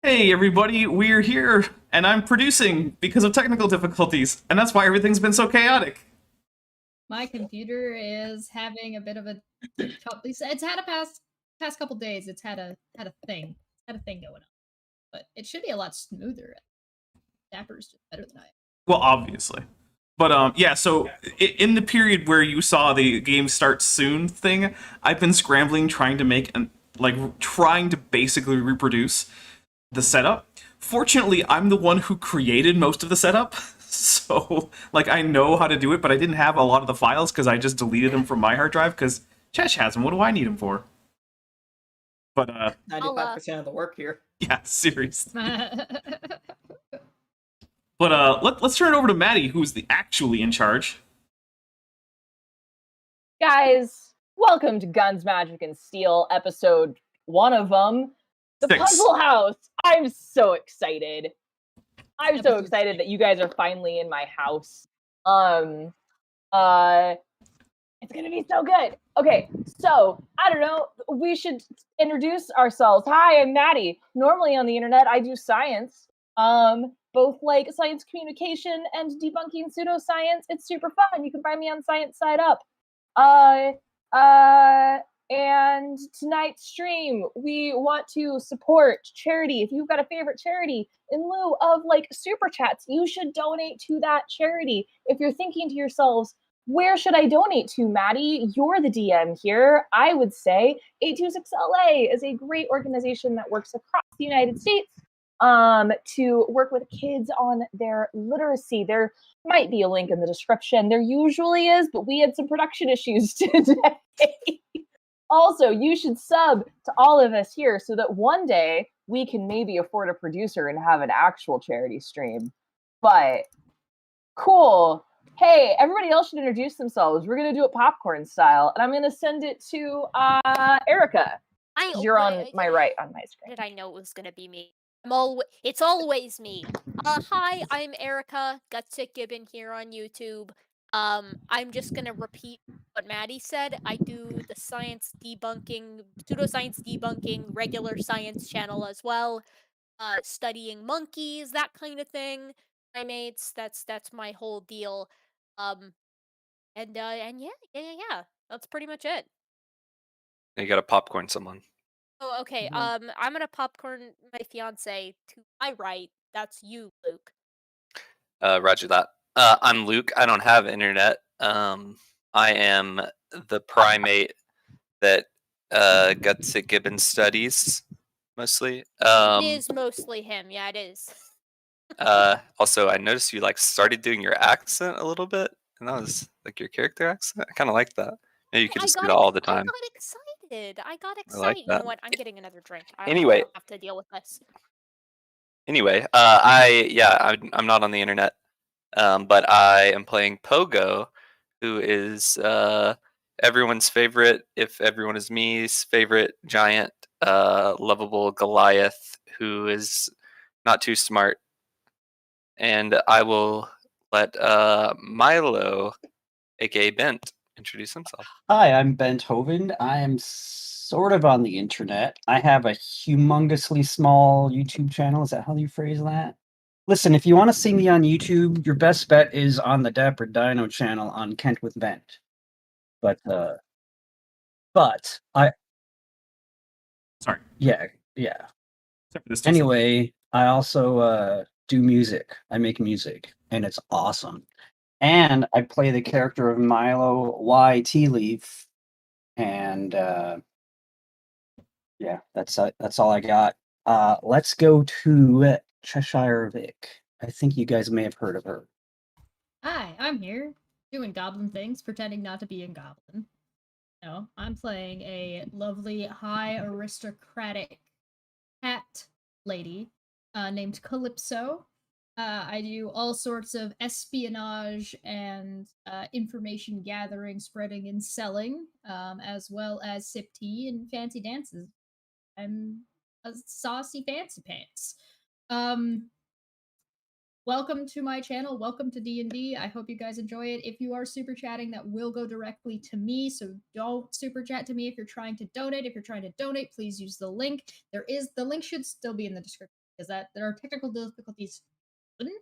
Hey everybody, we're here, and I'm producing because of technical difficulties, and that's why everything's been so chaotic. My computer is having a bit of a couple. It's had a past couple days. It's had a thing going on, but it should be a lot smoother. Dapper's just better than I am. Well, obviously. But yeah, so in the period where you saw the game start soon thing, I've been scrambling trying to make trying to basically reproduce the setup. Fortunately, I'm the one who created most of the setup. So, I know how to do it, but I didn't have a lot of the files because I just deleted them from my hard drive because Chesh has them. What do I need them for? But 95% of the work here. yeah, seriously. But let's turn it over to Maddie, who's actually in charge. Guys, welcome to Guns, Magic, and Steel, episode one of them, The 6. Puzzle House. I'm so excited. I'm so excited that you guys are finally in my house. It's gonna be so good. Okay, so I don't know. We should introduce ourselves. Hi, I'm Maddie. Normally on the internet, I do science. Both like science communication and debunking pseudoscience. It's super fun. You can find me on Science Side Up. And tonight's stream, we want to support charity. If you've got a favorite charity, in lieu of super chats, you should donate to that charity. If you're thinking to yourselves, where should I donate to, Maddie? You're the DM here. I would say 826LA is a great organization that works across the United States to work with kids on their literacy. There might be a link in the description. There usually is, but we had some production issues today. Also, you should sub to all of us here so that one day we can maybe afford a producer and have an actual charity stream. But cool. Hey, everybody else should introduce themselves. We're going to do it popcorn style, and I'm going to send it to Erica. You're on my right on my screen. Did I know it was going to be me? It's always me. Hi, I'm Erica, Gutsick Gibbon here on YouTube. I'm just gonna repeat what Maddie said. I do the science debunking, pseudoscience debunking, regular science channel as well. Studying monkeys, that kind of thing. Primates, that's my whole deal. And yeah. That's pretty much it. You gotta popcorn someone. Oh, okay. Mhm. I'm gonna popcorn my fiance to my right. That's you, Luke. Roger that. I'm Luke. I don't have internet. I am the primate that Gutsick Gibbon studies mostly. It is mostly him. Yeah, it is. Also, I noticed you started doing your accent a little bit, and that was your character accent. I kind of like that. Maybe you could just do that all the time. I got excited. I like You know that. what? I'm getting another drink. Anyway. I don't have to deal with this. Anyway, I'm not on the internet, but I am playing Pogo, who is everyone's favorite, if everyone is me's favorite, giant, lovable Goliath who is not too smart. And I will let Milo, aka Bent, introduce himself. Hi, I'm Bent Hovind. I am sort of on the internet. I have a humongously small YouTube channel. Is that how you phrase that? Listen, if you want to see me on YouTube, your best bet is on the Dapper Dino channel on Kent with Bent. But I... Sorry. Yeah. Except for this Anyway, I also do music. I make music, and it's awesome. And I play the character of Milo Y. Tea Leaf, and yeah, that's all I got. Let's go to Cheshire Vic. I think you guys may have heard of her. Hi, I'm here doing goblin things, pretending not to be a goblin. No, I'm playing a lovely, high aristocratic cat lady named Calypso. I do all sorts of espionage and information gathering, spreading, and selling, as well as sip tea and fancy dances. I'm a saucy fancy pants. Welcome to my channel. Welcome to D&D. I hope you guys enjoy it. If you are super chatting, that will go directly to me, so don't super chat to me if you're trying to donate. If you're trying to donate, please use the link. The link should still be in the description. because that there are technical difficulties. Wouldn't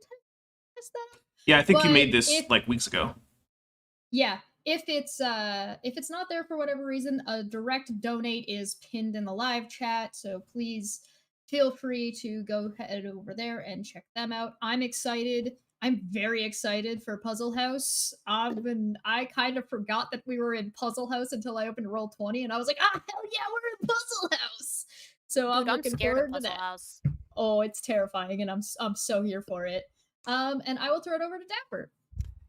test that? Yeah, I think you But made this if- like weeks ago. Yeah, if it's not there for whatever reason, a direct donate is pinned in the live chat, so please feel free to go head over there and check them out. I'm excited. I'm very excited for Puzzle House. I kind of forgot that we were in Puzzle House until I opened Roll20 and I was like, "Ah, hell yeah, we're in Puzzle House." So Dude, I'm I'm looking scared forward of to Puzzle that. House. Oh, it's terrifying and I'm so here for it. And I will throw it over to Dapper.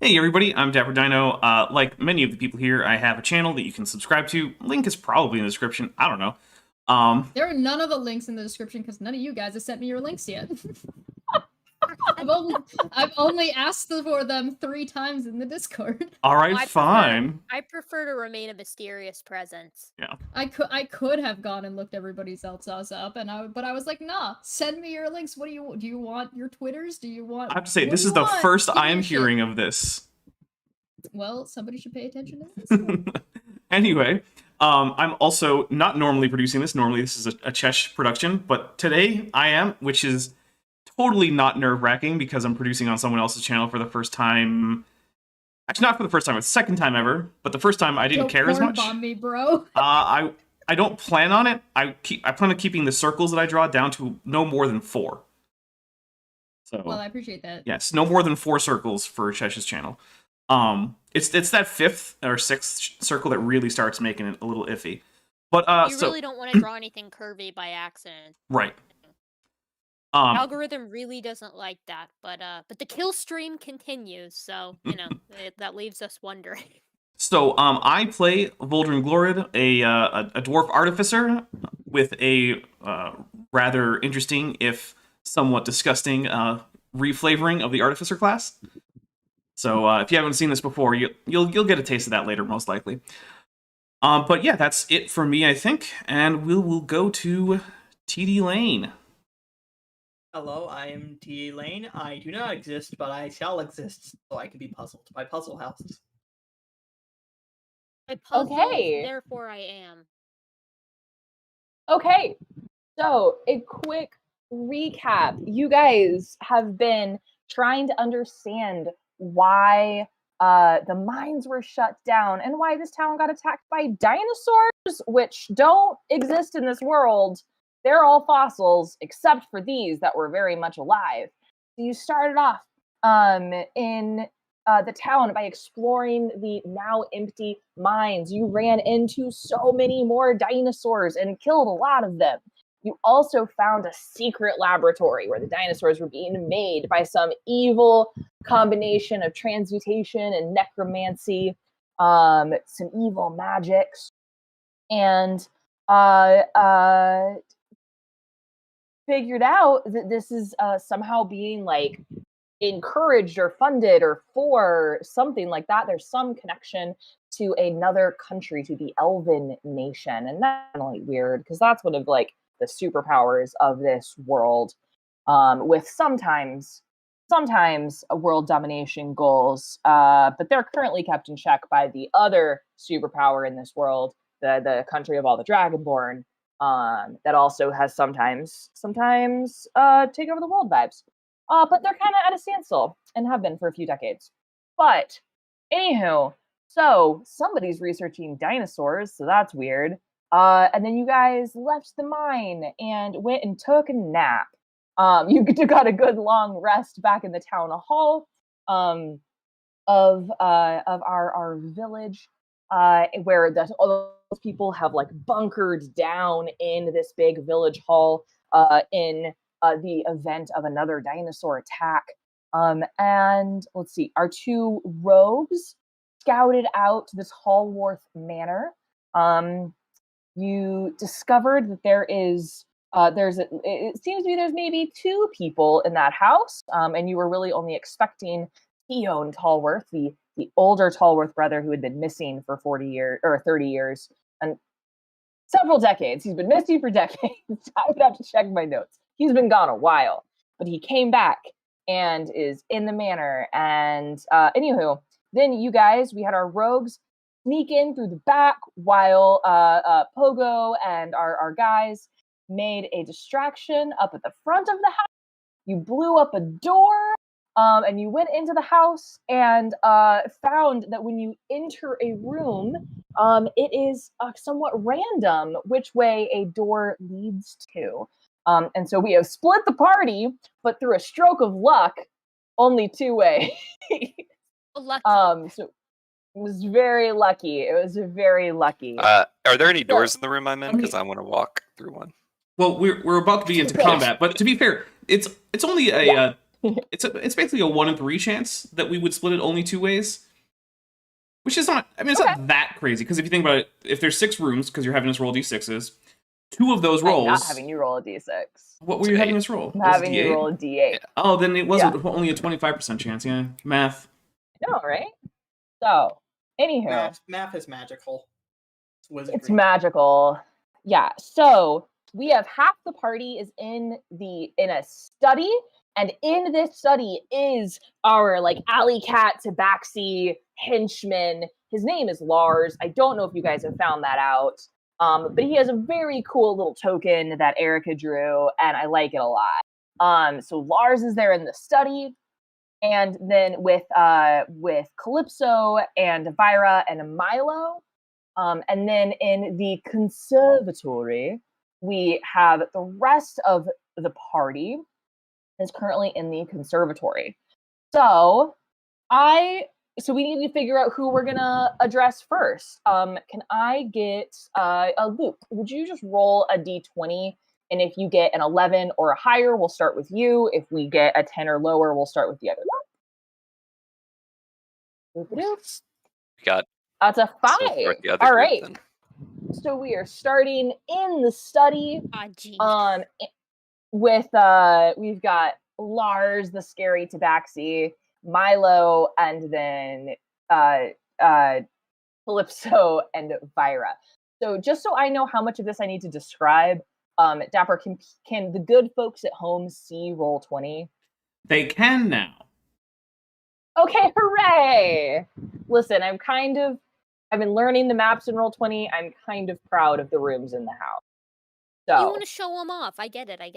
Hey everybody, I'm Dapper Dino. Like many of the people here, I have a channel that you can subscribe to. Link is probably in the description. I don't know. There are none of the links in the description because none of you guys have sent me your links yet. I've only asked for them 3 times in the Discord. All right, I prefer- fine. I prefer to remain a mysterious presence. I could have gone and looked everybody else up, but I was like, nah, send me your links. What do you want your Twitters? Do you want? I have to say, what this do is you the want? first Give me I am your shit. hearing of this. Well, somebody should pay attention to this. Anyway, I'm also not normally producing this. Normally, this is a Chesh production, but today I am, which is totally not nerve-wracking because I'm producing on someone else's channel for the first time. Actually, not for the first time, it's the second time ever, but the first time I didn't Don't care as porn much. bomb me, bro. I don't plan on it. I plan on keeping the circles that I draw down to no more than 4. So Well, I appreciate that. yes, no more than 4 circles for Chesh's channel. It's that 5th or 6th circle that really starts making it a little iffy. But You so really don't want to draw anything curvy by accident. right. Algorithm really doesn't like that, but the kill stream continues, so you know that leaves us wondering. So I play Voldrin Glorid, a dwarf artificer with a rather interesting, if somewhat disgusting, reflavoring of the artificer class. So if you haven't seen this before, you'll get a taste of that later, most likely. But yeah, that's it for me, I think, and we'll go to TD Lane. Hello, I am T. Lane. I do not exist, but I shall exist, so I can be puzzled by Puzzle House. I puzzle, Okay. therefore I am. Okay, so a quick recap. You guys have been trying to understand why the mines were shut down and why this town got attacked by dinosaurs, which don't exist in this world. They're all fossils, except for these that were very much alive. So you started off in the town by exploring the now empty mines. You ran into so many more dinosaurs and killed a lot of them. You also found a secret laboratory where the dinosaurs were being made by some evil combination of transmutation and necromancy, some evil magics, and figured out that this is somehow being like encouraged or funded or for something like that. There's some connection to another country, to the Elven nation, and that's really weird because that's one of like the superpowers of this world, with sometimes world domination goals, but they're currently kept in check by the other superpower in this world, the country of all the Dragonborn, that also has sometimes take over the world vibes. But they're kind of at a standstill and have been for a few decades. But anywho, so somebody's researching dinosaurs, so that's weird. And then you guys left the mine and went and took a nap. You got a good long rest back in the town hall of our village, where all those people have like bunkered down in this big village hall in the event of another dinosaur attack. And let's see, our 2 rogues scouted out this Hallworth Manor. You discovered that it seems to be there's maybe 2 people in that house, and you were really only expecting Theon Tallworth, the older Tallworth brother who had been missing for 40 years or 30 years and several decades. He's been missing for decades. I would have to check my notes. He's been gone a while, but he came back and is in the manor. And anywho, then you guys, we had our rogues sneak in through the back while Pogo and our guys made a distraction up at the front of the house. You blew up a door, and you went into the house and found that when you enter a room, it is somewhat random which way a door leads to. And so we have split the party, but through a stroke of luck, only two way. Lucky. So it was very lucky. It was very lucky. Are there any So- doors in the room I'm in? Because I want to walk through one. Well, we're about to be into combat, but to be fair, it's only a Yeah. it's basically a 1 in 3 chance that we would split it only 2 ways, which is not. I mean, it's not that crazy because if you think about it, if there's 6 rooms because you're having us roll d6s, 2 of those I'm rolls. not having you roll a d6. What were you having us roll? I'm Was it having you D8? roll a d8. Oh, then it was only a 25% chance. Yeah, math. No, right? So, anywho. Math is magical. It's wizardry. It's magical. Yeah. So we have half the party is in a study, and in this study is our like alley cat tabaxi henchman. His name is Lars. I don't know if you guys have found that out. But he has a very cool little token that Erica drew, and I like it a lot. So Lars is there in the study. And then with Calypso and Vira and Milo, and then in the conservatory, we have the rest of the party is currently in the conservatory. So we need to figure out who we're gonna address first. Can I get Luke? Would you just roll a d20? And if you get an 11 or a higher, we'll start with you. If we get a 10 or lower, we'll start with the other one. We got That's a so 5. far the other All group right. then. So we are starting in the study. Gee. With we've got Lars, the scary tabaxi, Milo, and then Calypso and Vira. So just so I know how much of this I need to describe, Dapper, can the good folks at home see Roll20? They can now. Okay, hooray! Listen, I've been learning the maps in Roll20. I'm kind of proud of the rooms in the house. So You want to show them off. I get it. I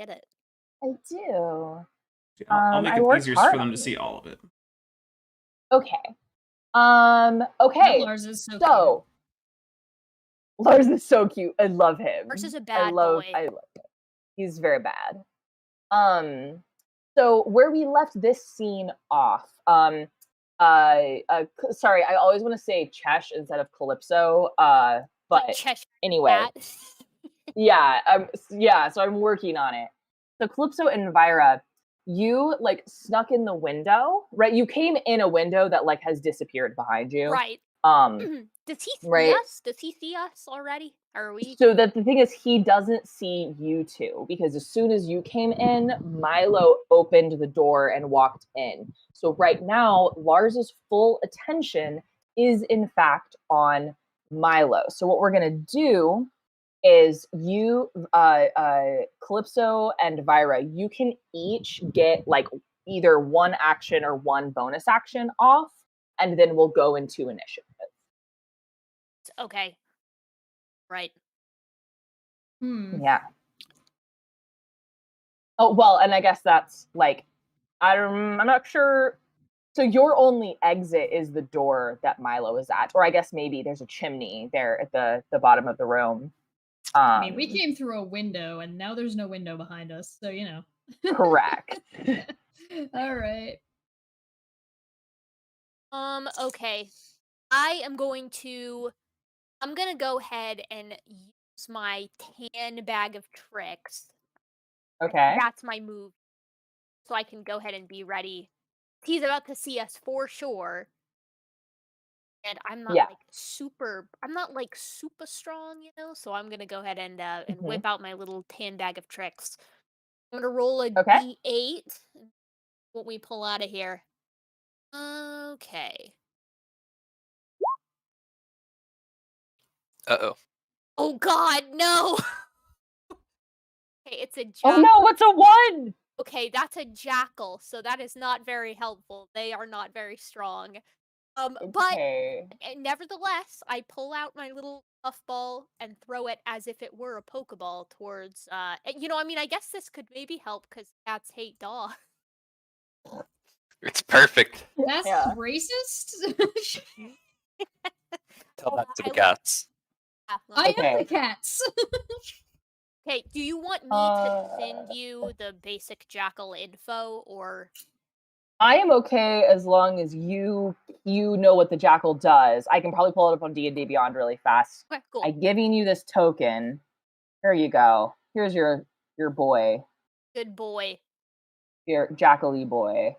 do. I'll make I it worked easier hard for them on to it. see all of it. Okay. Okay. Lars is so, So Lars is so cute. I love him. Lars is a I bad love boy. him. He's very bad. So where we left this scene off, sorry, I always want to say Chesh instead of Calypso. But Cheshire anyway, Cat. so I'm working on it. So Calypso and Vira, you like snuck in the window, right? You came in a window that like has disappeared behind you. Right. Does he see right. us? Does he see us already? Are we? So that the thing is, he doesn't see you two because as soon as you came in, Milo opened the door and walked in. So right now, Lars's full attention is in fact on Milo. So what we're gonna do is you, Calypso and Vira, you can each get like either one action or one bonus action off, and then we'll go into initiative. Okay. Right. Yeah. Oh, well, and I guess that's like, I'm not sure. So your only exit is the door that Milo is at, or I guess maybe there's a chimney there at the bottom of the room. I mean, we came through a window, and now there's no window behind us, so you know. Correct. All right. Okay. I'm gonna go ahead and use my tan bag of tricks. Okay. That's my move. So I can go ahead and be ready. He's about to see us for sure. And I'm not like super strong, you know, so I'm gonna go ahead and whip out my little tan bag of tricks. I'm gonna roll a Okay. D8. What we pull out of here. Okay. Uh-oh. Oh god, no! Okay, it's a jackal. Oh no, what's a 1? Okay, that's a jackal, so that is not very helpful. They are not very strong. But Okay. nevertheless, I pull out my little puffball and throw it as if it were a Pokeball towards. I mean, I guess this could maybe help because cats hate dogs. It's perfect. That's Yeah. racist. Tell that to the I like- cats. I am Okay. the cats. Okay, do you want me to Uh, send you the basic Jackal info, or I am okay as long as you know what the Jackal does. I can probably pull it up on D&D Beyond really fast. okay, cool. I'm giving you this token. Here you go. Here's your boy, Good boy. your Jackal-y boy.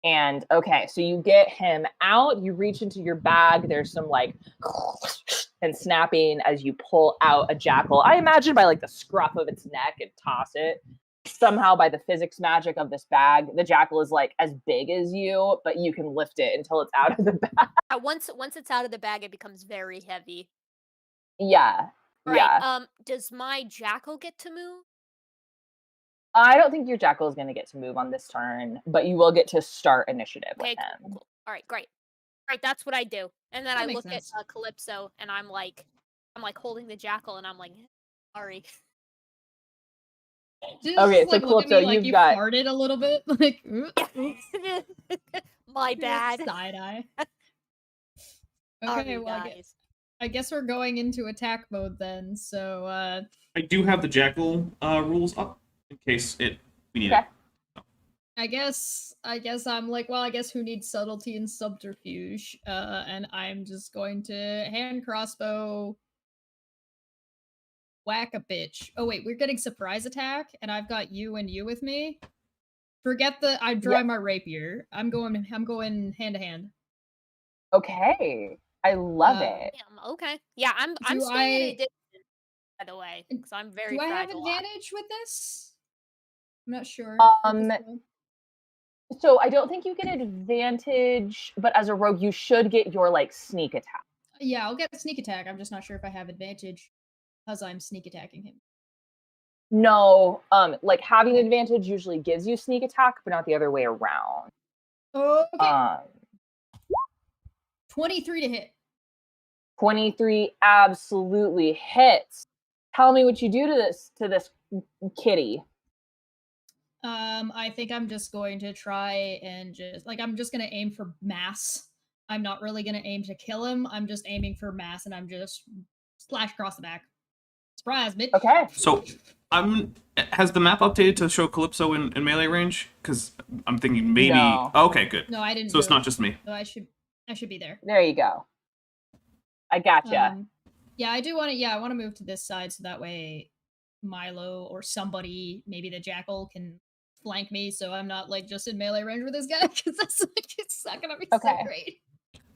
And okay, so you get him out, you reach into your bag, there's some like and snapping as you pull out a jackal. I imagine by like the scruff of its neck and toss it. Somehow by the physics magic of this bag, the jackal is like as big as you, but you can lift it until it's out of the bag. Once it's out of the bag, it becomes very heavy. Yeah. Right. Yeah. Does my Jackal get to move? I don't think your jackal is going to get to move on this turn, but you will get to start initiative Okay, with him. cool. All right, great. All right, that's what I do. And then That I makes look at sense. Calypso, and I'm like holding the Jackal, and I'm like, sorry. Just, Okay, so like, look at Calypso, me like you've you got- farted a little bit. Like, oops. My bad. Side eye. Sorry, Okay, well, guys. I guess we're going into attack mode then. So, I do have the Jackal rules up in case we need Okay. it. I guess I'm like, well, I guess who needs subtlety and subterfuge? And I'm just going to hand crossbow whack a bitch. Oh wait, we're getting surprise attack, and I've got you and you with me. Forget the I draw Yeah. my rapier. I'm going hand to hand. Okay. I love it. Damn, okay. Yeah, I'm Do staying at a I- distance, by the way, because I'm very Do I have fragile. advantage with this? I'm not sure. Um, So I don't think you get advantage, but as a rogue, you should get your like sneak attack. Yeah, I'll get a sneak attack. I'm just not sure if I have advantage because I'm sneak attacking him. No, like having advantage usually gives you sneak attack, but not the other way around. Okay, 23 to hit. 23 absolutely hits. Tell me what you do to this kitty. I think I'm just going to try and I'm just gonna aim for mass. I'm not really gonna aim to kill him. I'm just aiming for mass, and I'm just slash across the back. Surprise, bitch. Okay. So has the map updated to show Calypso in melee range? Because I'm thinking maybe. No. Okay, good. No, I didn't. So it's do not it. just me. So I should be there. There you go. I gotcha. Yeah, I do want to. Yeah, I want to move to this side so that way Milo or somebody, maybe the Jackal, can flank me, so I'm not like just in melee range with this guy because that's like it's not gonna be Okay. so great.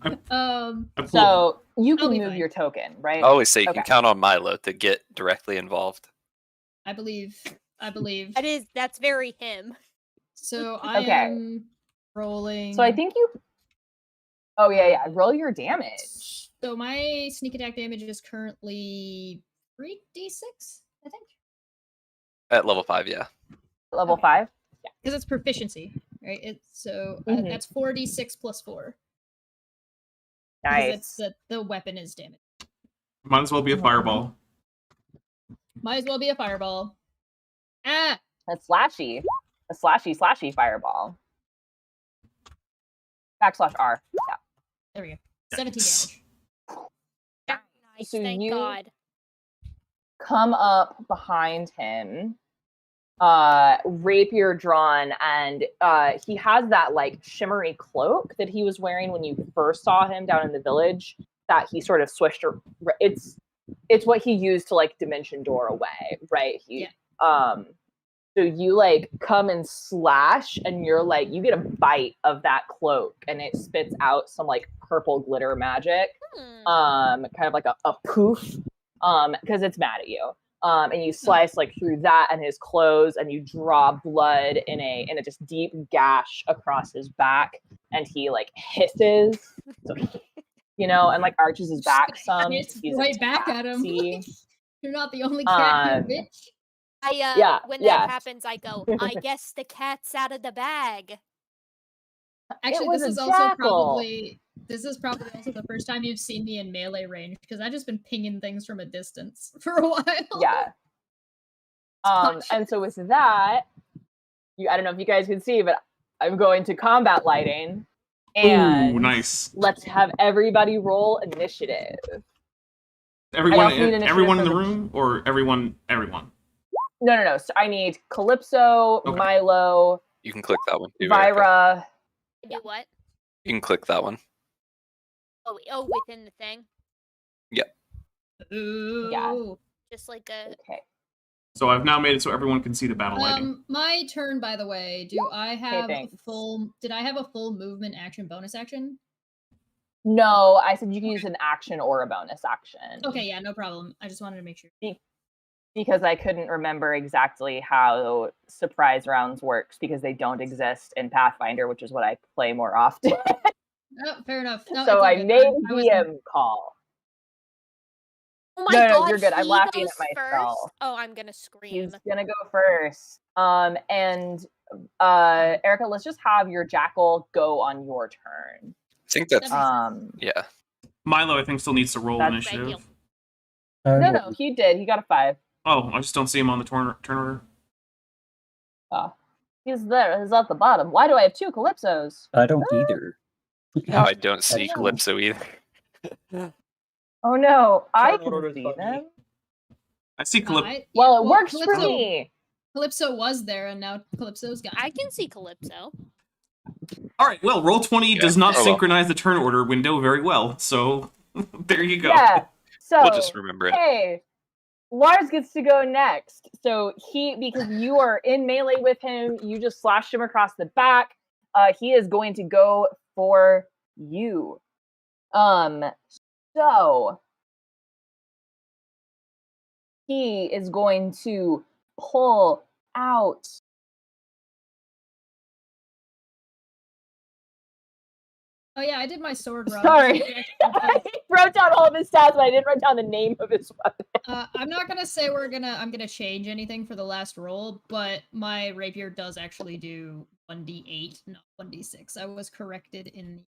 I pull up- So you I'll can be move fine. your token, right? I always say you Okay. can count on Milo to get directly involved. I believe. That's very him. So I Okay. am rolling. So I think you. Oh yeah. Roll your damage. So my sneak attack damage is currently 3d6, I think, At level 5, yeah. Level Okay. 5. because it's proficiency, right? It's so Mhm. that's 4d6 plus 4. Because Nice. it's the weapon is damage. Might as well be a fireball. Might as well be a fireball. Ah, A slashy fireball. /R. Yeah. there we go. 17 Yikes. damage. Nice, So thank you- God. Come up behind him, rapier drawn, and he has that like shimmery cloak that he was wearing when you first saw him down in the village that he sort of swished. It's what he used to like dimension door away, right? So you like come and slash, and you're like you get a bite of that cloak, and it spits out some like purple glitter magic. Kind of like a poof, because it's mad at you. And you slice like through that and his clothes, and you draw blood in a just deep gash across his back, and he like hisses, so, and like arches his back some. It's He's right back at him. attack-y. You're not the only cat here, bitch. Yeah, When yeah. that happens, I go, I guess the cat's out of the bag. Actually, was this a is also jackal. this is probably also the first time you've seen me in melee range because I've just been pinging things from a distance for a while. Yeah. And so with that, I don't know if you guys can see, but I'm going to combat lighting. And Ooh, nice. let's have everybody roll initiative. Everyone, also need initiative everyone in for the the- room, or everyone? No. So I need Calypso, Okay. Milo, You can click that one too. Erica. Vyra. Do what? You can click that one. Oh, within the thing, Ooh. just like a. Okay. So I've now made it so everyone can see the battle lighting. My turn, by the way. Do I have thanks. Did I have a full movement action bonus action? No, I said you can use an action or a bonus action. Okay, yeah, no problem. I just wanted to make sure. Because I couldn't remember exactly how surprise rounds works because they don't exist in Pathfinder, which is what I play more often. Oh, fair enough. No, So it's all I good. made I wasn't- DM call. Oh my No, god, you're good. I'm he laughing at goes myself. first. Oh, I'm gonna scream. He's gonna go first. And Erica, let's just have your jackal go on your turn. I think that's That yeah. Milo, I think, still needs to roll That's- Thank initiative. No, he did. He got a 5. Oh, I just don't see him on the turn order. He's there. He's at the bottom. Why do I have 2 Calypsos? I don't either. Now I don't see know. Calypso either. Oh no, I Turn order can is see buggy. them. I see Well, it works for Calypso, me. Calypso was there, and now Calypso's gone. I can see Calypso. All right, well, Roll20 does not Oh, well. synchronize the turn order window very well, so there you go. Yeah. So We'll just remember it. hey, Lars gets to go next. So because you are in melee with him, you just slashed him across the back. He is going to go for you. So he is going to pull out. Oh yeah, I did my sword run. Sorry, I wrote down all of his stats, but I didn't write down the name of his weapon. I'm not gonna say I'm gonna change anything for the last roll, but my rapier does actually do 1d8, not 1d6. I was corrected in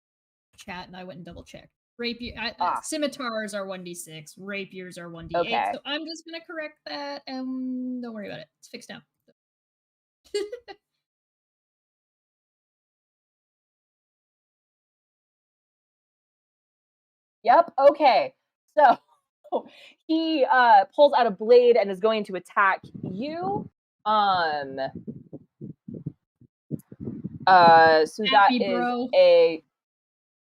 the chat, and I went and double checked. Scimitars are 1d6, rapiers are 1d8. Okay. So I'm just gonna correct that, and don't worry about it. It's fixed now. Yep. Okay. So he pulls out a blade and is going to attack you. So that Happy, is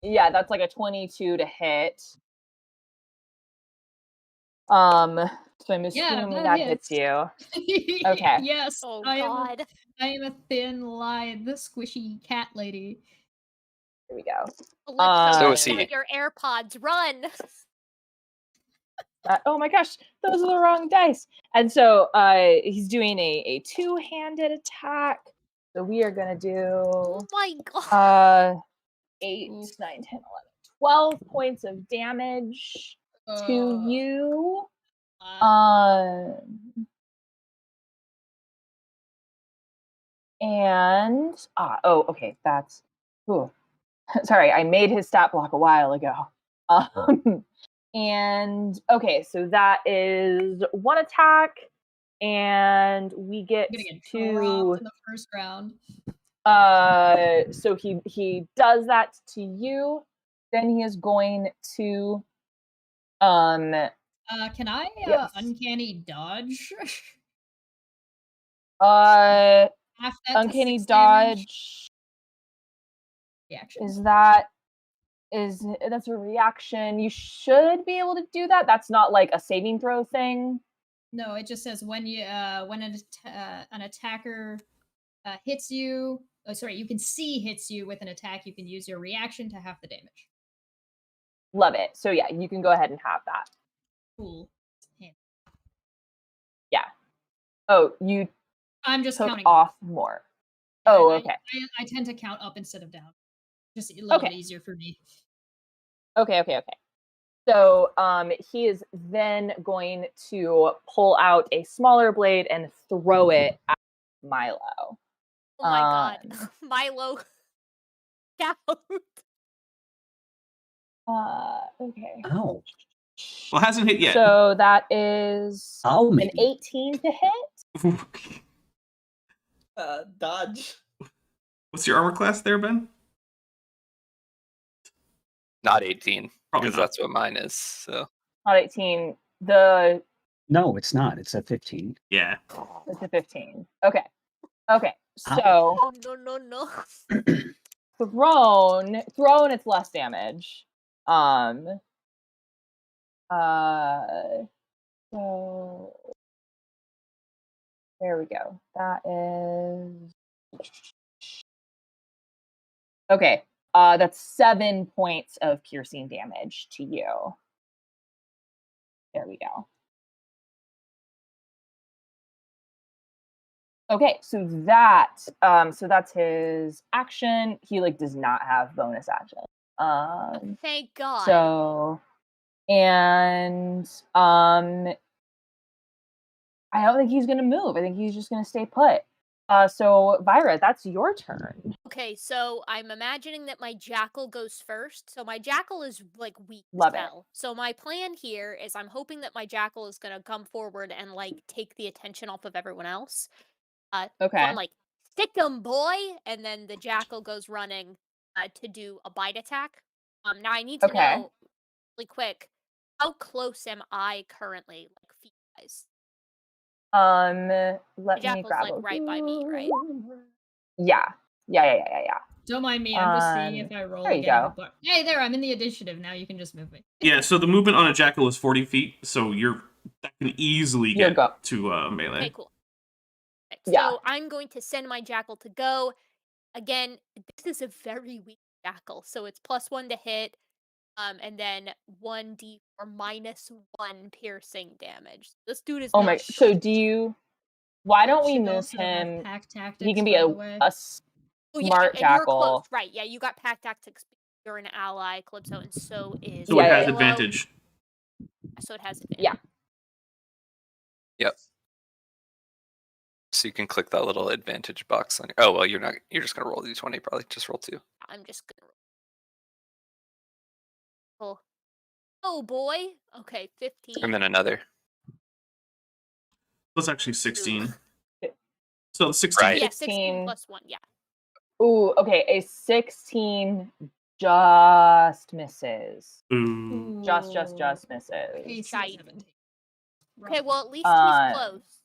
bro. that's like a 22 to hit. So I'm assuming that hits you. Okay. Yes. Oh I god. am a thin, lithe, squishy cat lady. Here we go. Calypso, So get is he. out your AirPods, run! Oh my gosh, those are the wrong dice. And so he's doing a two-handed attack. So we are gonna do Oh my god. 8, 9, 10, 11, 12 points of damage to you. And okay, that's sorry, I made his stat block a while ago. And okay, so that is 1 attack, and we get I'm gonna get to dropped in the first round. so he does that to you. Then he is going to Can I Yes. uncanny dodge? uh Half that to uncanny 6 damage dodge reaction. that's a reaction. You should be able to do that. That's not like a saving throw thing. No, it just says when an attacker hits you. Oh, sorry, you can see hits you with an attack. You can use your reaction to half the damage. Love it. So yeah, you can go ahead and have that. Cool. Yeah. Yeah. Oh, you I'm just took counting off more. Oh, I- okay. I tend to count up instead of down. Just a little bit Okay. easier for me. Okay. So he is then going to pull out a smaller blade and throw it at Milo. Oh my god. Milo. out. Okay. Oh, Well, it hasn't hit yet. So that is oh, an maybe. 18 to hit. Dodge. What's your armor class there, Ben? Not 18, Probably because not. that's what mine is. So Not 18. The No, it's not. It's a 15. Yeah. it's a 15. Okay. Okay. Ow. So Oh no. thrown it's less damage. So there we go. That is okay. That's 7 points of piercing damage to you. There we go. Okay, so that's his action. He like does not have bonus action. Thank God. So and I don't think he's gonna move. I think he's just gonna stay put. So Vyra, that's your turn. Okay, so I'm imagining that my jackal goes first. So my jackal is like weak Love as it. hell. So my plan here is I'm hoping that my jackal is gonna come forward and like take the attention off of everyone else. So Okay. I'm like, stick 'em, boy, and then the jackal goes running to do a bite attack. Now I need to Okay. know really quick, how close am I currently, like feet wise? Let me Jackal's, grab like, right by me, right? Yeah. Don't mind me. I'm just seeing if I roll there you again. go. Hey, there. I'm in the initiative now. You can just move me. Yeah, so the movement on a jackal is 40 feet, so that can easily You'll get go. to melee. Okay, cool. Okay, Yeah. So I'm going to send my jackal to go. Again, this is a very weak jackal, so it's +1 to hit, and then 1d or -1 piercing damage. This dude is Oh not my. So shit. do you? Why don't we Should move also have him? pack tactics, He can be by the way. a Oh, yeah, smart and you're close, jackal. right? Yeah, you got pack tactics. You're an ally, Calypso, and so is So it has Willow, advantage. So it has advantage. Yeah. Yep. So you can click that little advantage box on your. Oh well, you're not. You're just gonna roll d20. Probably just roll 2. I'm just gonna roll. Oh boy. Okay, 15. And then another. That's actually 16. Yeah. So the 16. Right. Yeah, 16 16. +1. Yeah. Ooh, okay. A 16 just misses. Ooh. Just Okay, misses. so Shite. 17. Okay, well at least Uh, he's close.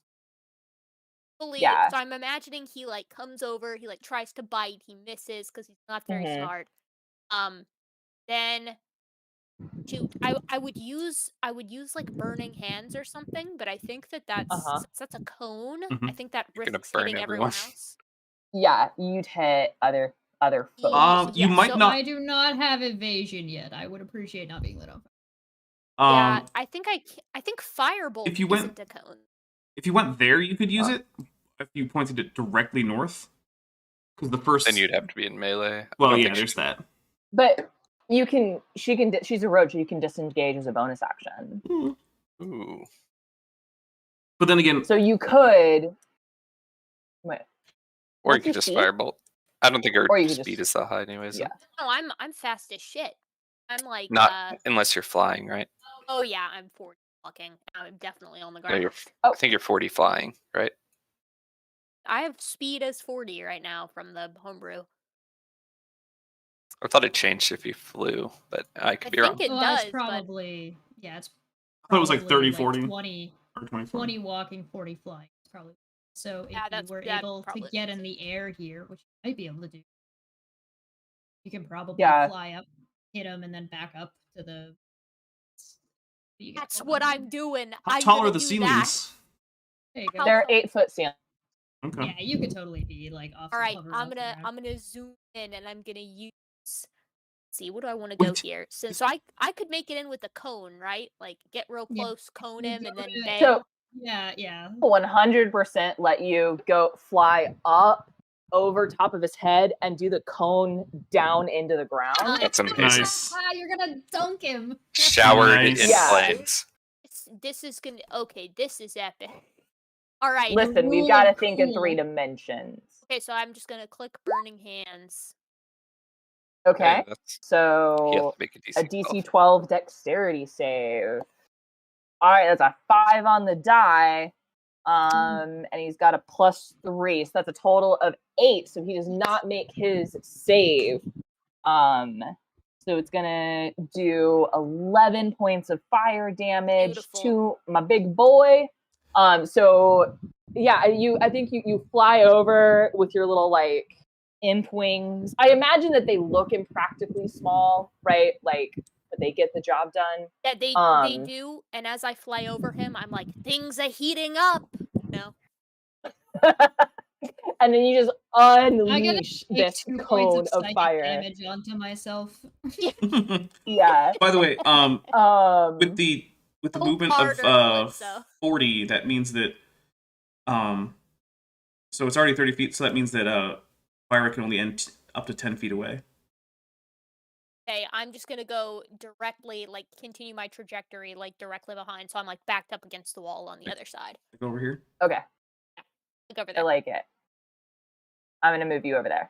yeah. So I'm imagining he like comes over, he like tries to bite, he misses because he's not very Mhm. smart. Then shoot, I would use like burning hands or something, but I think that's Uh-huh. since that's a cone. Mhm. I think that You're gonna risks burn hitting everyone everyone. else. Yeah, you'd hit other folks. You Yeah, might so not. I do not have evasion yet. I would appreciate not being lit on fire. Yeah, I think I think firebolt if you went- isn't a cone. If you went there, you could use Huh. it. If you pointed it directly north, because the first. Then you'd have to be in melee. I Well, don't yeah, think there's that. But she's a rogue, so you can disengage as a bonus action. Ooh. But then again, So you could wait. Or What's you could your just speed? firebolt. I don't think our Or you could speed just- is that high, anyways. Yeah. No, I'm fast as shit. I'm like Not unless you're flying, right? oh yeah, I'm 40 walking. I'm definitely on the No, ground. I think you're 40 flying, right? I have speed as 40 right now from the homebrew. I thought it changed if you flew, but I could I be wrong. think it Well, does, it's probably it's I thought it was like probably 30, 40. 20, or 24. 20 walking, 40 flying. It's probably so. If Yeah, you that's- were that able to probably get makes in the air here, which you might be able to do, you can probably Yeah. fly up, hit them, and then back up to the. You get That's all what of I'm them. doing. How I'm tall gonna are the do ceilings? There you go. How They're tall- 8-foot ceilings. Okay. Yeah, you could totally be like off. All right, hover I'm off the gonna ground. zoom in and I'm gonna use. See, what do I want to go Wait. here? So I could make it in with the cone, right? Like get real Yeah, close, cone you him, and go then to- bail. So Yeah. 100% let you go fly up over top of his head and do the cone down into the ground. That's amazing. Nice. You're gonna dunk him. Showered Nice. in Yeah. flames. This is gonna okay. This is epic. All right. Listen, we've rule got to of think in cool. 3 dimensions. Okay, so I'm just gonna click burning hands. Okay. That's, he has So to make a a DC 12. DC 12 dexterity save. All right, that's a 5 on the die. And he's got a +3, so that's a total of 8. So he does not make his save. So it's gonna do 11 points of fire damage Beautiful. to my big boy. So yeah, I think you fly over with your little like imp wings. I imagine that they look impractically small, right? Like, but they get the job done. Yeah, they do. And as I fly over him, I'm like, things are heating up. No. And then you just I gotta unleash take this 2 points cone of of psychic fire. damage onto myself. Yeah. By the way, with the Oh, movement harder, of Calypso. 40, that means that so it's already 30 feet, so that means that fire can only end up to 10 feet away. Okay, I'm just gonna go directly, like, continue my trajectory, like, directly behind, so I'm, like, backed up against the wall on the other side. Go over here. Okay, Look over I there. like it. I'm gonna move you over there.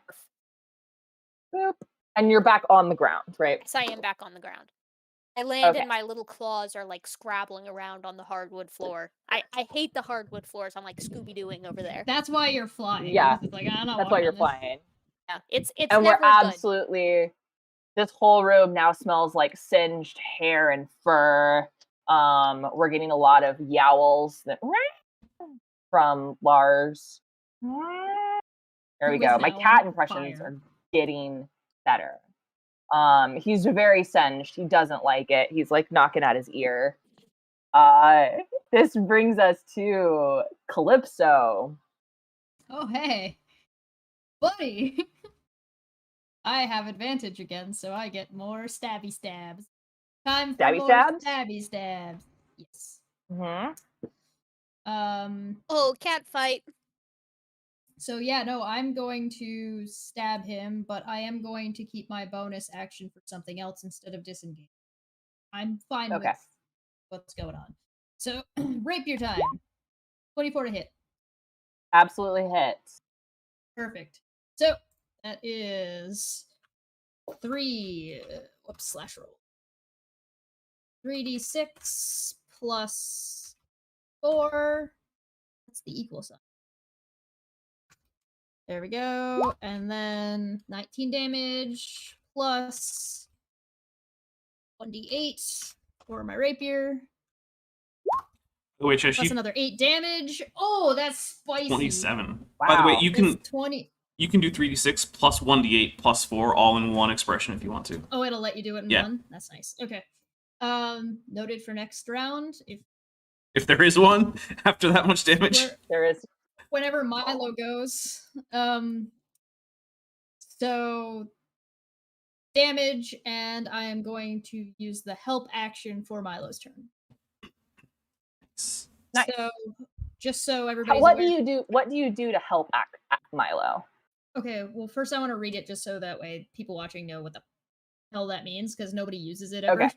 Boop. And you're back on the ground, right? Yes, I am back on the ground. I land Okay. and my little claws are, like, scrabbling around on the hardwood floor. I hate the hardwood floors. I'm, like, Scooby-Dooing over there. That's why you're flying. Yeah, It's like, I'm not That's why walking you're on this. flying. Yeah, it's And we're never good. absolutely. This whole room now smells like singed hair and fur. We're getting a lot of yowls that from Lars. There we Who is go. My now cat on impressions fire. are getting better. He's very singed. He doesn't like it. He's like knocking at his ear. This brings us to Calypso. Oh, hey. Buddy. I have advantage again, so I get more stabby stabs. Time for Stabby more stabs? stabby stabs. Yes. Mm-hmm. Oh, cat fight. So yeah, no, I'm going to stab him, but I am going to keep my bonus action for something else instead of disengage. I'm fine Okay. with what's going on. So rapier time. 24 to hit. Absolutely hits. Perfect. So that is 3 slash roll. 3d6 plus 4. That's the equal sign. There we go. And then 19 damage plus 1d8 for my rapier. Which Plus actually another 8 damage. Oh, that's spicy. 27. By the way, Wow. you It's can 20. you can do 3d6 plus 1d8 plus 4 all in one expression if you want to. Oh, it'll let you do it in Yeah. one? That's nice. Okay. Noted for next round. If there is one after that much damage. There is. Whenever Milo goes. So damage, and I am going to use the help action for Milo's turn. Nice. So just so everybody's What do aware. you do? What do you do to help Milo? Okay, well first I want to read it just so that way people watching know what the hell that means, because nobody uses it ever. Okay.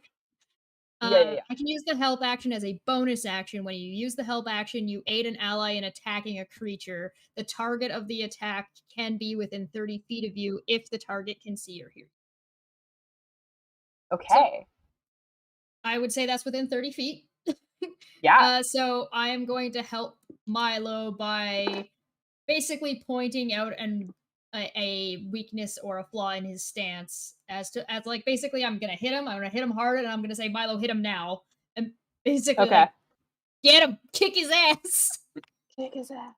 Yeah. I can use the help action as a bonus action. When you use the help action, you aid an ally in attacking a creature. The target of the attack can be within 30 feet of you if the target can see or hear you. Okay. I would say that's within 30 feet. Yeah. So I am going to help Milo by basically pointing out a weakness or a flaw in his stance as like basically I'm gonna hit him hard, and I'm gonna say, Milo, hit him now, and basically Okay. like, get him, kick his ass. Kick his ass.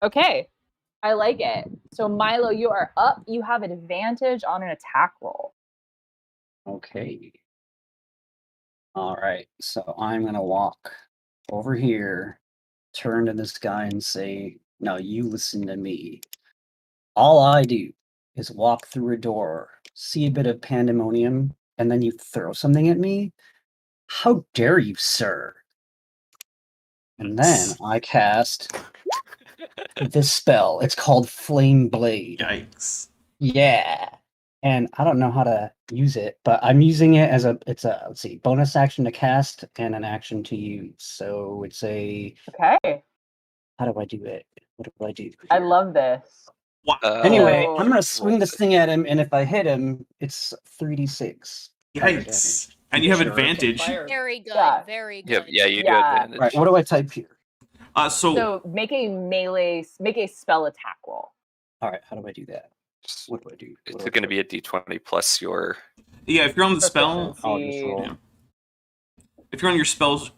Okay. I like it. So Milo, you are up. You have advantage on an attack roll. Okay. All right. So I'm going to walk over here, turn to this guy and say, "No, you listen to me. All I do is walk through a door, see a bit of pandemonium, and then you throw something at me? How dare you, sir?" And then I cast this spell. It's called Flame Blade. Yikes. Yeah. And I don't know how to use it, but I'm using it as let's see, bonus action to cast and an action to use. So it's Okay. how do I do it? What do I do? I here? love this. Wow. Anyway, Oh. I'm gonna swing this thing at him, and if I hit him, it's 3d6. Yikes. And you have Sure. advantage. Fire. Very good. Yeah. Very Yeah, good. yeah, you do Yeah. advantage. Right, what do I type here? So So make a spell attack roll. All right, how do I do that? What do I do? It's going to be a d20 plus your. yeah, if you're on the spell, I'll just roll. Yeah. If you're on your spells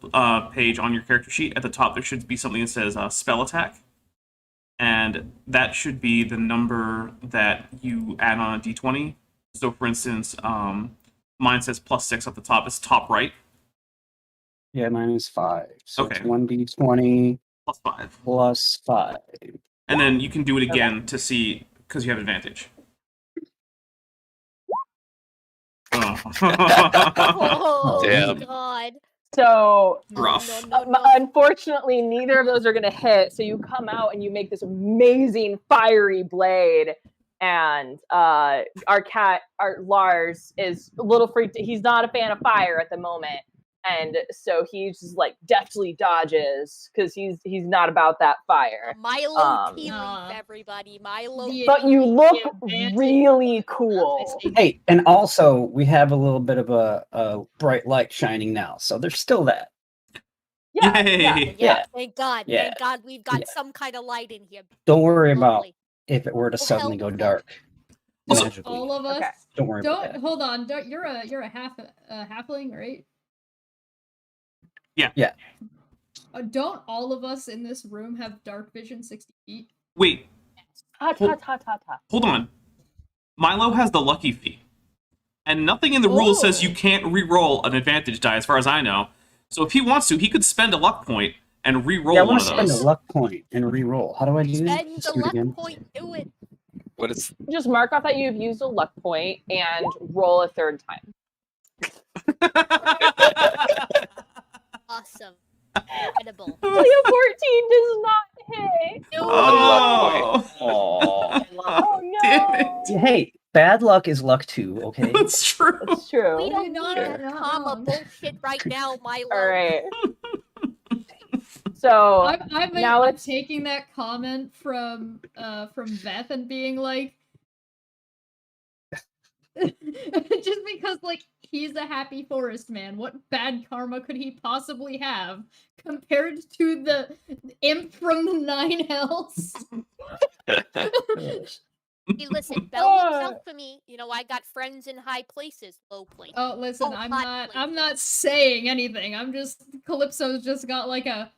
page on your character sheet, at the top there should be something that says spell attack. And that should be the number that you add on a d20. So for instance, mine says +6 at the top. It's top right, Yeah, mine is 5. So it's Okay. 1d20 +5. plus 5. And then you can do it again to see, because you have advantage. Oh, Damn. God. So No, Rough. No, no, no. unfortunately, neither of those are going to hit. So you come out and you make this amazing fiery blade. And our Lars, is a little freaked. He's not a fan of fire at the moment. And so he just like deftly dodges because he's not about that fire. Milo tea Aw. leaf, everybody. Milo. Yeah. But you look advantage. really cool. I see. Hey, and also we have a little bit of a bright light shining now, so there's still that. Yeah, Yay! yeah. Yeah. Thank God. Yeah. Thank God we've got Yeah. some kind of light in here. Don't worry about Lovely. if it were to Oh, suddenly go helpful. dark. Also- Magically. All of us. Okay. Don't worry about Don't that. hold on. Don't, you're a halfling, right? Yeah. Don't all of us in this room have dark vision 60 feet? Wait, Ta ta ta ta ta. hold on. Milo has the lucky feat. And nothing in the rules says you can't re-roll an advantage die, as far as I know. So if he wants to, he could spend a luck point and re-roll Yeah, I one want of to spend a those. luck point and re-roll. How do I do that? Spend Let's the do it luck again. point. Do it. What is. Just mark off that you've used a luck point and roll a third time. Awesome. Incredible. Only a 14 does not hit. Do Oh, Aw. Oh no. damn it. Hey, bad luck is luck too, okay? That's true. That's true. We don't No, need no, that no, comma no. bullshit right now, Milo. All right. So now I'm it's taking that comment from Beth and being like, just because like he's a happy forest man, what bad karma could he possibly have compared to the imp from the Nine Hells? Hey, listen, Bell looks out for me. You know, I got friends in high places, low places. Oh, listen, Oh, I'm hot not. I'm not saying anything. I'm just Calypso's just got like a.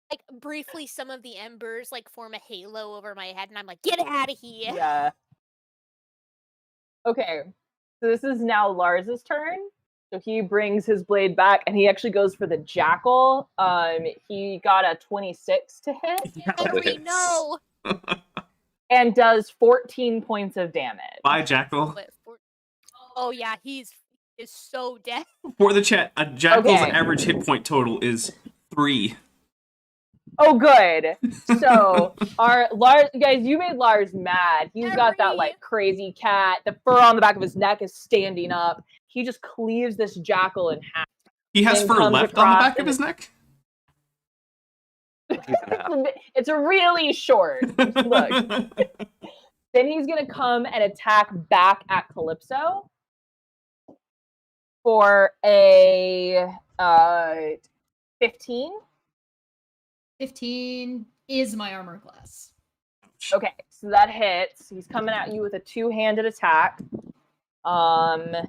Like, briefly, some of the embers, like, form a halo over my head, and I'm like, get out of here! yeah. Okay. So this is now Lars's turn. So he brings his blade back and he actually goes for the jackal. He got a 26 to hit Harry, no! and does 14 points of damage. Bye, Jackal. Oh, yeah, is so dead. For the chat, a Jackal's Okay. average hit point total is 3. Oh, good. So our Lars, guys, you made Lars mad. He's got that Harry. like crazy cat. The fur on the back of his neck is standing up. He just cleaves this jackal in half. He has And fur comes left on the across back of and- his neck? It's really short. Look. Then he's gonna come and attack back at Calypso for a 15. 15 is my armor class. Okay, so that hits. He's coming at you with a two-handed attack. And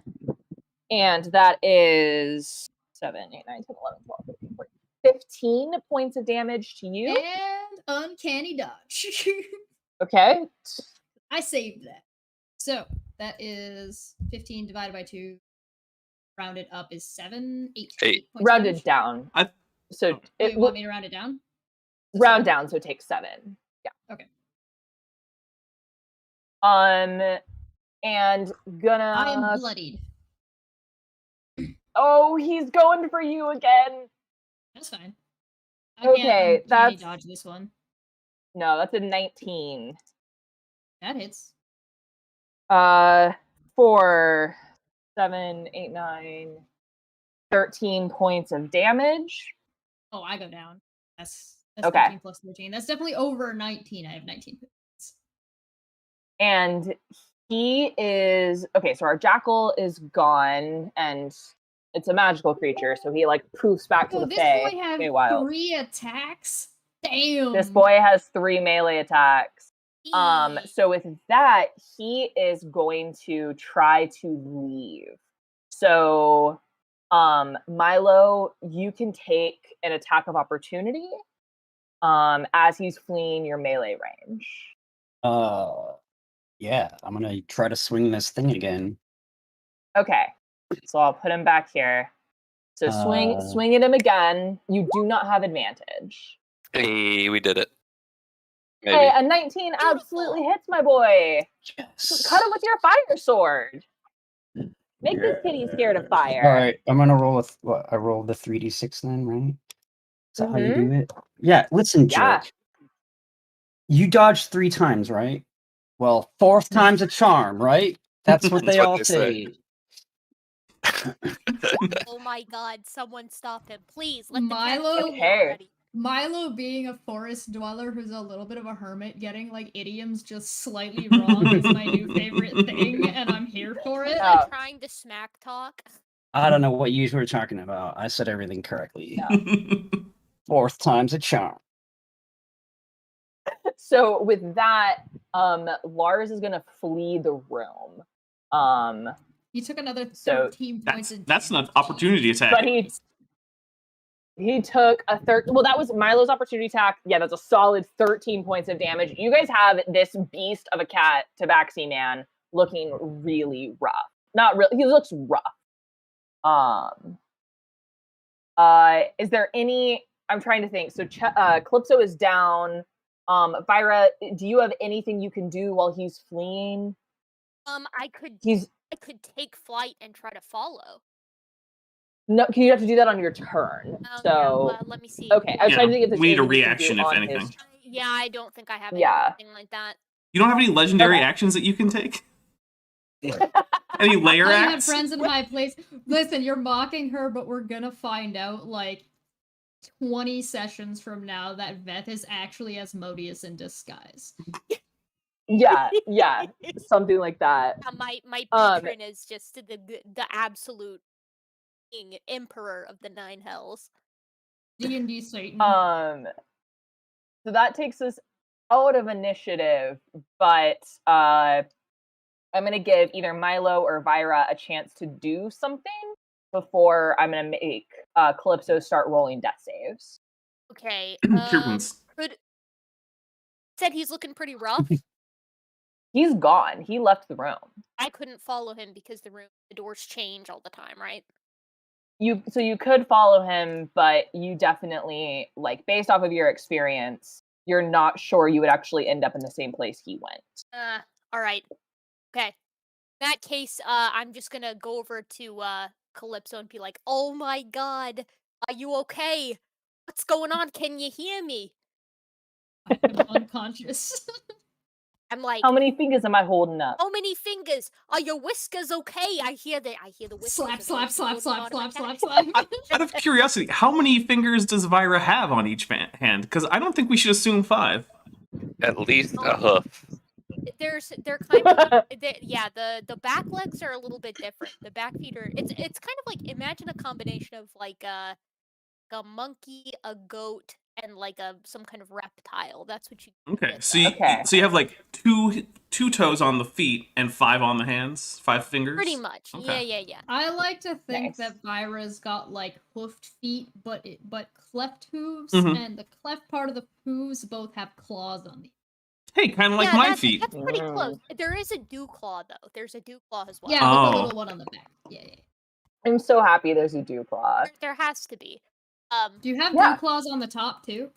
that is 7, 8, 9, 10, 11, 12, 13, 14, 15 points of damage to you. And uncanny dodge. Okay. I saved that. So that is 15 divided by 2. Rounded up is 7, 8. 8. Points of Rounded damage. down. I- So Oh, it you want me to round it down? round down, so take 7. Yeah. Okay. And gonna. I am bloodied. Oh, he's going for you again. That's fine. I Okay, can't uncanny that's- dodge this one. No, that's a 19. That hits. For 7, 8, 9, 13 points of damage. Oh, I go down. That's That's Okay. 13 plus 13. That's definitely over 19. I have 19 points. And he is okay. So our jackal is gone, and it's a magical creature. So he like poofs back to Oh, the this Fae. boy had Feywild. 3 attacks? Damn. This boy has 3 melee attacks. Eee. So with that, he is going to try to leave. So, Milo, you can take an attack of opportunity, as he's fleeing your melee range. Yeah, I'm gonna try to swing this thing again. Okay, so I'll put him back here. So swing at him again. You do not have advantage. Hey, we did it. Maybe. Hey, a 19 absolutely hits my boy. Yes. Cut him with your fire sword. Make this kitty scared of fire. All right, I'm gonna roll with what? I rolled the 3d6 then, right? Is that how you do it? Yeah. Listen, Yeah. jerk. You dodged 3 times, right? Well, 4th time's a charm, right? That's what That's they what all they say. Oh my god, someone stop him. Please, let the cat Milo- kill me Okay. already. Milo being a forest dweller who's a little bit of a hermit, getting like idioms just slightly wrong is my new favorite thing, and I'm here for it. Oh. Trying to smack talk. I don't know what you were talking about. I said everything correctly. Yeah. 4th time's a charm. So with that, Lars is gonna flee the room. He took another So 13 points. That's an opportunity attack. But he took a well, that was Milo's opportunity attack. Yeah, that's a solid 13 points of damage. You guys have this beast of a cat, Tabaxi Man, looking really rough. Not really, he looks rough. Is there any, I'm trying to think. So Calypso is down. Vira, do you have anything you can do while he's fleeing? I could He's take flight and try to follow. no, you have to do that on your turn. Yeah, So let me see. okay, I was Yeah, trying to think if there's we need a anything you can do reaction, if on anything. his- Yeah, I don't think I have Yeah. anything like that. You don't have any legendary Okay. actions that you can take? Any layer I had acts? friends in high place. Listen, you're mocking her, but we're gonna find out like 20 sessions from now that Veth is actually Asmodeus in disguise. Yeah, something like that. My Um, patron is just the absolute king, emperor of the 9 hells. D&D Satan. So that takes us out of initiative, but I'm gonna give either Milo or Vira a chance to do something before I'm gonna make Calypso start rolling death saves. Okay. Cure wounds. Said he's looking pretty rough. He's gone. He left the room. I couldn't follow him because the doors change all the time, right? You could follow him, but you definitely, like, based off of your experience, you're not sure you would actually end up in the same place he went. All right. Okay. In that case, I'm just gonna go over to Calypso and be like, "Oh my god, are you okay? What's going on? Can you hear me?" I'm unconscious. I'm like, How many fingers am I holding up? "How many fingers? Are your whiskers okay?" I hear the whiskers. slap, of slap, those slap, little slap, slap, automatic- slap, slap. Out of curiosity, how many fingers does Vira have on each hand? Because I don't think we should assume 5. At least a hoof. They're kind of yeah, the back legs are a little bit different. The back feet are it's kind of like, imagine a combination of like a monkey, a goat, and like some kind of reptile. That's what you Okay, get so that. you have like two toes on the feet and 5 on the hands, 5 fingers. Pretty much. Okay. Yeah. I like to think Nice. that Vira's got like hoofed feet, but cleft hooves, Mhm. and the cleft part of the hooves both have claws on them. Hey, kind of like Yeah, my that's, feet. That's pretty close. There is a dew claw though. There's a dew claw as well. Yeah, but the Oh. little one on the back. Yeah. I'm so happy there's a Dewclaw. There has to be. Do you have Yeah. dew claws on the top too?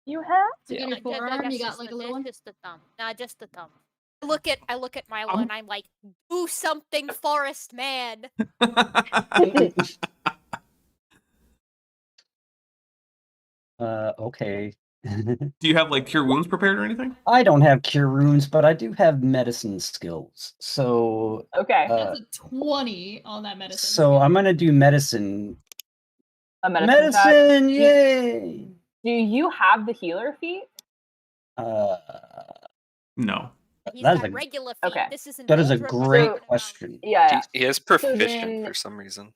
You have So to. on your forearm, that's you got just like a the- little one. Just the thumb. Nah, just the thumb. I look at Milo Um, and I'm like, do something, forest man. Okay. Do you have like cure wounds prepared or anything? I don't have cure wounds, but I do have medicine skills. So, Okay, That's a 20 on that medicine. so I'm gonna do medicine. a medicine check. Medicine! Yay! Do you have the healer feat? No. He's That is got a- regular feet. Okay. This isn't That is a ultra great powered. question. Yeah. He is proficient then- for some reason.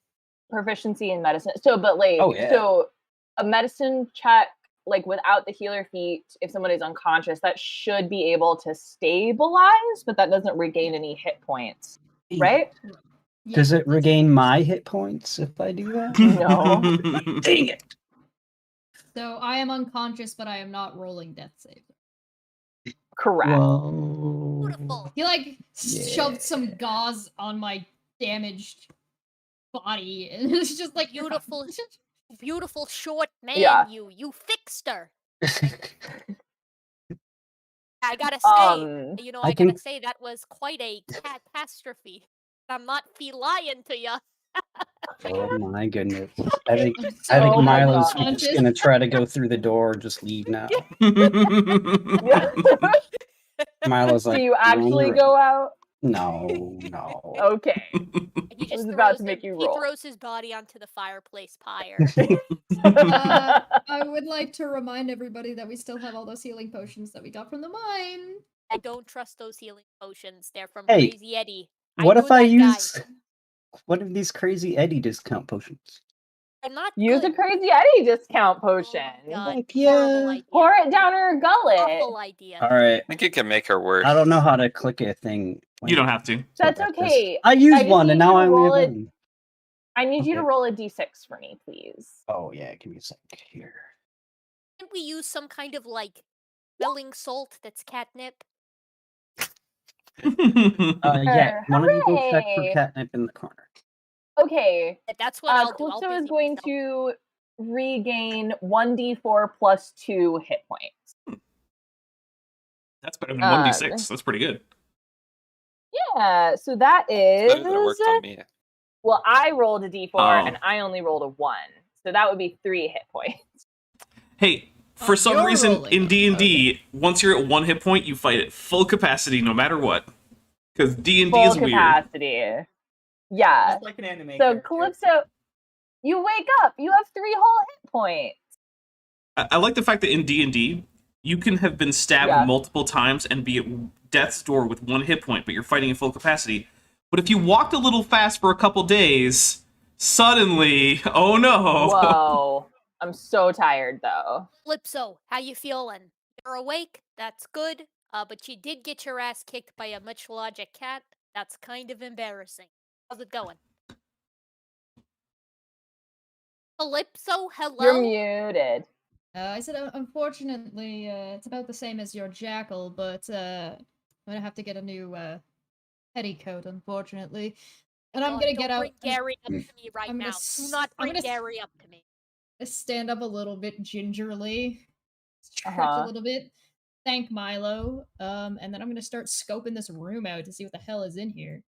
Proficiency in medicine. So, but like, Oh, yeah. so a medicine check, like without the healer feat, if someone is unconscious, that should be able to stabilize, but that doesn't regain any hit points, right? Yeah, Does it that's- regain my hit points if I do that? No. Dang it! So I am unconscious, but I am not rolling death save. Correct. Whoa. Beautiful. He like shoved some Yeah. gauze on my damaged body, and it's just like Beautiful. Beautiful short man, Yeah. you fixed her. I gotta say, you know, I I can- gotta say that was quite a catastrophe. I'm not lying to you. Oh my goodness! I think I'm I think so Milo's unconscious. just gonna try to go through the door and just leave now. Milo's like, Do you "No, actually you're go out? No, no. Okay. He just was about throws to make him- you He roll. throws his body onto the fireplace pyre. I would like to remind everybody that we still have all those healing potions that we got from the mine. I don't trust those healing potions. They're from Hey, Crazy Eddie. What know if I that guy. use one of these crazy Eddie discount potions? They're not Use a good. Crazy Eddie discount Oh potion. my God, Heck horrible yeah. idea. Pour it down her gullet. Awful idea. All right. I think it can make her worse. I don't know how to click a thing. You don't have to. That's like this. okay. I used just one and need now you to I only roll have it. one. I need you to Okay. roll a d6 for me, please. Oh yeah, give me a sec here. Can't we use some kind of like smelling salt that's catnip? Yeah, one of you go check for Hooray. catnip in the corner. Okay. That's what I'll do. I'll Calypso is busy going myself. to regain 1d4 plus 2 hit points. That's better than 1d6. That's pretty good. Yeah, so that is. Better than it worked on me. Well, I rolled a d4 Oh. and I only rolled a 1. So that would be 3 hit points. Hey, for Oh, some you're reason rolling. in D&D, once you're at 1 hit point, you fight at full capacity no matter what. Because D&D Full is weird. capacity. Yeah. Just like an anime. So character. Calypso, you wake up. You have 3 whole hit points. I like the fact that in D&D, you can have been stabbed Yeah. multiple times and be at death's door with 1 hit point, but you're fighting at full capacity. But if you walked a little fast for a couple days, suddenly, oh no! Whoa. I'm so tired though. Calypso, how you feeling? You're awake? That's good. But you did get your ass kicked by a much larger cat. That's kind of embarrassing. How's it going? Calypso, hello? You're muted. I said, unfortunately, it's about the same as your jackal, but I'm gonna have to get a new petticoat, unfortunately. And I'm God, gonna don't get out. bring Gary up to me right I'm now. gonna Do not I'm bring gonna Gary up to me. stand up a little bit gingerly, stretch Uh-huh. a little bit, thank Milo, and then I'm gonna start scoping this room out to see what the hell is in here.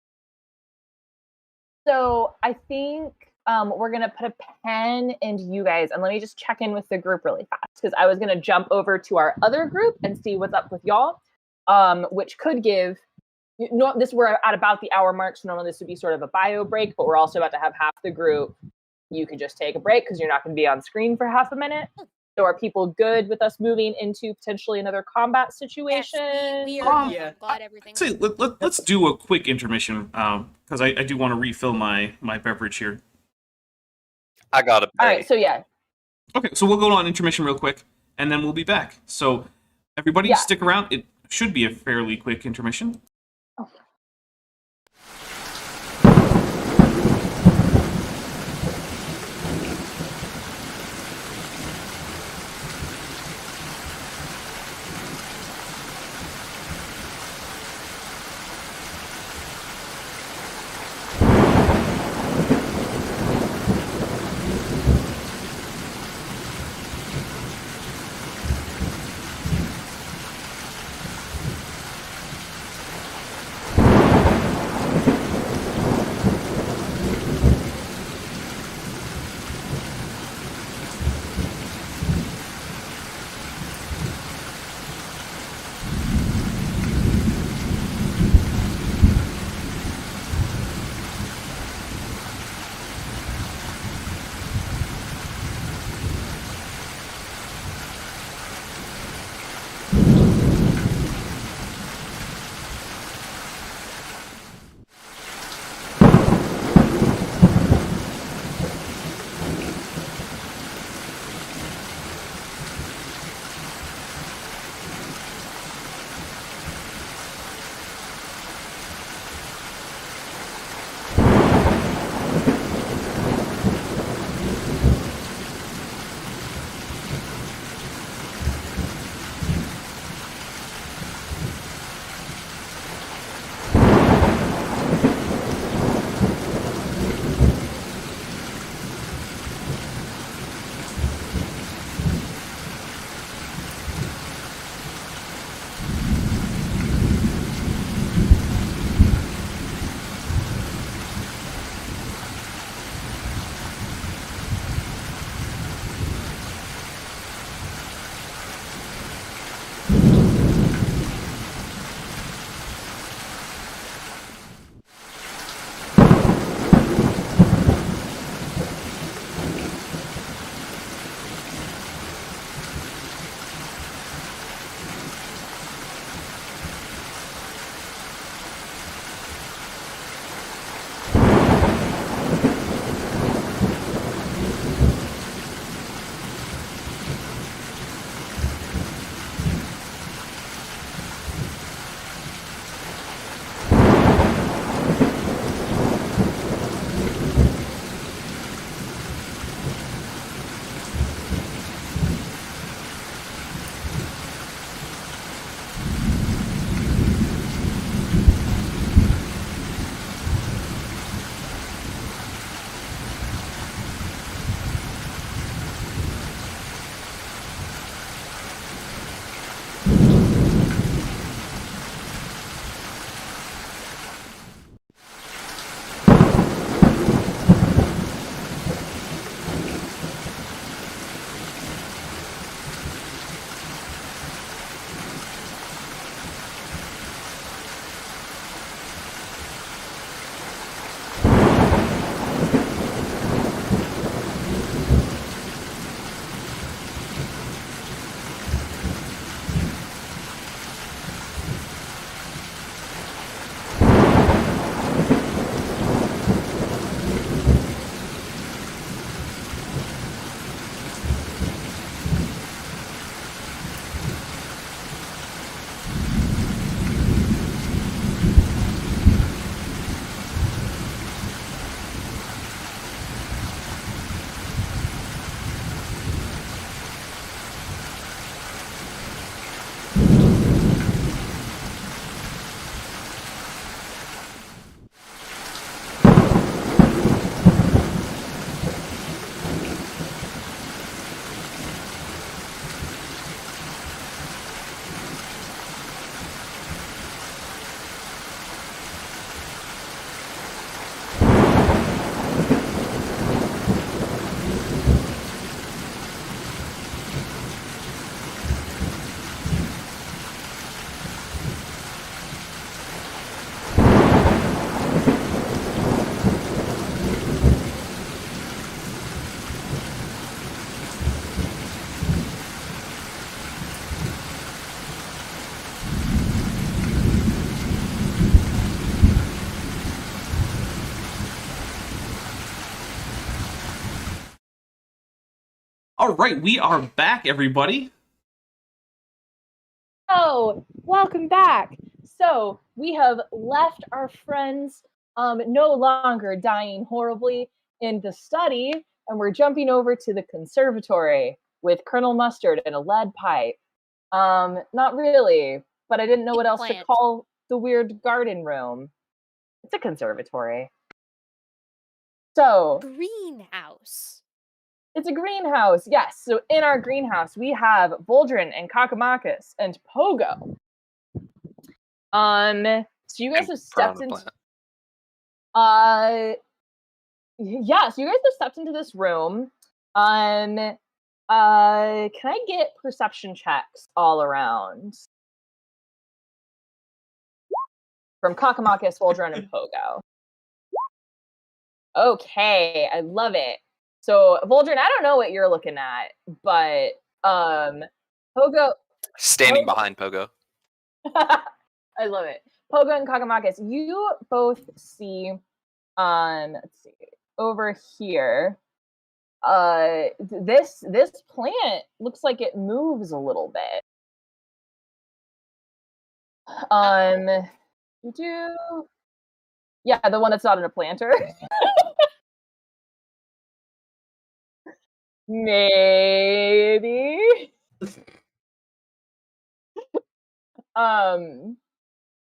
So I think we're gonna put a pen in you guys, and let me just check in with the group really fast because I was gonna jump over to our other group and see what's up with y'all, which could give. We're at about the hour mark, so normally this would be sort of a bio break, but we're also about to have half the group. You could just take a break because you're not going to be on screen for half a minute. So are people good with us moving into potentially another combat Yes, situation? we are Yeah. got everything. Say, let's do a quick intermission, because I do want to refill my beverage here. I gotta pay. All right, so yeah, Okay, so we'll go on intermission real quick, and then we'll be back. So everybody Yeah. stick around. It should be a fairly quick intermission. All right, we are back, everybody. Oh, welcome back. So we have left our friends no longer dying horribly in the study, and we're jumping over to the conservatory with Colonel Mustard and a lead pipe. Not really, but I didn't know what else to Plant. call the weird garden room. It's a conservatory. So Greenhouse. it's a greenhouse, yes. So in our greenhouse, we have Voldrin and Kakamakis and Pogo. So you guys And have stepped Piranha into Plant. yeah, so you guys have stepped into this room. Can I get perception checks all around? From Kakamakis, Voldrin, and Pogo. Okay, I love it. So Voldrin, I don't know what you're looking at, but Pogo Standing Pogo- behind Pogo. I love it. Pogo and Kakamakis, you both see let's see, over here. This plant looks like it moves a little bit. You do, yeah, the one that's not in a planter. Maybe.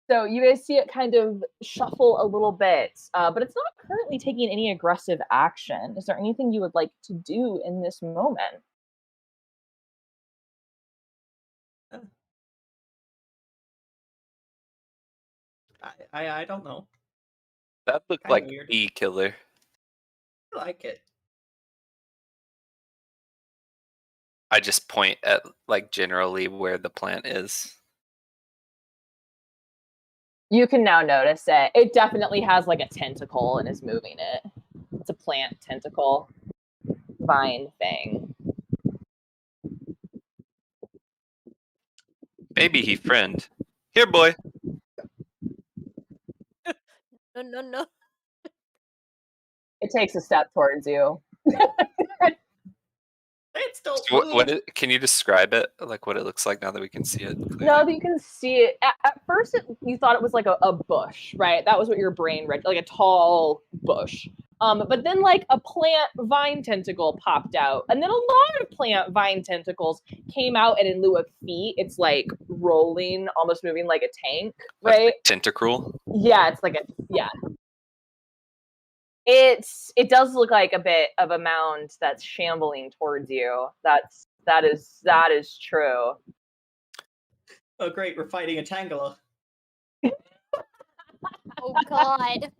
So you guys see it kind of shuffle a little bit, but it's not currently taking any aggressive action. Is there anything you would like to do in this moment? I don't know. That looked Kinda like weird. bee killer. I like it. I just point at like generally where the plant is. You can now notice it. It definitely has like a tentacle and is moving it. It's a plant tentacle vine thing. Maybe he friend. Here, boy. No. It takes a step towards you. It's still So can you describe it? Like what it looks like now that we can see it? Clearly? No, that you can see it. At first, you thought it was like a bush, right? That was what your brain read, like a tall bush. But then like a plant vine tentacle popped out, and then a lot of plant vine tentacles came out, and in lieu of feet, it's like rolling, almost moving like a tank, That's right? like tentacruel. Yeah, it's like yeah. It does look like a bit of a mound that's shambling towards you. That is true. Oh great, we're fighting a Tangela. Oh God.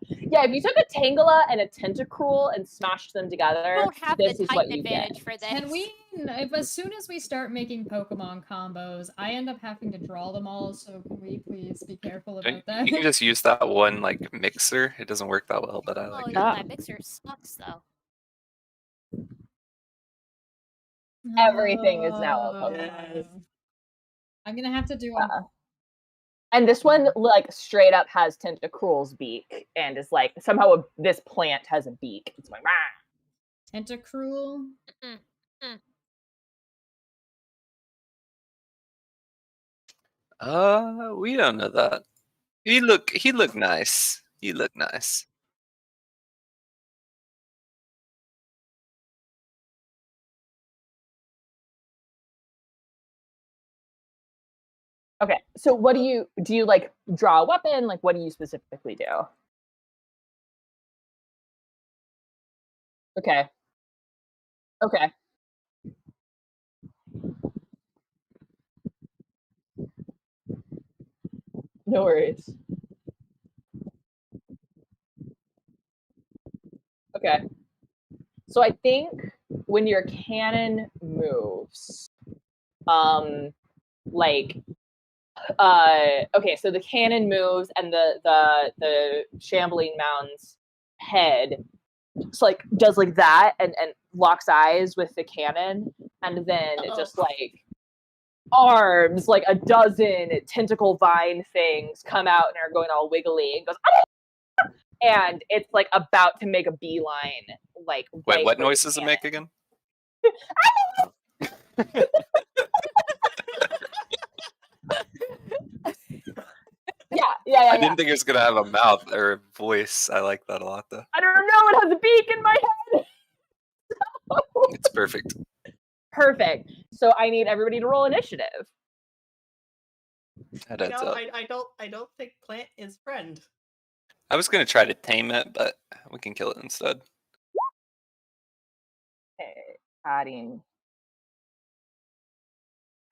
Yeah, if you took a Tangela and a Tentacruel and smashed them I together, don't have this the is what Titan you get. advantage for this. Can we, if as soon as we start making Pokemon combos, I end up having to draw them all, so can we please be careful about that? You can just use that one like mixer. It doesn't work that well, but I like Oh it. no, Ah. that mixer sucks though. Everything is now a Pokemon. Yes. I'm gonna have to do a And this one, like, straight up has Tentacruel's beak and is like, somehow this plant has a beak. It's like, rah. Tentacruel. We don't know that. He look nice. He look nice. Okay, so what do you like draw a weapon? Like, what do you specifically do? Okay. Okay. No worries. Okay. So I think when your cannon moves, like, okay, so the cannon moves and the shambling mound's head just like does like that and locks eyes with the cannon, and then it just like arms, like a dozen tentacle vine things come out and are going all wiggly and goes, ah! And it's like about to make a beeline, like Wait, right what for the noise does it cannon. make again? Yeah. I didn't think it was gonna have a mouth or a voice. I like that a lot, though. I don't know. It has a beak in my head. It's perfect. Perfect. So I need everybody to roll initiative. That You adds know, up. I don't think Plant is friend. I was gonna try to tame it, but we can kill it instead. Okay, adding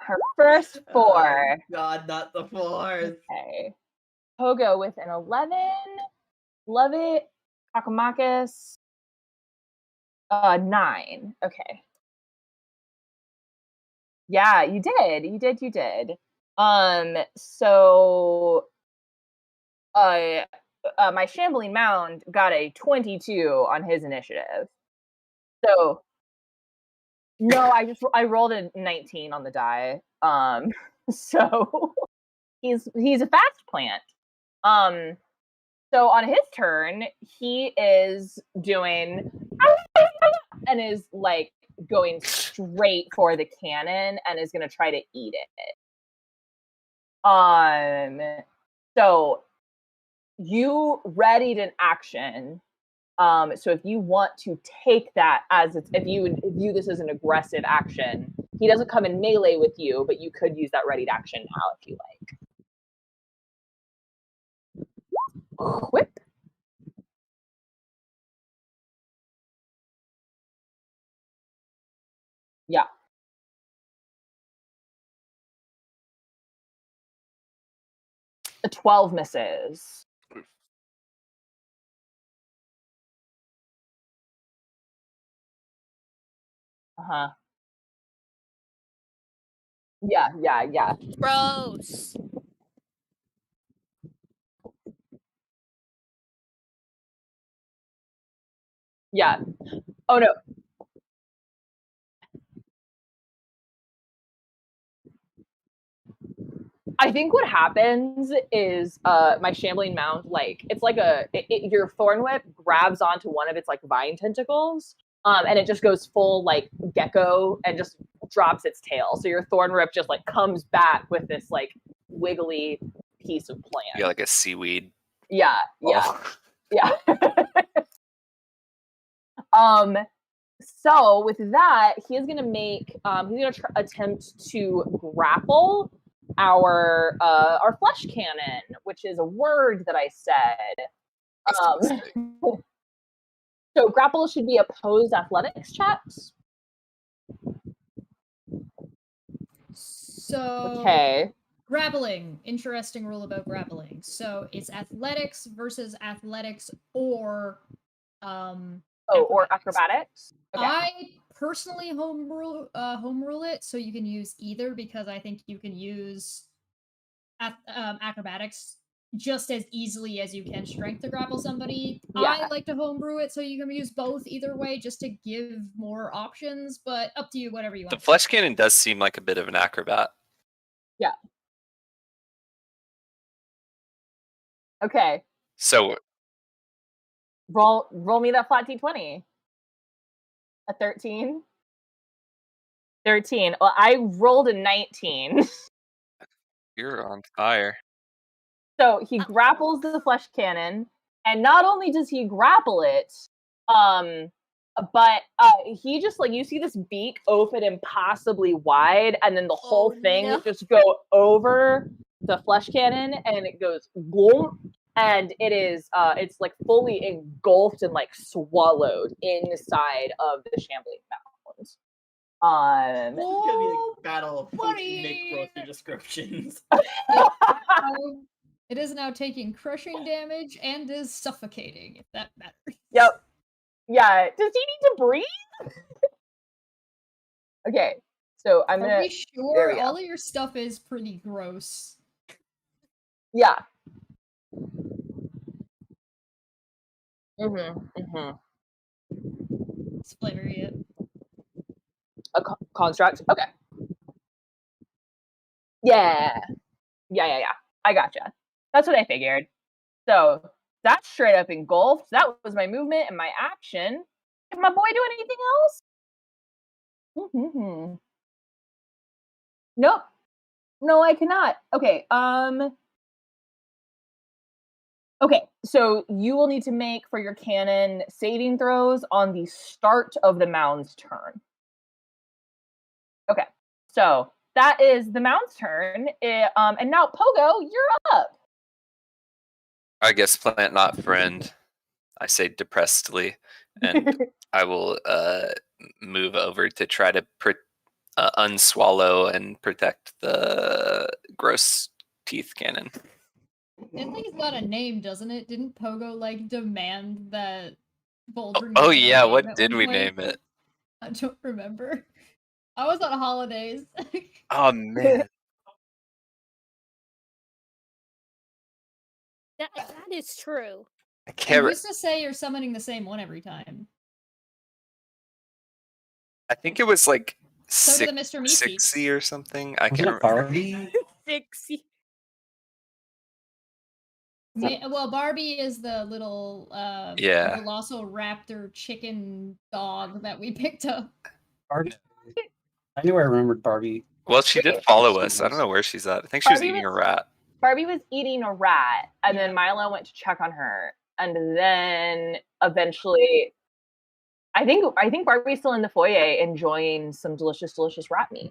her first 4. God, not the 4s. Okay. Pogo with an 11. Love it. Kakamakis. 9. Okay. Yeah, you did. You did. So my Shambling Mound got a 22 on his initiative. So no, I rolled a 19 on the die. So he's a fast plant. So on his turn, he is doing and is like going straight for the cannon and is going to try to eat it. So you readied an action. So if you want to take that as if you would view this as an aggressive action, he doesn't come in melee with you, but you could use that readied action now if you like. Whip. Yeah. A 12 misses. Uh-huh. Yeah. Gross. Yeah. Oh no. I think what happens is my Shambling Mound, like it's like your Thorn Whip grabs onto one of its like vine tentacles, and it just goes full like gecko and just drops its tail. So your Thorn Whip just like comes back with this like wiggly piece of plant. Yeah, like a seaweed. Yeah. Oh. Yeah. So with that, he is gonna make he's gonna attempt to grapple our flesh cannon, which is a word that I said. That's a mistake. So grapple should be opposed athletics checks. So Okay. grappling. Interesting rule about grappling. So it's athletics versus athletics or Or acrobatics. Okay. I personally home rule it, so you can use either because I think you can use acrobatics just as easily as you can strength to grapple somebody. Yeah. I like to homebrew it, so you can use both either way just to give more options, but up to you, whatever you want. The flesh cannon does seem like a bit of an acrobat. Yeah. Okay. So Roll me that flat d20. A 13. 13. Well, I rolled a 19. you're on fire. So he grapples the flesh cannon, and not only does he grapple it, but he just like you see this beak open impossibly wide, and then the whole thing no. just go over the flesh cannon, and it goes gloom, and it is it's like fully engulfed and like swallowed inside of the Shambling Mound. This is gonna be like battle of buddy. Nick grocery descriptions. It is now taking crushing damage and is suffocating, if that matters. Yep. Yeah. Does he need to breathe? Okay. So I'm Are gonna. we there sure we go. all of your stuff is pretty gross? Yeah. Mm-hmm. Splinter it. A construct. Okay. Yeah. I gotcha. That's what I figured. So that's straight up engulfed. That was my movement and my action. Did my boy do anything else? Mm-hmm. Nope. No, I cannot. Okay. Okay, so you will need to make for your cannon saving throws on the start of the mound's turn. Okay, so that is the mound's turn. And now Pogo, you're up. I guess plant not friend. I say depressedly, and I will move over to try to unswallow and protect the gross teeth cannon. It thing's got a name, doesn't it? Didn't Pogo like demand that Boldrin? Oh give it a yeah, name what at did one we point? name it? I don't remember. I was on holidays. Oh man, That is true. I You can't. used to say you're summoning the same one every time. I think it was like So did the Mr. Meeseeks. 60 or something. I Was can't it remember. Barbie? 60. Well, Barbie is the little Yeah. Velociraptor chicken dog that we picked up. Barbie. I knew I remembered Barbie. Well, she did follow us. I don't know where she's at. I think she was Barbie eating a was- rat. Barbie was eating a rat, and then Milo went to check on her, and then eventually, I think Barbie's still in the foyer enjoying some delicious rat meat.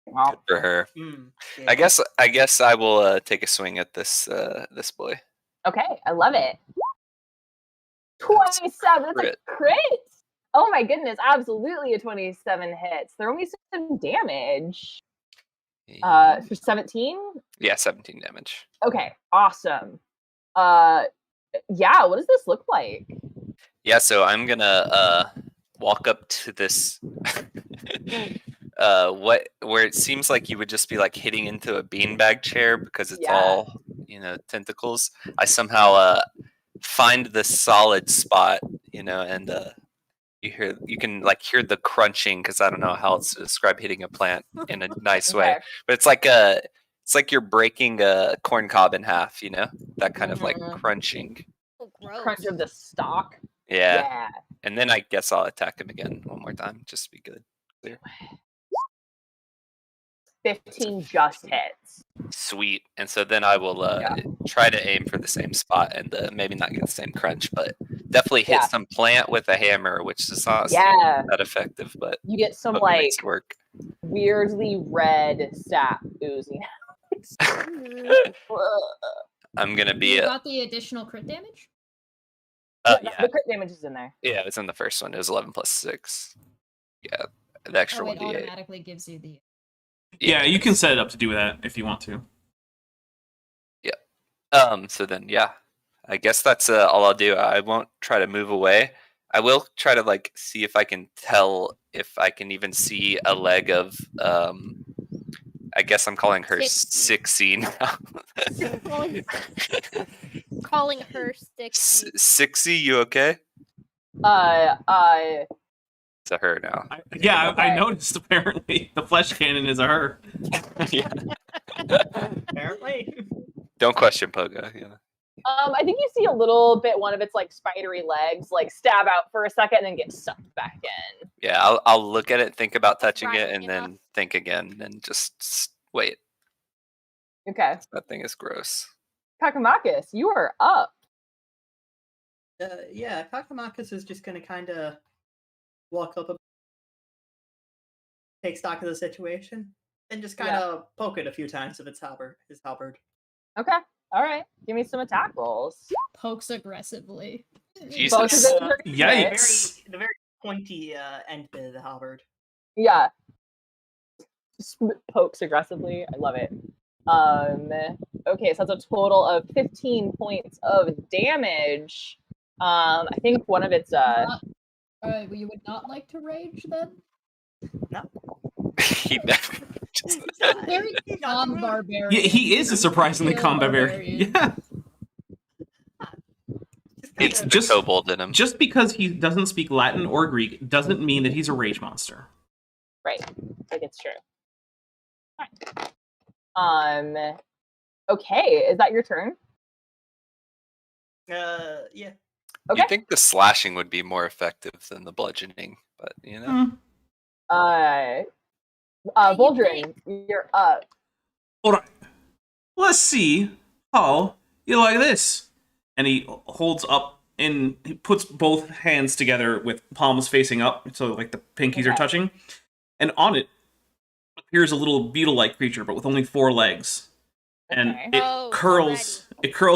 Wow. For her. Mm, I yeah. guess I will take a swing at this this boy. Okay, I love it. 27. That's a crit. crit. Oh my goodness, absolutely a 27 hits. Throw me some damage. For 17? Yeah, 17 damage. Okay, awesome. Yeah, what does this look like? Yeah, so I'm gonna walk up to this where it seems like you would just be like hitting into a beanbag chair because it's Yeah. all tentacles. I somehow find the solid spot, and you can like hear the crunching because I don't know how else to describe hitting a plant in a nice way, Okay. but it's like you're breaking a corn cob in half, that kind of like Mhm. crunching. Oh, gross. Crunch of the stalk. Yeah. And then I guess I'll attack him again one more time just to be good. 15 just hits. Sweet. And so then I will try to aim for the same spot and maybe not get the same crunch, but definitely hit Yeah. some plant with a hammer, which is not Yeah. that effective, but You get some hopefully like makes it work. weirdly red sap oozing. I'm gonna be You got the additional crit damage? The crit damage is in there. Yeah, it's in the first one. It was 11 plus 6. Yeah, the extra Oh, it 1d8. automatically gives you the. Yeah, you can set it up to do that if you want to. So then, yeah, I guess that's all I'll do. I won't try to move away. I will try to like see if I can tell if I can even see a leg of. I guess I'm calling her Sixie. 60 now. Calling her 60. 60, you okay? It's a her now. I Okay. noticed apparently the flesh cannon is a her. Yeah. Apparently. Don't question Pogo. Yeah. I think you see a little bit one of its like spidery legs like stab out for a second and then get sucked back in. Yeah, I'll look at it, think about touching it, and Surprising then enough. think again, and just wait. Okay. That thing is gross. Kakamakis, you are up. Yeah, Kakamakis is just gonna kind of walk up, take stock of the situation, and just kind of poke it a few times with his halberd. Okay. All right. Give me some attack rolls. Pokes aggressively. Jesus. Both of those are Yikes. The very pointy end bit of the halberd. Yeah. Just pokes aggressively. I love it. Okay, so that's a total of 15 points of damage. I think one of its You would not like to rage then? He never just- Very calm barbarian. Yeah, he is a surprisingly Chill calm barbarian. Yeah. It's kinda- just kobold in him. just because he doesn't speak Latin or Greek doesn't mean that he's a rage monster. right. I think it's true. Fine. Okay, is that your turn? Yeah. Okay. You'd think the slashing would be more effective than the bludgeoning, but Hmm. you Voldrin, you're up. Alright. Let's see how you like this. And he holds up he puts both hands together with palms facing up, so like the pinkies are Okay. touching. And on it appears a little beetle-like creature, but with only 4 legs. And Okay. it Oh, curls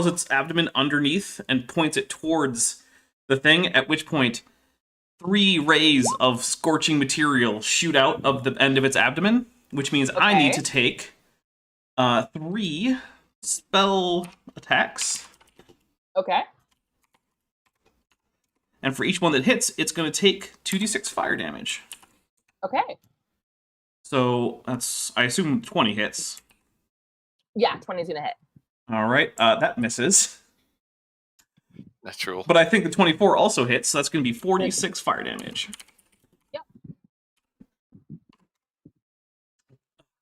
its abdomen underneath and points it towards the thing, at which point 3 rays of scorching material shoot out of the end of its abdomen, which means I need Okay. to take 3 spell attacks. Okay. And for each one that hits, it's going to take 2d6 fire damage. Okay. So that's, I assume, 20 hits. Yeah, 20's gonna hit. All right, that misses. Natural. But I think the 24 also hits, so that's going to be 46 fire damage. Yep.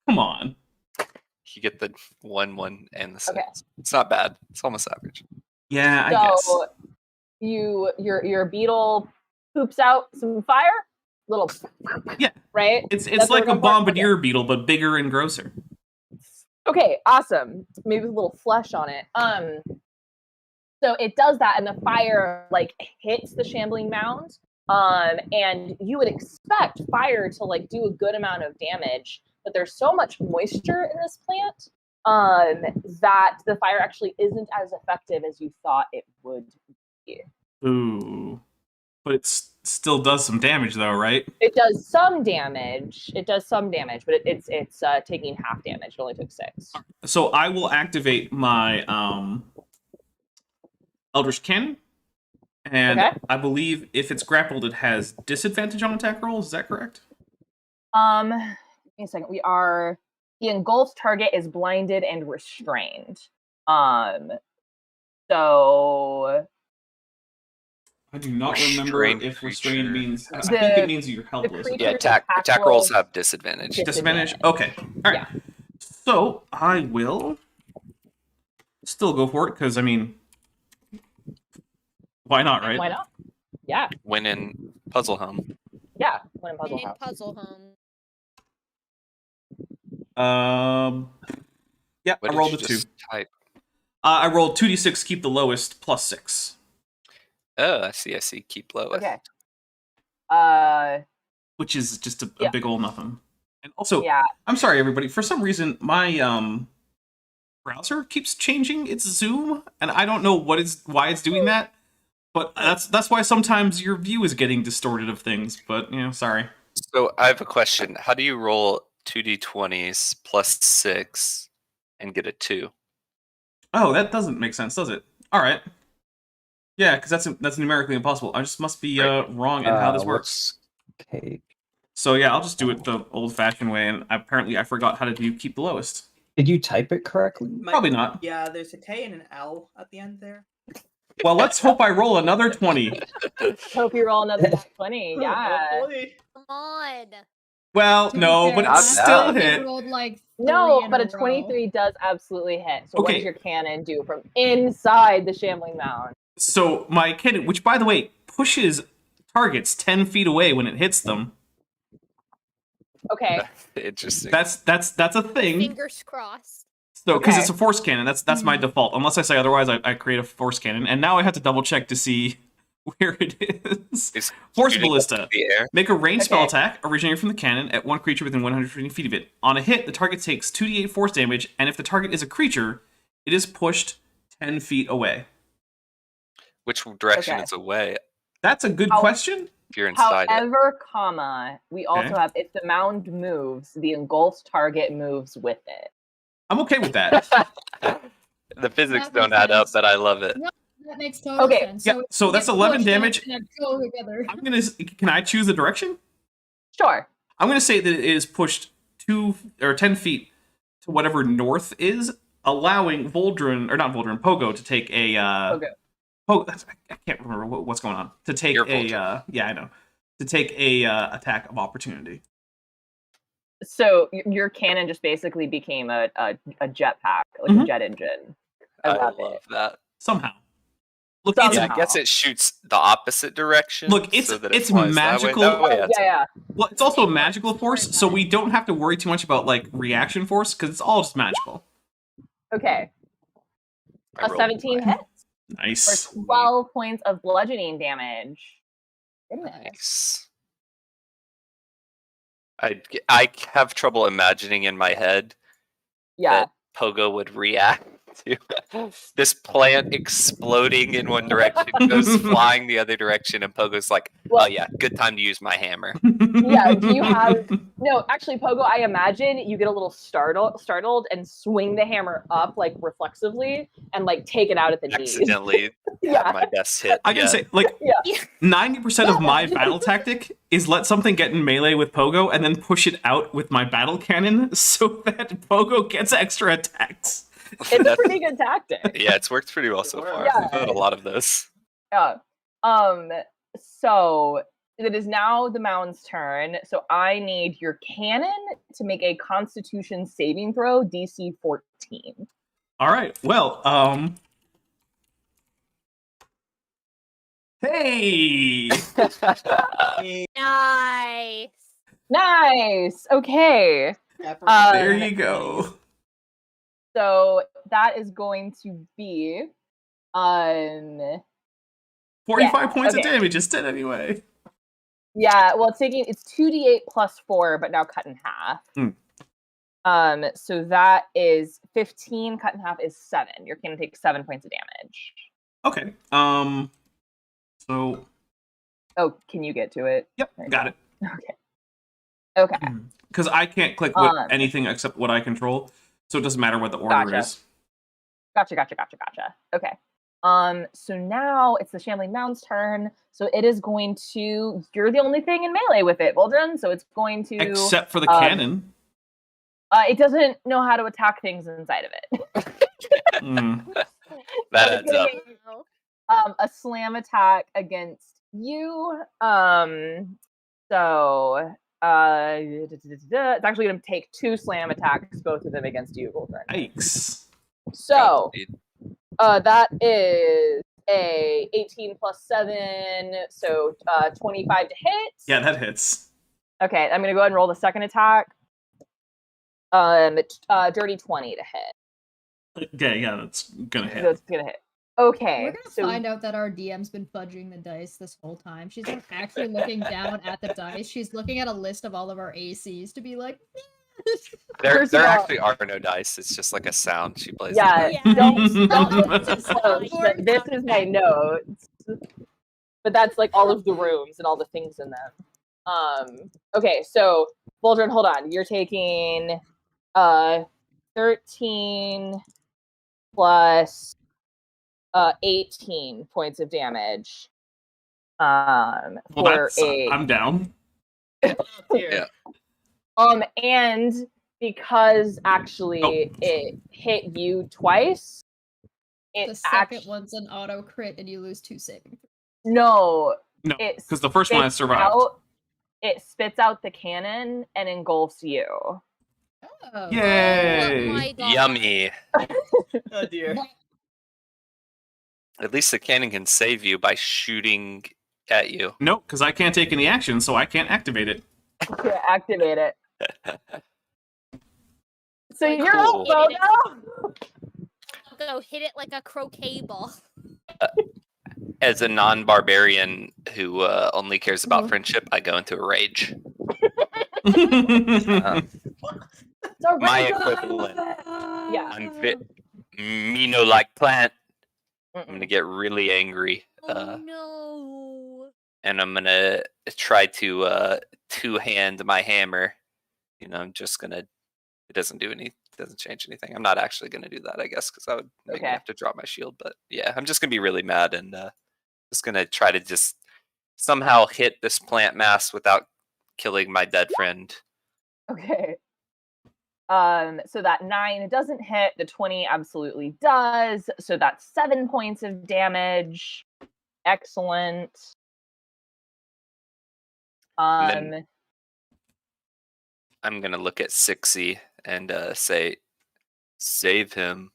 Come on. You get the 1, and the 6. Okay. It's not bad. It's almost average. Yeah, I guess. So your beetle poops out some fire, little Yeah. right? It's That's what like a we're going for? bombardier beetle, but bigger and grosser. Okay, awesome. Maybe with a little flesh on it. So it does that, and the fire like hits the shambling mound. And you would expect fire to like do a good amount of damage, but there's so much moisture in this plant that the fire actually isn't as effective as you thought it would be. Ooh. But it still does some damage, though, right? It does some damage. But it's taking half damage. It only took 6. So I will activate my Eldritch Cannon. And Okay. I believe if it's grappled, it has disadvantage on attack rolls. Is that correct? Give me a second. The engulfed target is blinded and restrained. So I do not remember Restrained if restrained creature. means. I think it means you're helpless. creature- Yeah, Attack attack rolls rolls. have disadvantage. Disadvantage? Okay. All right. So I will still go for it because, I mean, why not, right? why not? Yeah, Win in Puzzle Home. yeah. When in Puzzle in House. Puzzle Home. Yeah, What I did rolled you a 2. just type? I rolled 2d6, keep the lowest, plus 6. Oh, I see. Keep low. Okay. Which is just a Yeah. big old nothing. And also, Yeah. I'm sorry, everybody. For some reason, my browser keeps changing its zoom, and I don't know why it's doing that. But that's why sometimes your view is getting distorted of things. But sorry. So I have a question. How do you roll 2d20s plus 6 and get a 2? Oh, that doesn't make sense, does it? All right. Yeah, because that's numerically impossible. I just must be wrong in how this works. Okay. So yeah, I'll just do it the old-fashioned way. And apparently, I forgot how to keep the lowest. Did you type it correctly? Probably not. Yeah, there's a K and an L at the end there. Well, let's hope I roll another 20. Hope you roll another 20. Yeah. Hopefully. Come on. Well, To be no, fair, but Not it's bad. still I hit. rolled like No, 3 in but a row. 23 does absolutely hit. So what Okay. does your cannon do from inside the shambling mound? So my cannon, which by the way pushes targets 10 feet away when it hits them. Okay. Interesting. That's a thing. Fingers crossed. So because Okay. it's a force cannon, that's my default. Unless I say otherwise, I create a force cannon, and now I have to double check to see where it is. It's Force shooting up ballista. into the air. Make a ranged spell Okay. attack originating from the cannon at one creature within 150 feet of it. On a hit, the target takes 2d8 force damage, and if the target is a creature, it is pushed 10 feet away. Which direction Okay. is away That's a good How- question. if you're inside it? However, we also Okay. have if the mound moves, the engulfed target moves with it. I'm okay with that. The physics That don't makes add up, sense. but I love it. That makes total Okay, sense. yeah, so we that's get 11 pushed and damage. it's gonna go together. I'm gonna. Can I choose the direction? Sure. I'm gonna say that it is pushed 2 or 10 feet to whatever north is, allowing Pogo to take a. Okay. I can't remember what's going on. To take Your a. Yeah, I know. To take a attack of opportunity. So your cannon just basically became a jetpack, like a Mhm. jet engine. I I love love it. that. Somehow. Look, Somehow. Yeah, I guess it shoots the opposite direction. Look, it's- so that it's it flies that way. magical. That way, Oh, that's- yeah. well, it's also a It magical works for force, it, so we guys. don't have to worry too much about like reaction force because it's all just magical. Okay. I A rolled 17 fine. hits for Nice. 12 points of bludgeoning damage. Goodness. Nice. I have trouble imagining in my head Yeah. that Pogo would react to this plant exploding in one direction, goes flying the other direction, and Pogo's like, Well- "Oh yeah, good time to use my hammer." Yeah, do you have- No, actually, Pogo, I imagine you get a little startled and swing the hammer up like reflexively and like take it out at the knees. Accidentally Yeah. had my best hit. I gotta yeah. say, like, Yeah. 90% of my battle tactic is let something get in melee with Pogo and then push it out with my battle cannon so that Pogo gets extra attacks. It's a That's- pretty good tactic. yeah, it's worked pretty well so far. Yeah. I've had a lot of those. Yeah. So it is now the Mound's turn. So I need your cannon to make a Constitution saving throw, DC 14. All right. Well, hey. Nice. Nice. Okay. There you go. So that is going to be 45 Yeah, points of okay. damage instead anyway. yeah, well it's 2d8 plus 4, but now cut in half. So that is 15, cut in half is 7. You're gonna take 7 points of damage. Okay. So, Oh, can you get to it? yep, There you got go. it. Okay. Because I can't click with Um, anything except what I control, so it doesn't matter what the order Gotcha. is. Gotcha. Okay. So now it's the Shambling Mound's turn. So it is going to. You're the only thing in melee with it, Boldrin. So it's going to. Except for the um, cannon. It doesn't know how to attack things inside of it. Hmm. That So it's adds gonna up. make, Wow. a slam attack against you. So it's actually going to take 2 slam attacks, both of them against you, Boldrin. Yikes. So Indeed. that is a 18 plus 7, so 25 to hit. Yeah, that hits. Okay, I'm gonna go ahead and roll the second attack. Dirty 20 to hit. Okay, yeah, that's gonna hit. That's gonna hit. Okay, We're gonna so find out that our DM's been fudging the dice this whole time. She's not actually looking down at the dice. She's looking at a list of all of our ACs to be like, There First of there all- actually are no dice. It's just like a sound she plays. yeah, Yeah. don't listen Just close. ignore This is my notes, but that's like all of the rooms and all the things in them. Okay, so Boldrin, hold on. You're taking 13 plus 18 points of damage. Well, For that's, a I'm down. Yeah. and because actually Oh. it hit you twice, the it second one's an auto crit and you lose 2 saving throws. no, No, it because the first one I spits survived. out- it spits out the cannon and engulfs you. Oh. Yay! Oh my god. Yummy. Oh dear. At least the cannon can save you by shooting at you. Nope, because I can't take any action, so I can't activate it. To activate it. So Like, you're cool. up, Bogo. Go hit it like a croquet ball. As a non-barbarian who only cares about friendship, I go into a rage. So My Rachel- equivalent. Yeah. Unfit, Mino-like plant. I'm Mm-mm. gonna get really angry, Oh no. and I'm gonna try to two-hand my hammer. You know, I'm just gonna. It doesn't change anything. I'm not actually gonna do that, I guess, because I would make me Okay. have to drop my shield. But yeah, I'm just gonna be really mad and just gonna try to just somehow hit this plant mass without killing my dead friend. Okay. So that 9 doesn't hit. The 20 absolutely does. So that's 7 points of damage. Excellent. And then- I'm gonna look at Sixie and say, "Save him."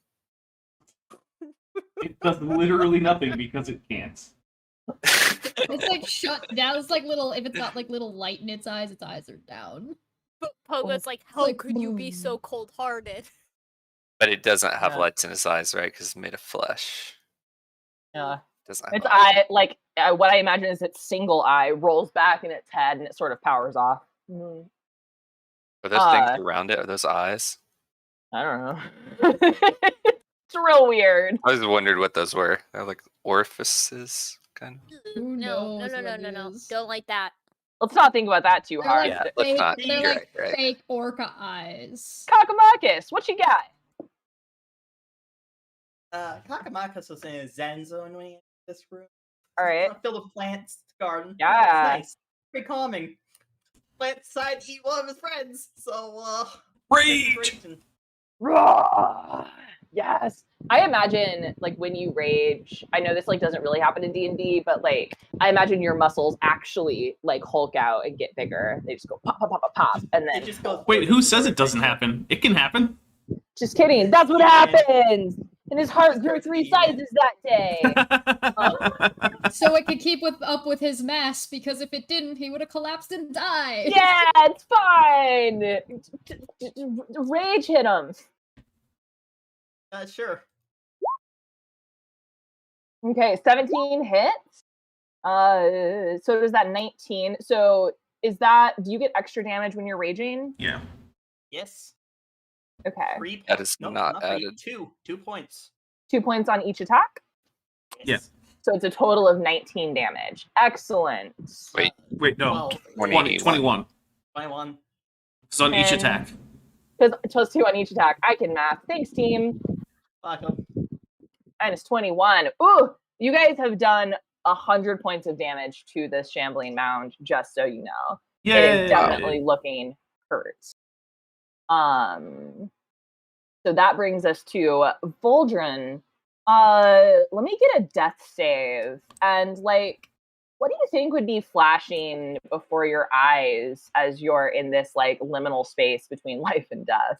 It does literally nothing because it can't. It's like shut down. It's like little. If it's got like little light in its eyes are down. Pogo's like, how like, could you be so cold-hearted? But it doesn't have Yeah. lights in his eyes, right? Because it's made of flesh. Yeah. Doesn't have Its eyes. eye, like what I imagine is its single eye rolls back in its head and it sort of powers off. Are those things around it? Are those eyes? I don't know. It's real weird. I always wondered what those were. They're like orifices, kind of. Who No, knows no, what it no. is? Don't like that. Let's not think about that too They're hard. Yeah, let's not. They're You're like right. fake orca eyes. Kakamakis, what you got? Kakamakis was in a zen zone when he entered this room. All right. Filled with plants, garden. Yeah. It's nice. Pretty calming. Plant decided to eat one of his friends, so Rage! inspiration. Raw. Yes. I imagine like when you rage, I know this like doesn't really happen in D&D, but like I imagine your muscles actually like Hulk out and get bigger. They just go pop, pop, pop, pop, pop, and It then just goes. Wait, who says it doesn't happen? It can happen. just kidding. That's what happens. And his heart grew 3 sizes that day. So it could keep up with his mass, because if it didn't, he would have collapsed and died. Yeah, it's fine. Rage hit him. Sure. Okay, 17 hits. So does that 19? So is that, do you get extra damage when you're raging? Yeah. Yes. Okay. 3 points. That is Nope, not 3. added. 2 points. 2 points on each attack. Yes. So it's a total of 19 damage. Excellent. Wait. Wait, no. 20, 21. 21. It's on each And- attack. Because plus 2 on each attack. I can math. Thanks, team. Fuck 'em. Minus 21. Ooh, you guys have done 100 points of damage to this shambling mound, just so you know. It Yay! is definitely looking hurt. So that brings us to Voldrin. Let me get a death save. And like, what do you think would be flashing before your eyes as you're in this like liminal space between life and death?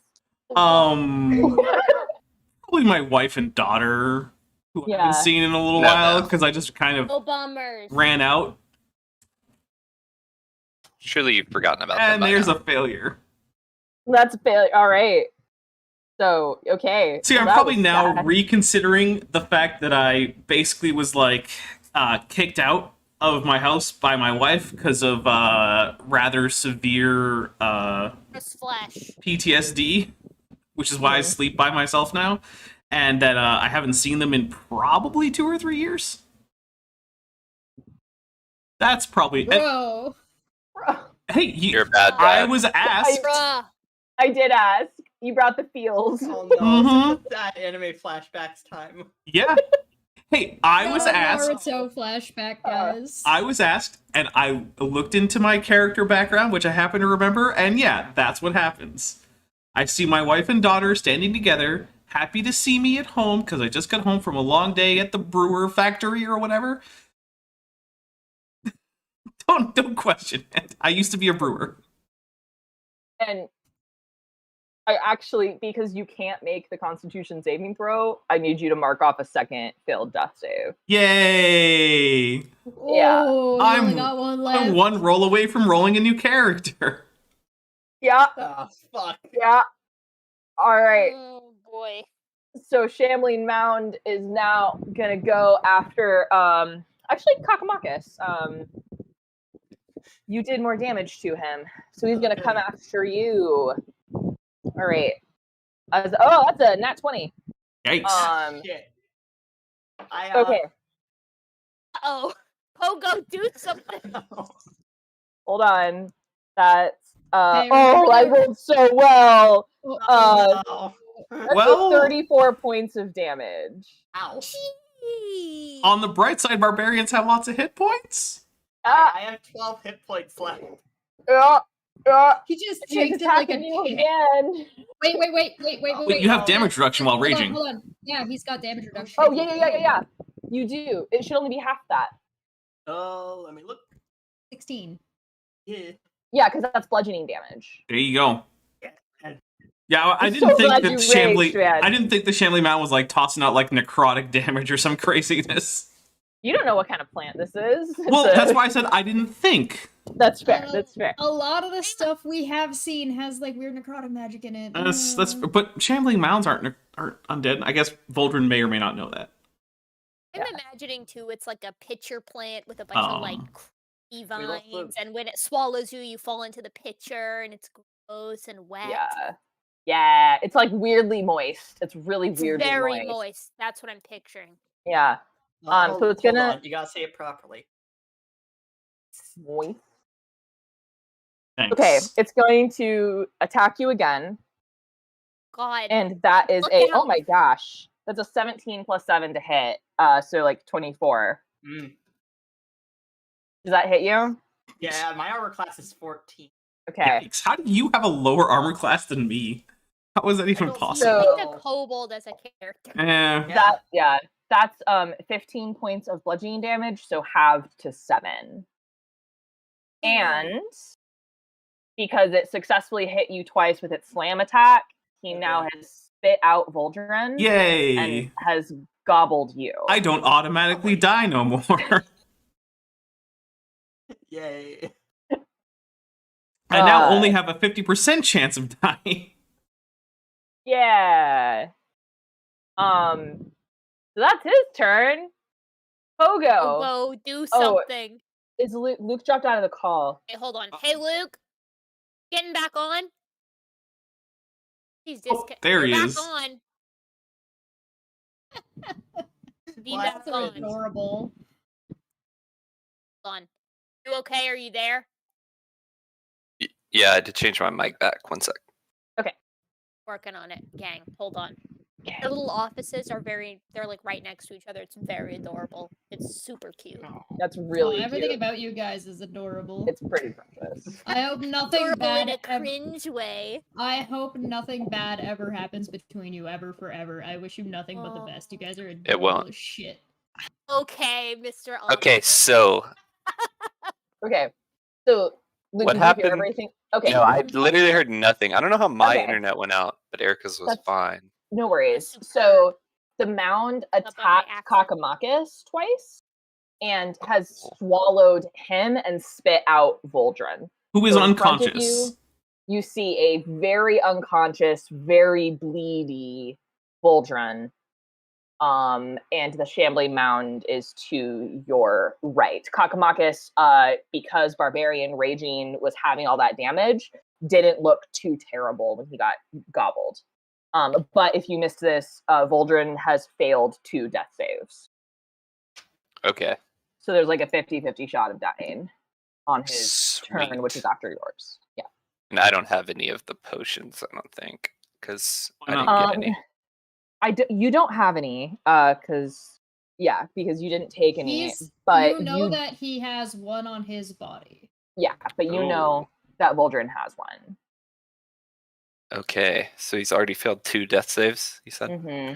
Probably my wife and daughter, who I Yeah. haven't seen in a little No, while, no. because I just kind of Oh, bummers. ran out, Surely you've forgotten about them. and by there's now. a failure. That's a failure. All right. So, okay. See, well, I'm that probably was now sad. reconsidering the fact that I basically was like kicked out of my house by my wife because of rather severe Just flash. PTSD, which is why I Mhm. sleep by myself now, and that I haven't seen them in probably 2 or 3 years. That's probably. Bro. Hey, You're a bad I dad. was asked. Bruh. I did ask. You brought the feels. Oh no, Mhm. it's that anime flashbacks time. Yeah. Hey, I was asked. Naruto flashback, guys. I was asked, and I looked into my character background, which I happen to remember, and yeah, that's what happens. I see my wife and daughter standing together, happy to see me at home because I just got home from a long day at the brewer factory or whatever. Don't question it. I used to be a brewer. And I actually, because you can't make the Constitution saving throw, I need you to mark off a second failed death save. Yay! Yeah. Oh, you I'm- only got one left. I'm one roll away from rolling a new character. Yeah, Ah, fuck. yeah. All right. Oh, boy. So Shambling Mound is now gonna go after actually Kakamakis. You did more damage to him, so he's gonna come after you. All right. That's a nat 20. Yikes. Shit. I Okay, Uh-oh. Pogo, do something. hold on. That's Hey, oh, I remember- rolled so well. Oh, no. That's Well- 34 points of damage. Ow. Gee. On the bright side, barbarians have lots of hit points. Ah, I have 12 hit points left. yeah. He just He's takes it like a attacking you pig. again. Wait. You have damage reduction while Hold on, raging. hold on. Yeah, he's got damage reduction. Oh yeah. You do. It should only be half that. Let me look. 16. Yeah. Yeah, because that's bludgeoning damage. There you go. Yeah, I I'm didn't so think glad that you Shambly. raged, man. I didn't think the Shambly Mountain was like tossing out like necrotic damage or some craziness. You don't know what kind of plant this is. Well, that's why I said I didn't think. That's fair. That's fair. A lot of the stuff we have seen has like weird necrotic magic in it. That's but Shambling Mounds aren't undead. I guess Voldrin may or may not know that. I'm Yeah. imagining too, it's like a pitcher plant with a bunch of like Oh. creepy We love the- vines, and when it swallows you, you fall into the pitcher, and it's gross and wet. Yeah. Yeah. It's like weirdly moist. It's really It's weirdly very moist. moist. That's what I'm picturing. Yeah. So it's hold gonna- on, you gotta say it properly. Moist. Thanks. Okay, it's going to attack you again, God. and that is Look a oh out. my gosh, that's a 17 plus 7 to hit. So like 24. Mm. Does that hit you? Yeah, my armor class is 14. Okay. Yikes. How do you have a lower armor class than me? How is that even don't possible? So- Picked a kobold as a character. Eh, That's 15 points of bludgeoning damage, so halved to 7. And because it successfully hit you twice with its slam attack, he now has spit out Voldrin yay! and has gobbled you. I don't automatically die no more. Yay. I now Uh, only have a 50% chance of dying. Yeah. So that's his turn. Pogo. Go do Oh. something. Is Luke dropped out of the call? Hey, hold on. Hey, Luke. Getting back on? He's Oh, just there he back is. on. Be What? back That's on. adorable. Hold on. You okay? Are you there? Yeah, I had to change my mic back. 1 sec. Working on it, gang. Hold on. Their little offices are they're like right next to each other. It's very adorable. It's super cute. That's really Everything cute. about you guys is adorable. It's pretty precious. I hope nothing Adorable in bad. a cringe way. I hope nothing bad ever happens between you ever forever. I wish you nothing but the Oh. best. You guys are adorable won't. as shit. Okay, Mr. Okay, Officer. so Okay. So Luke, What did you happened? hear everything? Okay. no, I literally heard nothing. I don't know how my Okay. internet went out, but Erica's was That's- fine. No worries. Superb. So the mound on my attacked accent. Kakamakis twice and has swallowed him and spit out Voldrin. Who is So in front of unconscious? You see a very unconscious, very bleedy Voldrin. And the shambling mound is to your right. Kakamakis, because Barbarian Raging was having all that damage, didn't look too terrible when he got gobbled. But if you missed this, Voldrin has failed 2 death saves. Okay. So there's like a 50-50 shot of dying on his turn, which Sweet. is after yours. Yeah. And I don't have any of the potions, I don't think, because I Why didn't not? get any. You don't have any, because you didn't take any. He's, But you know that he has one on his body. but you know that Voldrin has one. Okay, so he's already failed 2 death saves, you said? Hmm.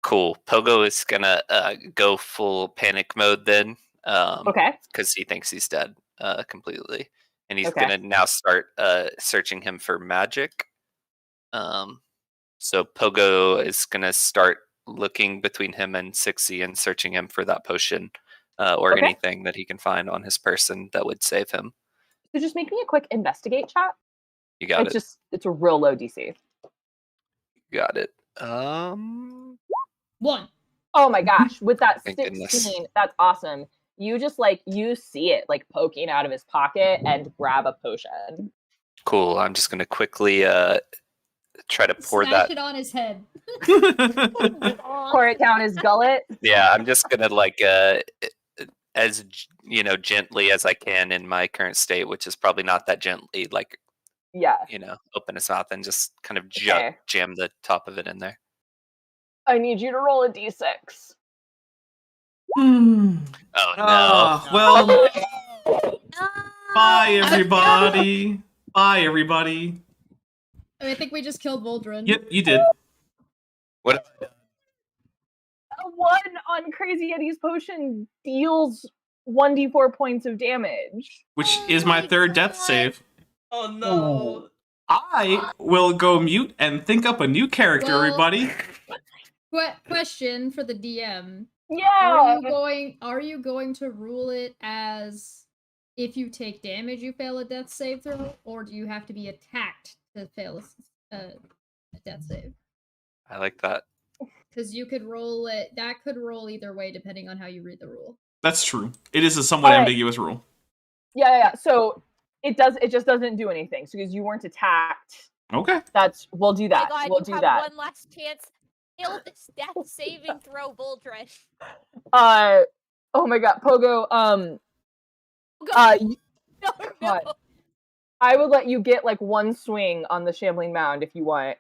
Cool. Pogo is gonna go full panic mode then. Okay. Because he thinks he's dead completely. And he's Okay. gonna now start searching him for magic. So Pogo is gonna start looking between him and Sixie and searching him for that potion or Okay. anything that he can find on his person that would save him. So just make me a quick investigate chat. You got It's a real low DC. You got it. 1. Oh my gosh, with that Thank 16, goodness. that's awesome. You just you see it poking out of his pocket and grab a potion. Cool. I'm just gonna quickly try to pour Smash that. it on his head. Pour it down his gullet. Yeah, I'm just gonna as gently as I can in my current state, which is probably not that gently, Yeah. open his mouth and just kind of Okay. jam the top of it in there. I need you to roll a d6. Hmm. Oh no! Well, No! bye everybody. Bye everybody. I think we just killed Voldrin. Yep, you did. What? A 1 on Crazy Eddie's potion deals 1d4 points of damage. Which Oh is my my third death God. save. Oh no. I will go mute and think up a new character, Well- everybody. Question for the DM. Yeah. Are you going to rule it as if you take damage you fail a death save throw, or do you have to be attacked to fail a death save? I like that. Because you could roll it. That could roll either way depending on how you read the rule. That's true. It is a somewhat Alright. ambiguous rule. Yeah. So it just doesn't do anything. So because you weren't attacked, Okay. we'll do that. Oh my God, We'll you do have that. one last chance. Fail this death saving throw, Boldred. Oh my god, Pogo, Oh, uh, God. No, no. God. I would let you get like one swing on the Shambling Mound if you want.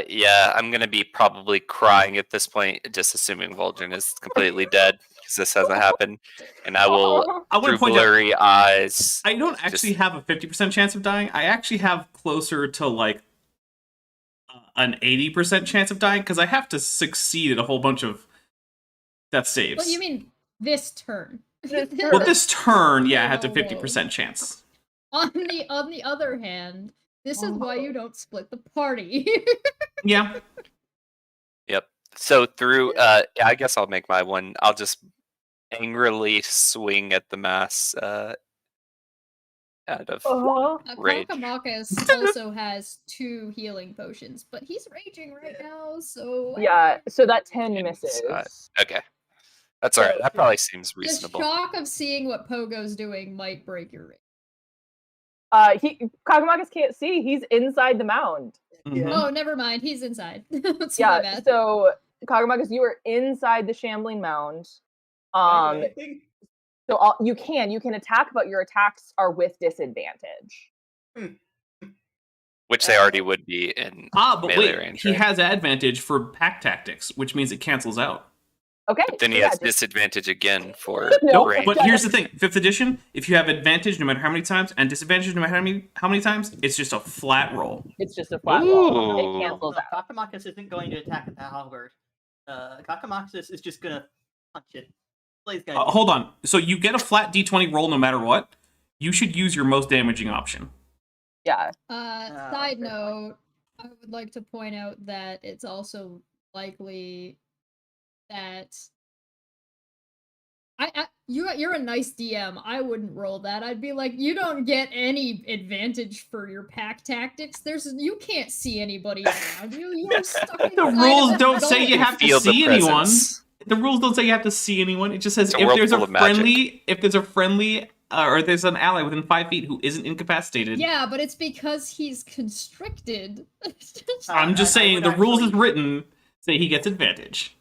Yeah, I'm gonna be probably crying at this point, just assuming Vol'jin is completely dead because this hasn't happened, and I will, I want through to point out, blurry eyes. I don't actually have a 50% chance of dying. I actually have closer to like an 80% chance of dying because I have to succeed at a whole bunch of death saves. Well, you mean this turn? Well, this turn, yeah, I had a Oh. 50% chance. On the other hand, this is why you don't split the party. Yeah. Yep. So through, I guess I'll make my one. I'll just angrily swing at the mass out of. Rage. Kakamakis also has 2 healing potions, but he's raging right now, so Yeah, so that 10 Inside. misses. Okay, that's all right. That probably seems the reasonable. shock of seeing what Pogo's doing might break your rage. Kakamakis can't see. He's inside the mound. Mhm. Oh, never mind. He's inside. That's my Yeah, bad. so Kakamakis, you are inside the Shambling Mound. So you can attack, but your attacks are with disadvantage. Which they already would be in But melee wait, range. he right? has advantage for pack tactics, which means it cancels out. Okay. Then he so yeah, has just- disadvantage again for No, range. But here's the thing: 5th edition, if you have advantage no matter how many times and disadvantage no matter how many times, it's just a flat roll. It's just a flat roll. Ooh. It cancels out. Kakamakis isn't going to attack with the halberd. Kakamakis is just gonna punch it. What he's gonna do. Hold on. So you get a flat d20 roll no matter what. You should use your most damaging option. Yeah. Side fair note, I would like to point out that it's also likely that you're a nice DM. I wouldn't roll that. I'd be like, you don't get any advantage for your pack tactics. You can't see anybody around you. You're stuck The inside rules of a don't say you building. have to Feel the see anyone. presence. The rules don't say you have to see anyone. It just says It's a if world there's full a of magic. friendly, or there's an ally within 5 feet who isn't incapacitated. Yeah, but it's because he's constricted. I'm just I saying would the rules actually- is written say he gets advantage.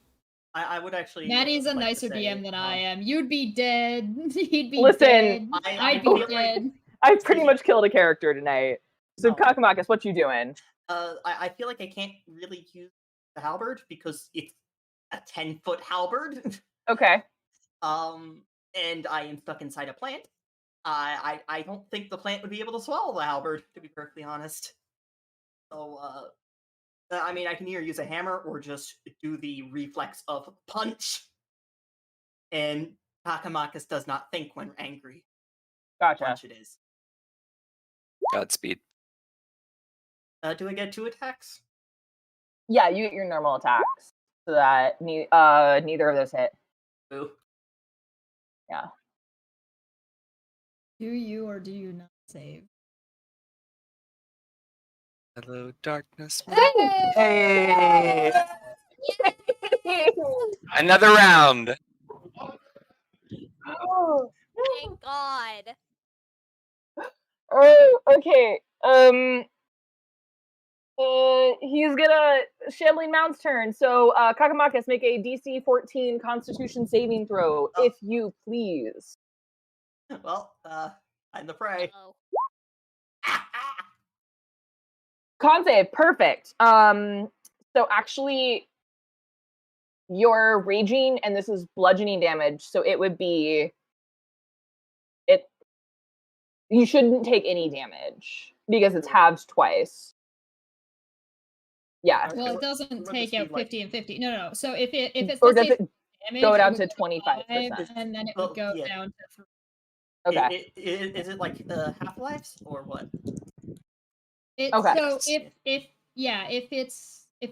I would actually. Maddie's a like to nicer say, DM than I am. You'd be dead. He'd be Listen, dead. I I'd feel be like- dead. I pretty much killed a character tonight. So Oh. Kakamakis, what you doing? I feel like I can't really use the halberd because it's a 10-foot halberd. Okay. And I am stuck inside a plant. I don't think the plant would be able to swallow the halberd, to be perfectly honest. So, I mean, I can either use a hammer or just do the reflex of punch. And Kakamakis does not think when angry. Gotcha. Punch it is. Godspeed. Do I get 2 attacks? Yeah, you get your normal attacks. So that neither of those hit. Boo. Do you or do you not save? Hello, darkness. Hey! Another round. Thank God. Oh, okay. He's gonna Shambling Mound's turn. So, Kakamakis, make a DC 14 Constitution saving throw, Oh. if you please. Well, I'm the prey. Oh. Con save, perfect. So actually, you're raging, and this is bludgeoning damage, so it would be it. You shouldn't take any damage because it's halved twice. Yeah. Okay, Well, it what- doesn't what take does out he like? 50 and 50. No. So if it's Or the does same it damage, go it down would to go 25%? 5, and then it Well, would go yeah. down to 3. Okay. Is it like Half-Lives or what? Okay. So if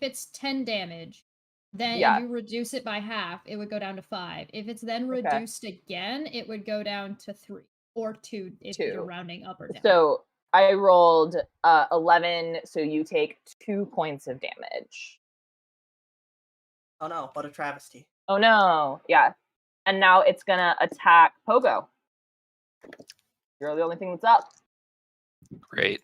it's 10 damage, then Yeah. and you reduce it by half, it would go down to 5. If it's then Okay. reduced again, it would go down to 3 or 2 if you're 2. rounding up or down. So I rolled 11, so you take 2 points of damage. Oh no, what a travesty. Oh no, yeah. And now it's gonna attack Pogo. You're the only thing that's up. Great.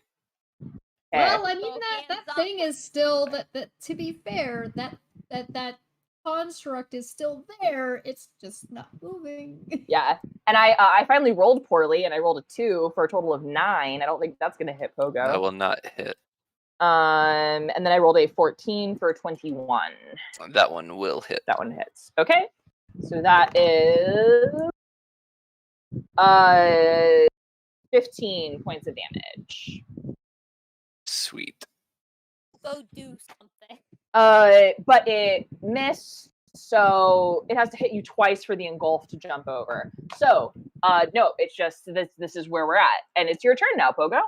Okay. Well, I mean So that hands up. thing is still that to be fair, that construct is still there. It's just not moving. Yeah, and I finally rolled poorly, and I rolled a 2 for a total of 9. I don't think that's gonna hit Pogo. That will not hit. And then I rolled a 14 for 21. That one will hit. That one hits. Okay, so that is 15 points of damage. Sweet. Go do something. But it missed, so it has to hit you twice for the engulf to jump over. So, no, it's just this is where we're at, and it's your turn now, Pogo.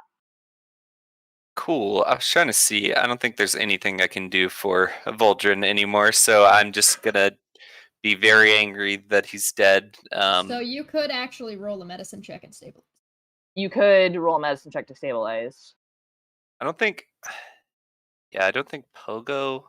Cool. I was trying to see. I don't think there's anything I can do for Vol'jin anymore, so I'm just gonna be very angry that he's dead. So you could actually roll a medicine check and stabilize. You could roll a medicine check to stabilize. I don't think. Yeah, I don't think Pogo.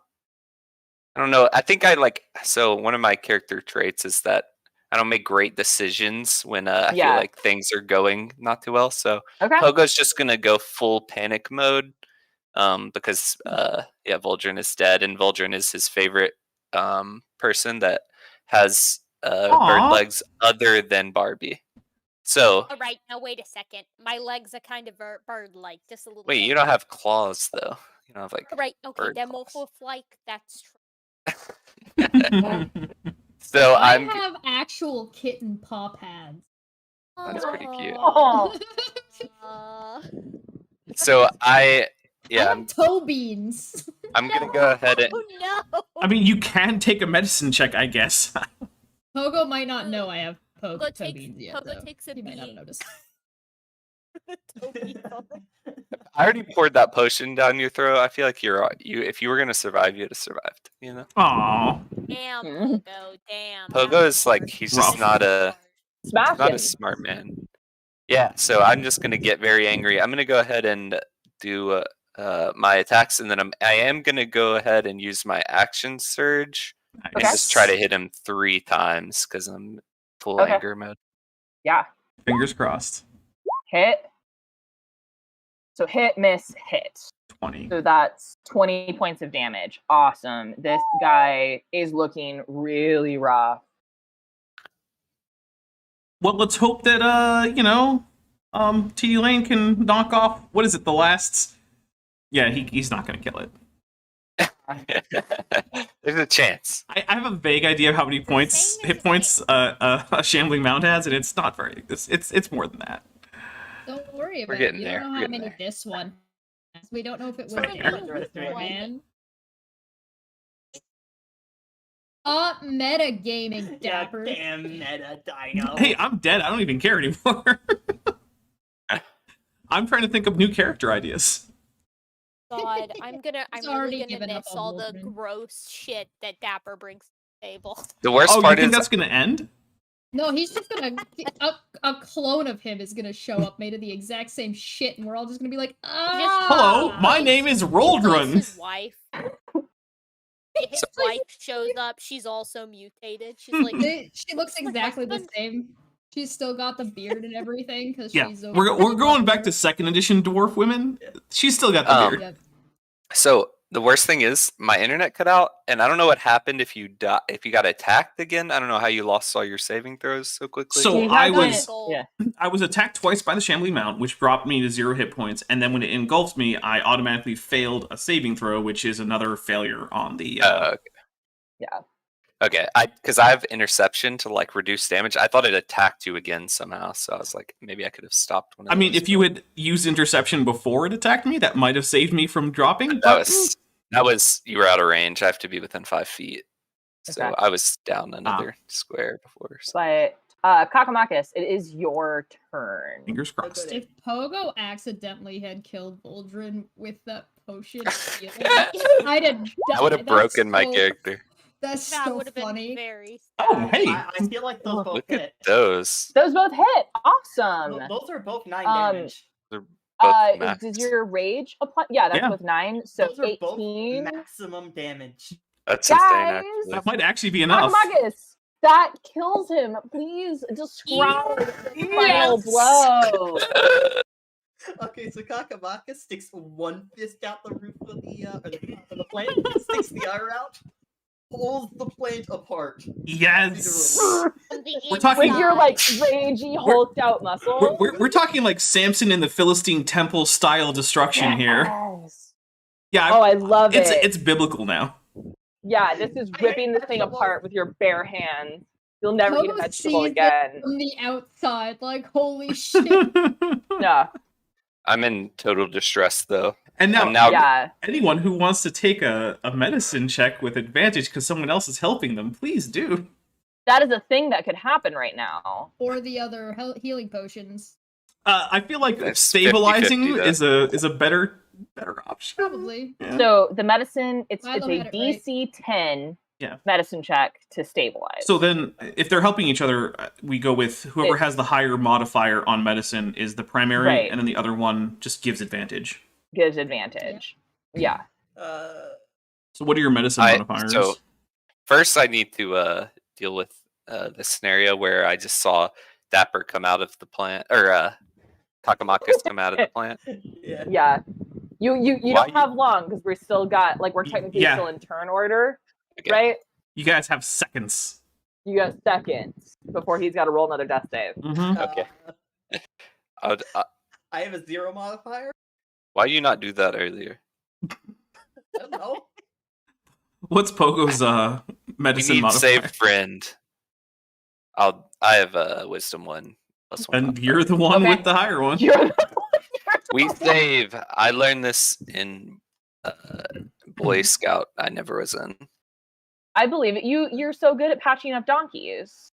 I don't know. I think I like. So one of my character traits is that I don't make great decisions when I feel Yeah. like things are going not too well. So Okay. Pogo's just gonna go full panic mode, because Vol'jin is dead, and Vol'jin is his favorite person that has bird Aw. legs other than Barbie. So All right, now wait a second. My legs are kind of bird-like, just a little. wait, bit. you don't have claws though. You don't have like. All right, okay, bird they're claws. wolf-like. That's true. So I I'm. have actual kitten paw pads. That's pretty cute. Oh, Uh, So I yeah, have toe beans. I'm gonna go ahead and. Oh no! I mean, you can take a medicine check, I guess. Pogo might not know I have toe takes- beans yet. Pogo though. takes a He might not bean. have noticed. Toby. I already poured that potion down your throat. I feel like if you were gonna survive, you'd have survived. You know, Aw. Damn, Hmm. Pogo. Damn. Pogo that is like was he's Rough. just not a smash not him. a smart man. Yeah, so I'm just gonna get very angry. I'm gonna go ahead and do my attacks, and then I am gonna go ahead and use my action surge and Okay. just try to hit him 3 times because I'm full Okay. anger mode. Yeah, Fingers crossed. hit. So hit, miss, hit. 20. So that's 20 points of damage. Awesome. This guy is looking really rough. Well, let's hope that T Lane can knock off. What is it? The last. Yeah, he's not gonna kill it. There's a chance. I have a vague idea of how many points, saying hit there's points, a shambling mound has, and it's not very. It's more than that. Don't worry We're about it. getting You there, don't know we're how getting many this one has. We don't know if it was Sorry, down sorry, sorry. man. Metagaming, Yeah, Dapper. damn meta dino. Hey, I'm dead. I don't even care anymore. I'm trying to think of new character ideas. God, I'm He's really already gonna given up miss on all the Wolverine. gross shit that Dapper brings to the table. The worst Oh, you part think is that's gonna end? No, he's just gonna a clone of him is gonna show up made of the exact same shit, and we're all just gonna be like, Hello, my name is Plus Roldrun. his wife. His wife shows up. She's also mutated. She's like, She looks It's my exactly the husband. same. She's still got the beard and everything because Yeah, she's. we're going back to second edition dwarf women. She's still got the beard. Yep. so the worst thing is my internet cut out, and I don't know what happened if you got attacked again. I don't know how you lost all your saving throws so quickly. So He I had was gold. Yeah. I was attacked twice by the shambling mount, which brought me to 0 hit points, and then when it engulfed me, I automatically failed a saving throw, which is another failure on the. Okay. Yeah. Okay, because I have interception to like reduce damage. I thought it attacked you again somehow, so I was like, maybe I could have stopped one. Of I mean, those, if you had used interception before it attacked me, that might have saved me from dropping. but that was you were out of range. I have to be within 5 feet, so Okay. I was down another square before. So. But Kakamakis, it is your turn. Fingers crossed. Okay. If Pogo accidentally had killed Voldrin with that potion, I'd have died. I would have That's broken my so- character. That's That so would have been funny. very Oh, sad. hey. I feel like those both Look at hit. those. Those both hit. Awesome. Those are both 9 Um, damage. They're both max. Does your rage apply? Yeah, that's Yeah. with 9. So Those are both 18. maximum damage. That's insane, Guys! actually. That might actually be enough. Kakamakis, that kills him. Please describe the final Yes! blow. Okay, so Kakamaka sticks one fist out the roof of the top of the plant, sticks the other out, pulls the plant apart. Yes. From the We're talking- With your like inside. ragey hulked out muscles. We're talking like Samson in the Philistine temple style destruction here. Yes. Yeah, Oh, I love it's it. it's biblical now. Yeah, this is ripping this thing apart with your bare hands. You'll never eat a Pogo vegetable sees it again. From the outside, like, holy shit. Yeah. I'm in total distress, though. And now, I'm now Yeah. anyone who wants to take a medicine check with advantage because someone else is helping them, please do. That is a thing that could happen right now. Or the other healing potions. I feel like It's stabilizing 50-50 is a better option. Probably. Yeah. So the medicine, it's Milo a had it right. DC 10 Yeah. medicine check to stabilize. So then, if they're helping each other, we go with whoever It- has the higher modifier on medicine is the primary, Right. and then the other one just gives advantage. gives advantage. Yeah. So, what are your medicine modifiers? So first, I need to deal with the scenario where I just saw Dapper come out of the plant, or Kakamakis come out of the plant. Yeah. Yeah. You Why don't have long because we're still got like we're technically Yeah. still in turn order, Okay. right? You guys have seconds. You got seconds before he's got to roll another death save. Mm-hmm. Okay. I have a 0 modifier. Why you not do that earlier? I don't know. What's Pogo's We medicine need modifier? save friend. I have a wisdom 1 plus 1. And modifier. you're the one Okay. with the higher one. You're We save. I learned this in Boy Scout. I never was in. I believe it. You're so good at patching up donkeys.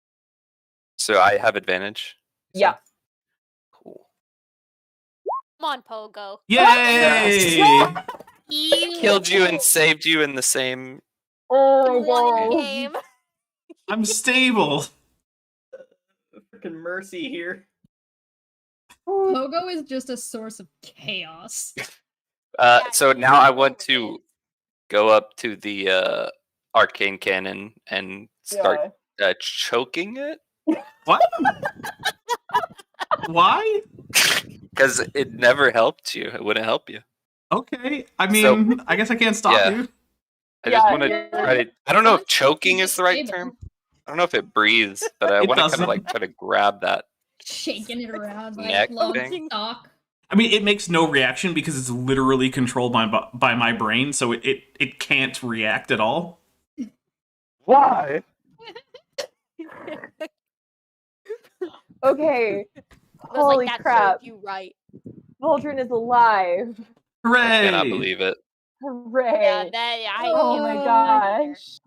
So I have advantage. you Yeah. said? Cool. Come on, Pogo. Yay! You Killed you and saved you in the same. Oh won your my game. I'm stable. Freaking mercy here. Pogo is just a source of chaos. So now I want to go up to the arcane cannon and start choking it What? Why? because it never helped you. It wouldn't help you. Okay. I mean, I guess I can't stop Yeah. you. I just Yeah, want to you're- try to. I don't know if Once choking you is the right stable, term. I don't know if it breathes, but I It want to kind doesn't. of like try to grab that. Shaking it around Neck like long thing. stock. I mean, it makes no reaction because it's literally controlled by my brain, so it can't react at all. Why? Okay. It was Holy like, that crap. served you right. Voltron is alive. Hooray! I cannot believe it. Hooray. Yeah, that I Oh knew my it was right there. gosh.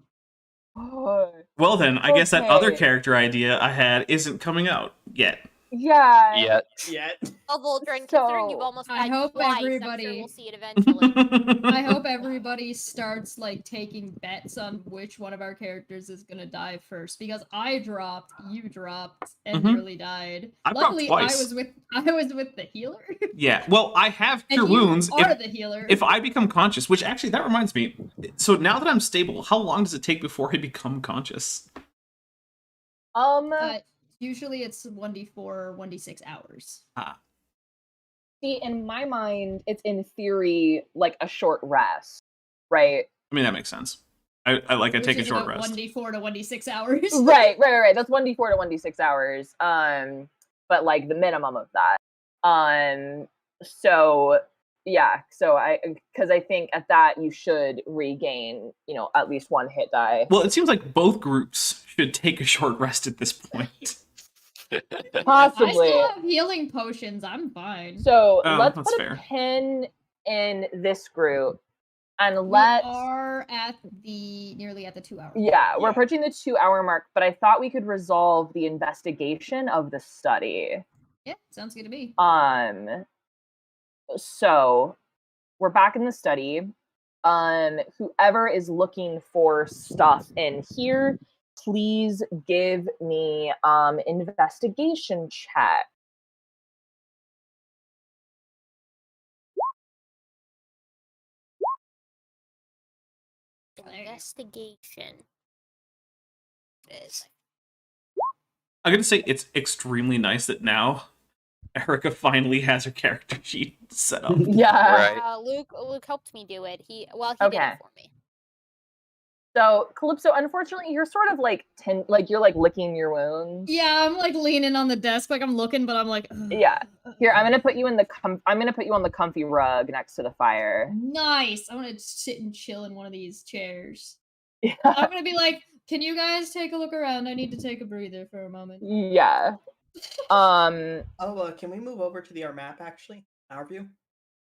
Oh, Well then, I guess that other Okay. character idea I had isn't coming out yet. yeah. Yet. Yet. Oh, Voltron, considering you've So, almost I had hope twice, I'm sure everybody- we'll see it eventually. I hope everybody starts like taking bets on which one of our characters is gonna die first because I dropped, you dropped, and Mhm. nearly died. I dropped Luckily, twice. I was with the healer, Yeah. Well, I have and cure you wounds. are the healer. If I become conscious, which actually that reminds me. So now that I'm stable, how long does it take before I become conscious? Usually it's 1d4 or 1d6 hours. See, in my mind, it's in theory like a short rest, right? I mean, that makes sense. I Which take a is short about rest. 1d4 to 1d6 hours. Right. That's 1d4 to 1d6 hours. But like the minimum of that. So yeah, so because I think at that you should regain, at least one hit die. Well, it seems like both groups should take a short rest at this point. I Possibly. still have healing potions. I'm fine. So Oh, let's that's put fair. a pin in this group and We let's are at nearly at the 2 hour. yeah, we're Yeah. approaching the 2 hour mark, but I thought we could resolve the investigation of the study. Yeah, sounds good to me. So we're back in the study. Whoever is looking for stuff in here, please give me investigation check. There you go. Investigation. It is. I'm gonna say it's extremely nice that now Erica finally has her character sheet set up. Yeah. Right. Luke helped me do it. He did Okay. it for me. So Calypso, unfortunately, you're sort of like you're like licking your wounds. Yeah, I'm like leaning on the desk, like I'm looking, but I'm like, ugh. Yeah. Here, I'm gonna put you in the I'm gonna put you on the comfy rug next to the fire. Nice. I want to sit and chill in one of these chairs. Yeah. I'm gonna be like, can you guys take a look around? I need to take a breather for a moment. Yeah. Can we move over to our map actually? Our view?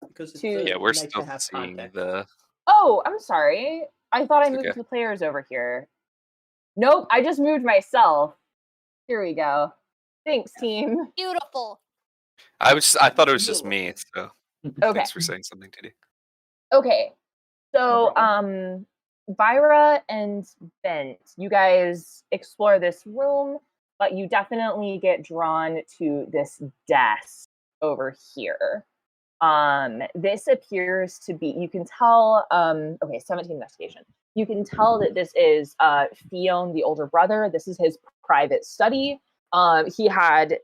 Because it's To- Yeah, we're nice still to have seeing context. the. Oh, I'm sorry. I thought I It's moved okay. the players over here. Nope, I just moved myself. Here we go. Thanks, team. Beautiful. I thought it was just me. So Okay. thanks for saying something, TD. Okay. So, problem. Vyra and Bent, you guys explore this room, but you definitely get drawn to this desk over here. This appears to be, you can tell, okay, 17 investigation. You can tell that this is Fion, the older brother. This is his private study. He had,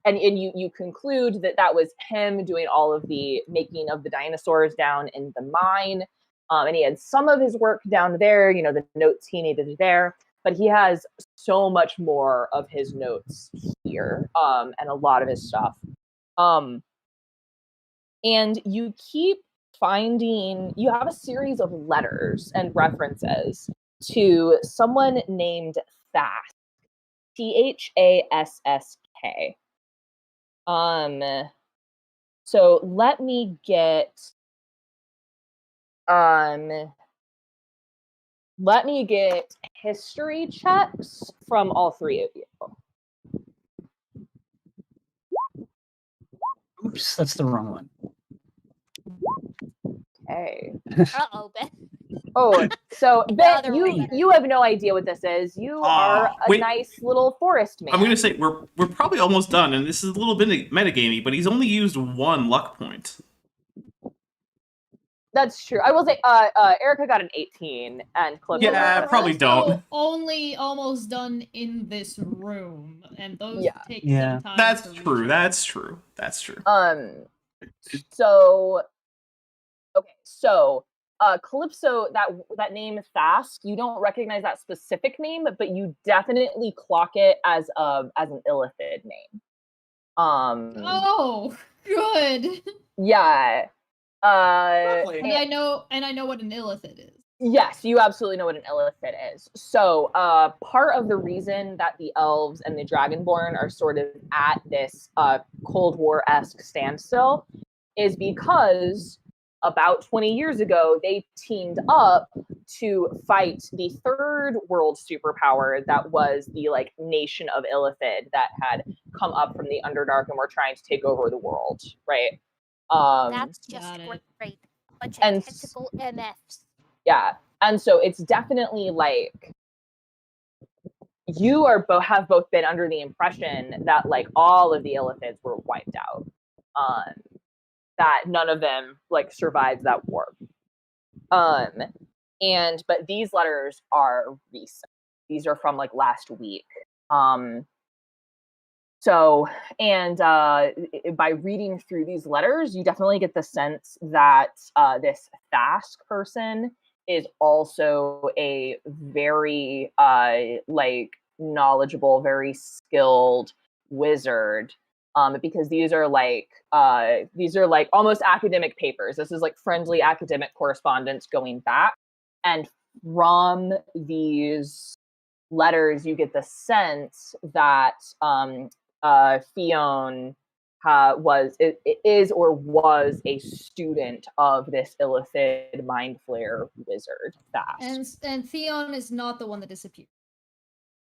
and you conclude that that was him doing all of the making of the dinosaurs down in the mine. And he had some of his work down there, you know, the notes he needed there, but he has so much more of his notes here, and a lot of his stuff. And you keep finding, you have a series of letters and references to someone named Thask, Thassk. So let me get history checks from all three of you. Oops, that's the wrong one. Okay. Uh-oh, Ben. Oh, so Ben, Rather you better. you have no idea what this is. You are a wait. nice little forest man. I'm gonna say we're probably almost done, and this is a little bit metagamey, but he's only used one luck point. That's true. I will say, Erica got an 18, and Cliff. Yeah, We're probably also don't. Only almost done in this room, and those Yeah. take Yeah. some time. That's to true. reach. That's true. That's true. So, okay, so Calypso, that name Thask, you don't recognize that specific name, but you definitely clock it as an Illithid name. Oh, good. Yeah. Lovely. And I know what an illithid is. Yes, you absolutely know what an illithid is. So, part of the reason that the elves and the dragonborn are sort of at this Cold War-esque standstill is because about 20 years ago, they teamed up to fight the third world superpower that was the like nation of Illithid that had come up from the Underdark and were trying to take over the world, right? That's just Got it. great. A bunch And of tentacle MFs. Yeah, and so it's definitely like you are have both been under the impression that like all of the Illithids were wiped out, that none of them like survived that war. But these letters are recent. These are from like last week. So, and by reading through these letters, you definitely get the sense that this Thask person is also a very like knowledgeable, very skilled wizard. Because these are like almost academic papers. This is like friendly academic correspondence going back, and from these letters, you get the sense that Fion is or was a student of this Illithid mind flayer wizard. Fast. And Theon is not the one that disappeared.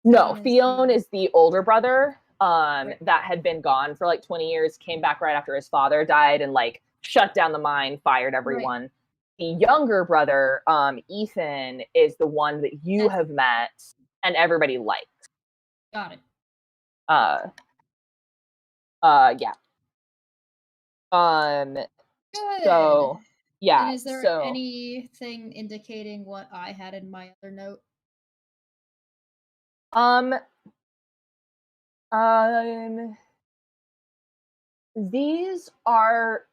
No, Theon is Theon the- is the older brother that had been gone for like 20 years, came back right after his father died and like shut down the mine, fired everyone. The younger brother, Ethan, is the one that you Yes. have met and everybody liked. Got it. Yeah. Good. So yeah. And is there so anything indicating what I had in my other note? These are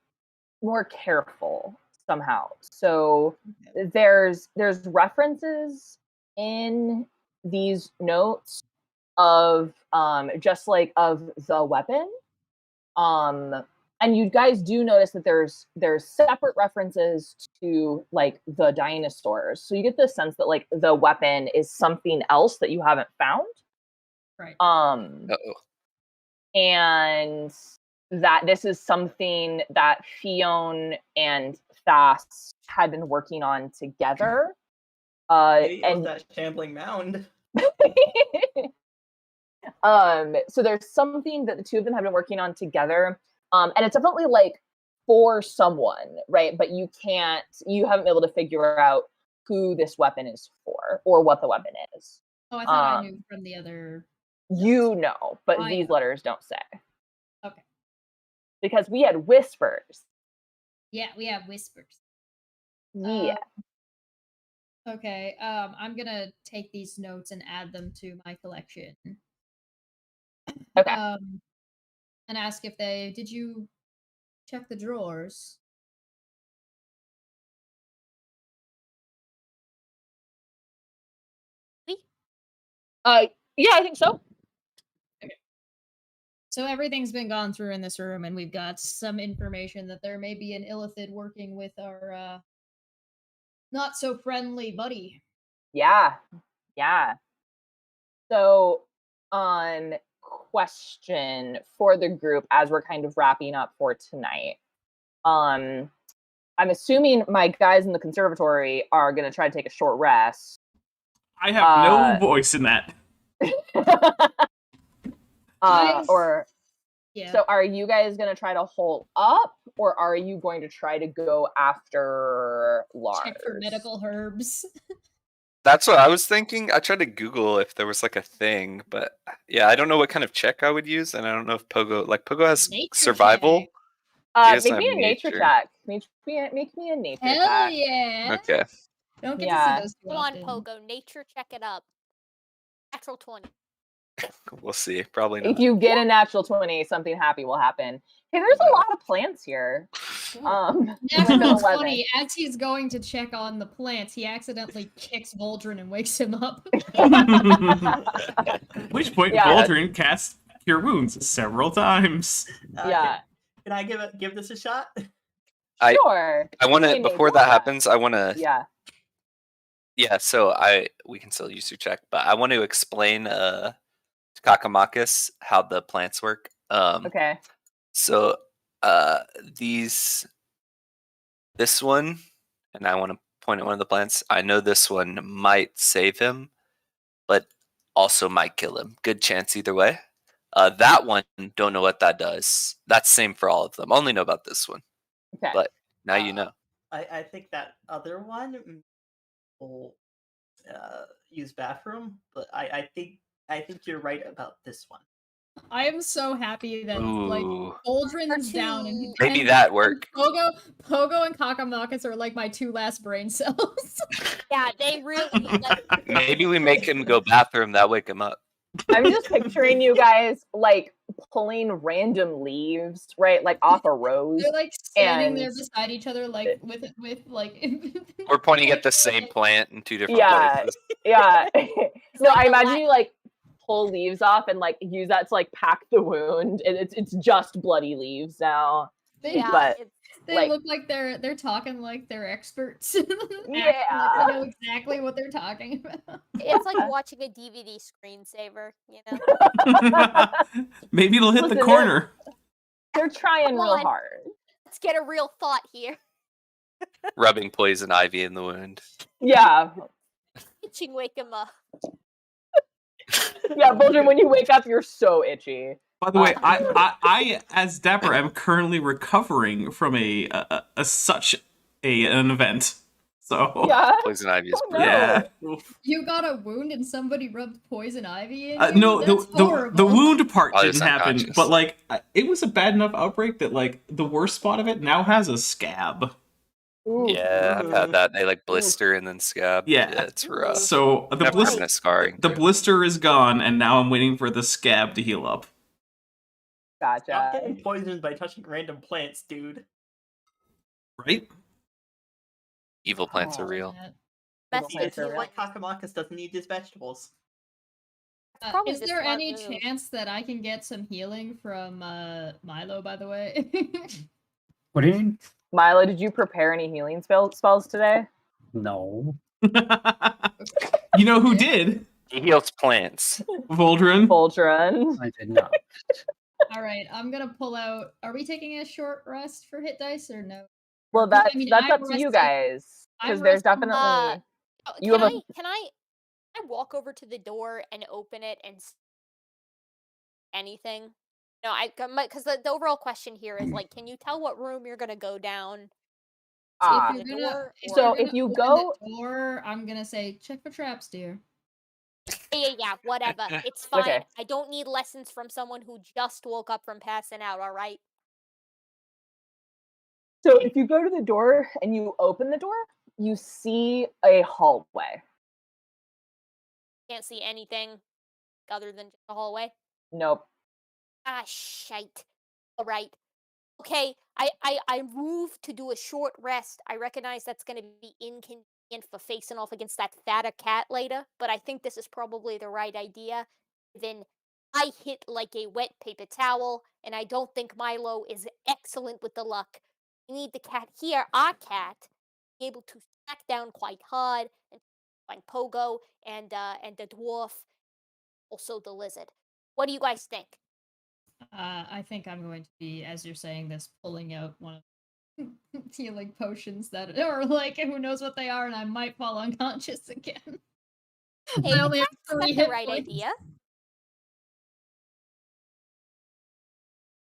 more careful somehow. So Okay. there's references in these notes of just like of the weapon. And you guys do notice that there's separate references to like the dinosaurs. So you get the sense that like the weapon is something else that you haven't found. Right. Uh-oh. And that this is something that Fion and Thas had been working on together. Maybe it was And that shambling mound. so there's something that the two of them have been working on together. And it's definitely like for someone, right? But you haven't been able to figure out who this weapon is for or what the weapon is. Oh, I thought I knew from the other. You know, but I these know. letters don't say. Okay. Because we had whispers. Yeah, we have whispers. Yeah. Okay. I'm gonna take these notes and add them to my collection. Okay. And ask if did you check the drawers? Yeah, I think so. So everything's been gone through in this room, and we've got some information that there may be an Illithid working with our not so friendly buddy. Yeah. So, question for the group as we're kind of wrapping up for tonight. I'm assuming my guys in the conservatory are going to try to take a short rest. I have no voice in that. Nice. Or Yeah. so are you guys going to try to hold up, or are you going to try to go after Lars? Check for medical herbs. That's what I was thinking. I tried to Google if there was like a thing, but yeah, I don't know what kind of check I would use, and I don't know if Pogo has Nature survival. check. Yes, Make I'm me a nature nature. check. Make me a nature Hell check. yeah! Okay. Don't get Yeah. to see those too Come on, often. Pogo. Nature, check it up. Natural 20. We'll see. Probably If not. you get a natural 20, something happy will happen. Hey, there's a lot of plants here. Natural 11. 20, as he's going to check on the plants, he accidentally kicks Voldrin and wakes him up. At which point, Yeah. Baldrin casts Cure Wounds several times. Yeah. Can I give this a shot? Sure. I want to Maybe before that happens. I want to. Yeah. Yeah. So we can still use your check, but I want to explain to Kakamakis how the plants work. Okay. So this one, and I want to point at one of the plants. I know this one might save him, but also might kill him. Good chance either way. That one, don't know what that does. That's same for all of them. Only know about this one. Okay. But now you know. I think that other one will use bathroom, but I think you're right about this one. I am so happy that like Ooh. Voldrin's down and Maybe and that work. Pogo and Kakamakis are like my two last brain cells. Yeah, they really. Like, Maybe we make him go bathroom. That wake him up. I'm just picturing you guys like pulling random leaves, right? Like off a rose. They're like standing there And- beside each other, like with like. We're pointing at the same plant in two different Yeah. places. Yeah. No, like I a imagine la- you like pull leaves off and like use that to like pack the wound. It's just bloody leaves now. They, yeah, But- they like- look like they're talking like they're experts. Acting like Yeah. they know exactly what they're talking about. it's like watching a DVD screensaver, you know? Maybe it'll hit the Listen, corner. They're trying Come real on. hard. Let's get a real thought here. Rubbing poison ivy in the wound. Yeah. Itching wake him up. Yeah, Bulger, when you wake up, you're so itchy. By the way, I as Dapper am currently recovering from an event. So Yeah. Poison ivy is Oh, no. brutal. yeah. You got a wound and somebody rubbed poison ivy in you? No, That's the horrible. wound part I was didn't happen, unconscious. but like it was a bad enough outbreak that like the worst spot of it now has a scab. Ooh. Yeah, I've had that. They like blister and then scab. Yeah. It's rough. So the Have blister, permanent scarring. the blister is gone, and now I'm waiting for the scab to heal up. Stop Gotcha. getting poisoned by touching random plants, dude. Right? Evil plants are Oh, real. Messy It's if you why want. Kakamakis doesn't eat his vegetables. Probably Is the there smart any move. chance that I can get some healing from Milo, by the way? What do you mean? Milo, did you prepare any healing spells today? No. You know who did? He heals plants. Voldrin. Voltron. I did not. All right, I'm gonna pull out. Are we taking a short rest for hit dice or no? Well, I that's mean, that's I'm up to you resting- guys. I'm Because there's resting, definitely You Can have a- can I walk over to the door and open it and anything? No, because the overall question here is like, can you tell what room you're gonna go down? Ah. the If you're gonna, door, if or- you're So if gonna you open go- the door, I'm gonna say check for traps, dear. Yeah, whatever. It's fine. Okay. I don't need lessons from someone who just woke up from passing out. All right. So if you go to the door and you open the door, you see a hallway. Can't see anything other than just the hallway. Nope. Ah, shite. All right. Okay, I move to do a short rest. I recognize that's going to be inconvenient for facing off against that fatter cat later, but I think this is probably the right idea. Then I hit like a wet paper towel, and I don't think Milo is excellent with the luck. We need the cat here, our cat, be able to smack down quite hard and find Pogo and the dwarf, also the lizard. What do you guys think? I think I'm going to be, as you're saying this, pulling out one of healing potions that are like who knows what they are, and I might fall unconscious again. Hey, I only have that's 3 the hit right points. idea.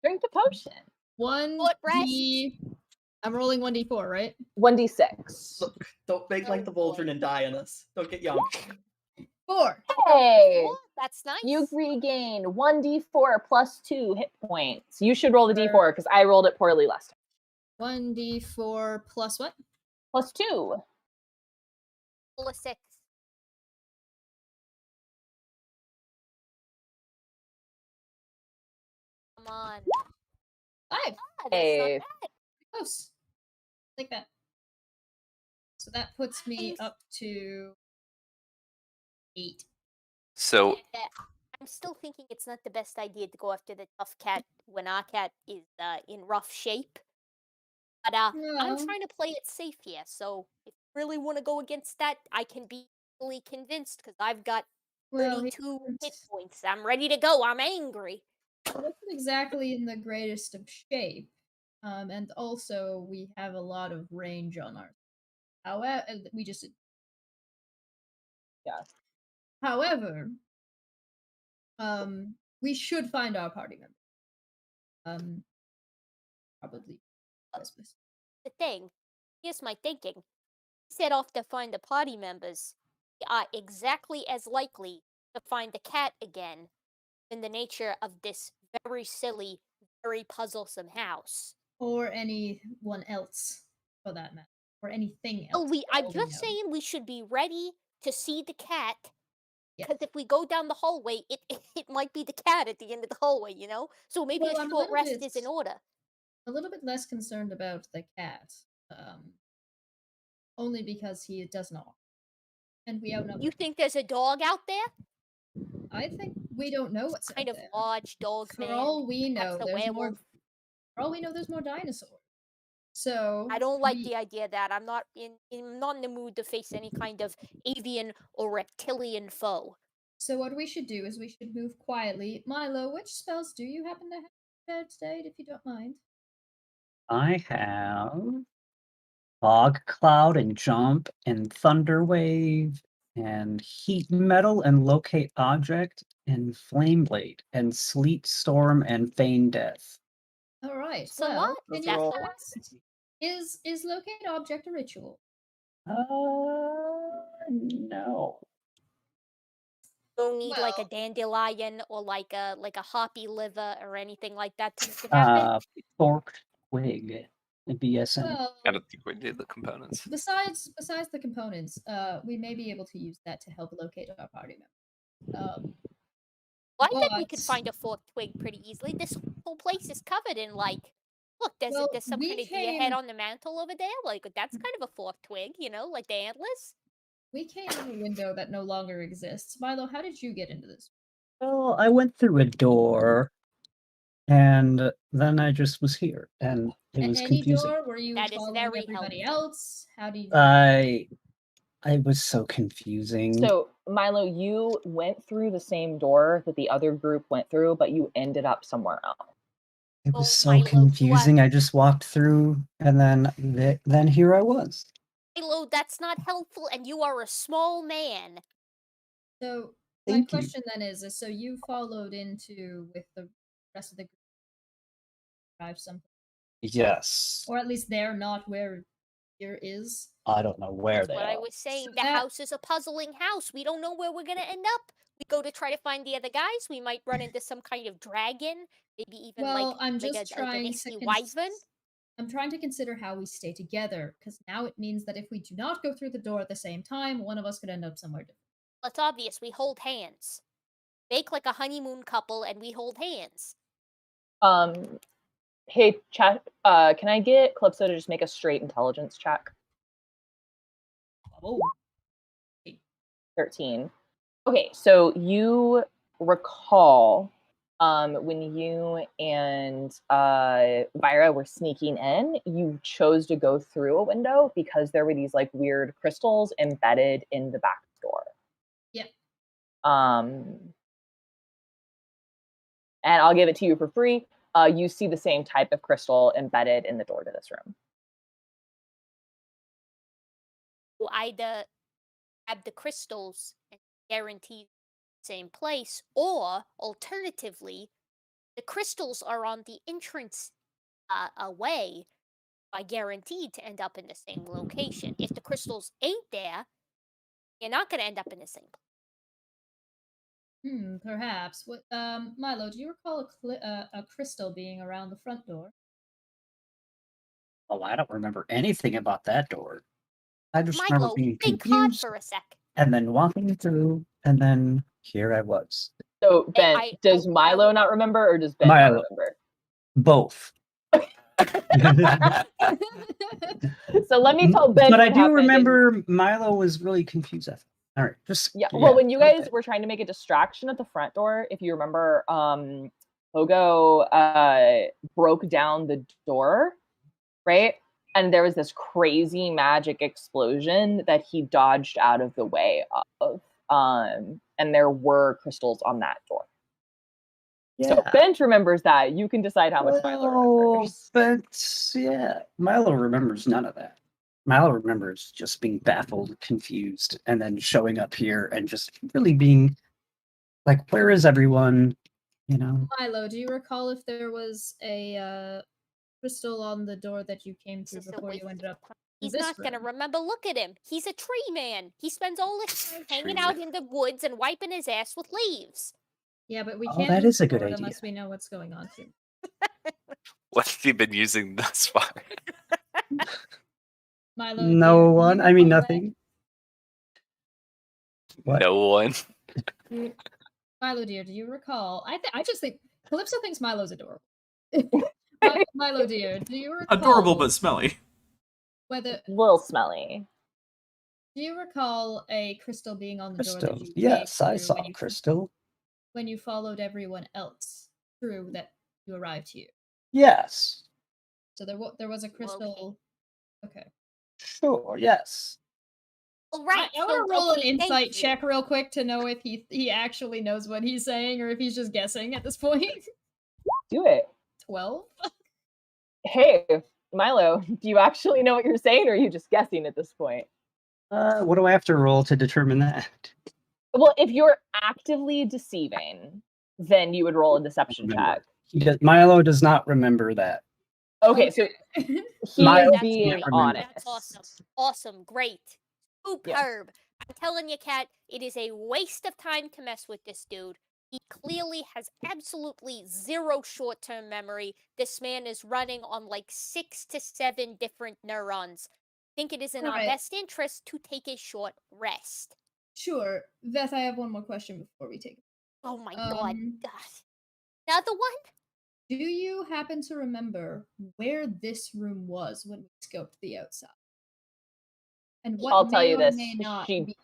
Drink the potion. One rest. D. I'm rolling 1d4, right? 1d6. Look, don't make like the Voltron and die on us. Don't get young. 4. Hey! Oh, that's nice. You regain 1d4 plus 2 hit points. You should roll the d4 because I rolled it poorly last time. 1d4 plus what? Plus 2. Roll a 6. Come on. 5. Ah, that's Hey. not bad. Close. Like that. So that puts me Nice. up to 8. So And, I'm still thinking it's not the best idea to go after the tough cat when our cat is in rough shape. But I'm No. trying to play it safe here, so if you really want to go against that, I can be fully convinced because I've got Well, he 32 hit isn't- points. I'm ready to go. I'm angry. he wasn't exactly in the greatest of shape. And also we have a lot of range on our. However, we just. Yeah. However, we should find our party member. Probably. Christmas. The thing, here's my thinking. Set off to find the party members. We are exactly as likely to find the cat again in the nature of this very silly, very puzzlesome house. Or anyone else, for that matter. Or anything Oh, else. I'm for all we just know. saying we should be ready to see the cat. Yeah. Because if we go down the hallway, it might be the cat at the end of the hallway, you know? So maybe Well, a I'm a short little rest bit- is in order. A little bit less concerned about the cat. Only because he does not. And we outnumber. You think there's a dog out there? I think we don't know what's Kind out of there. large dog For man. all we That's know, the there's more. werewolf. For all we know, there's more dinosaurs. So I don't like we- the idea that I'm not in the mood to face any kind of avian or reptilian foe. So what we should do is we should move quietly. Milo, which spells do you happen to have prepared state, if you don't mind? I have Fog Cloud and Jump and Thunder Wave and Heat Metal and Locate Object and Flame Blade and Sleet Storm and Feign Death. All right. So well, what? can Those you are all- first- is locate object a ritual? No. Don't need like a Well- dandelion or like a hoppy liver or anything like that to make it happen. Forked Twig and BSN. Well, I don't think we need the components. besides the components, we may be able to use that to help locate our party members. Well, I think we could but- find a forked twig pretty easily. This whole place is covered in like, look, there's Well, there's some we kind of deer head came- on the mantle over there. Like that's kind of a forked twig, you know, like the antlers. We came in a window that no longer exists. Milo, how did you get into this? Well, I went through a door, and then I just was here, and it was Any confusing. door? Were you That is following very everybody helpful. else? How do you? I was so confusing. So, Milo, you went through the same door that the other group went through, but you ended up somewhere else. It Oh, was so Milo, you are- confusing. I just walked through, and then here I was. Halo, that's not helpful, and you are a small man. So my Thank you. question then is so you followed into with the rest of the group, drive something, Yes. or at least they're not where here is. I don't know where That's they what I are. was saying. So The that- house is a puzzling house. We don't know where we're gonna end up. We go to try to find the other guys. We might run into some kind of dragon, maybe even Well, like I'm like just a trying icy to wyvern. I'm trying to consider how we stay together because now it means that if we do not go through the door at the same time, one of us could end up somewhere different. It's obvious. We hold hands. Make like a honeymoon couple, and we hold hands. Hey, chat. Can I get Calypso to just make a straight intelligence check? Oh, 13. Okay, so you recall when you and Vira were sneaking in, you chose to go through a window because there were these like weird crystals embedded in the back door. Yeah. And I'll give it to you for free. You see the same type of crystal embedded in the door to this room. We'll either have the crystals and guarantee the same place, or alternatively, the crystals are on the entrance away. Are guaranteed to end up in the same location. If the crystals ain't there, you're not going to end up in the same place. Perhaps. What? Milo, do you recall a crystal being around the front door? Oh, I don't remember anything about that door. I just remember Milo, being think hard confused for a sec. and then walking through, and then here I was. So Ben, I- does I- Milo not remember, or does Ben Milo. not remember? Both. So let me tell Ben. But I what do happened, and- remember Milo was really confused. All right, just Yeah. Well, when you guys okay. were trying to make a distraction at the front door, if you remember, Pogo broke down the door, right? And there was this crazy magic explosion that he dodged out of the way of. And there were crystals on that door. So Bent remembers that. You can decide how much Milo remembers. But yeah, Milo remembers none of that. Milo remembers just being baffled, confused, and then showing up here and just really being like, "Where is everyone?" You know. Milo, do you recall if there was a crystal on the door that you came This to is a before waste you of ended up? time. in He's this not going to room? remember. Look at him. He's a tree man. He spends all his time hanging Tree out man. in the woods and wiping his ass with leaves. Yeah, but we Oh, can't. that move is a good forward idea. Unless we know what's going on too. What have you been using thus far? Milo. No dear, do one. you I mean, recall that? nothing. What? No one. Milo, dear, do you recall? I just think Calypso thinks Milo's adorable. Milo, dear, do you recall? Adorable but smelly. Whether A little smelly. do you recall a crystal being on the door Crystal. that you Yes, came I through saw when you, Crystal. when you followed everyone else through that you arrived here? Yes. So there was a crystal. Okay. Sure. Yes. All right. I want to roll okay, an thank insight you. check real quick to know if he actually knows what he's saying or if he's just guessing at this point. Do it. 12? Hey, Milo, do you actually know what you're saying, or are you just guessing at this point? What do I have to roll to determine that? Well, if you're actively deceiving, then you would roll a deception Remember. check. Milo does not remember that. Okay, so he Milo is That's being great. remember. honest. That's awesome. Awesome. Great. Superb. I'm telling you, Kat, it is a waste of time to mess with this dude. He clearly has absolutely zero short-term memory. This man is running on like 6 to 7 different neurons. I think it is in our Alright. best interest to take a short rest. Sure. Veth, I have one more question before we take it. Oh my god. Um, God. Another one? Do you happen to remember where this room was when we scoped the outside? And what I'll tell may you or this: may not be.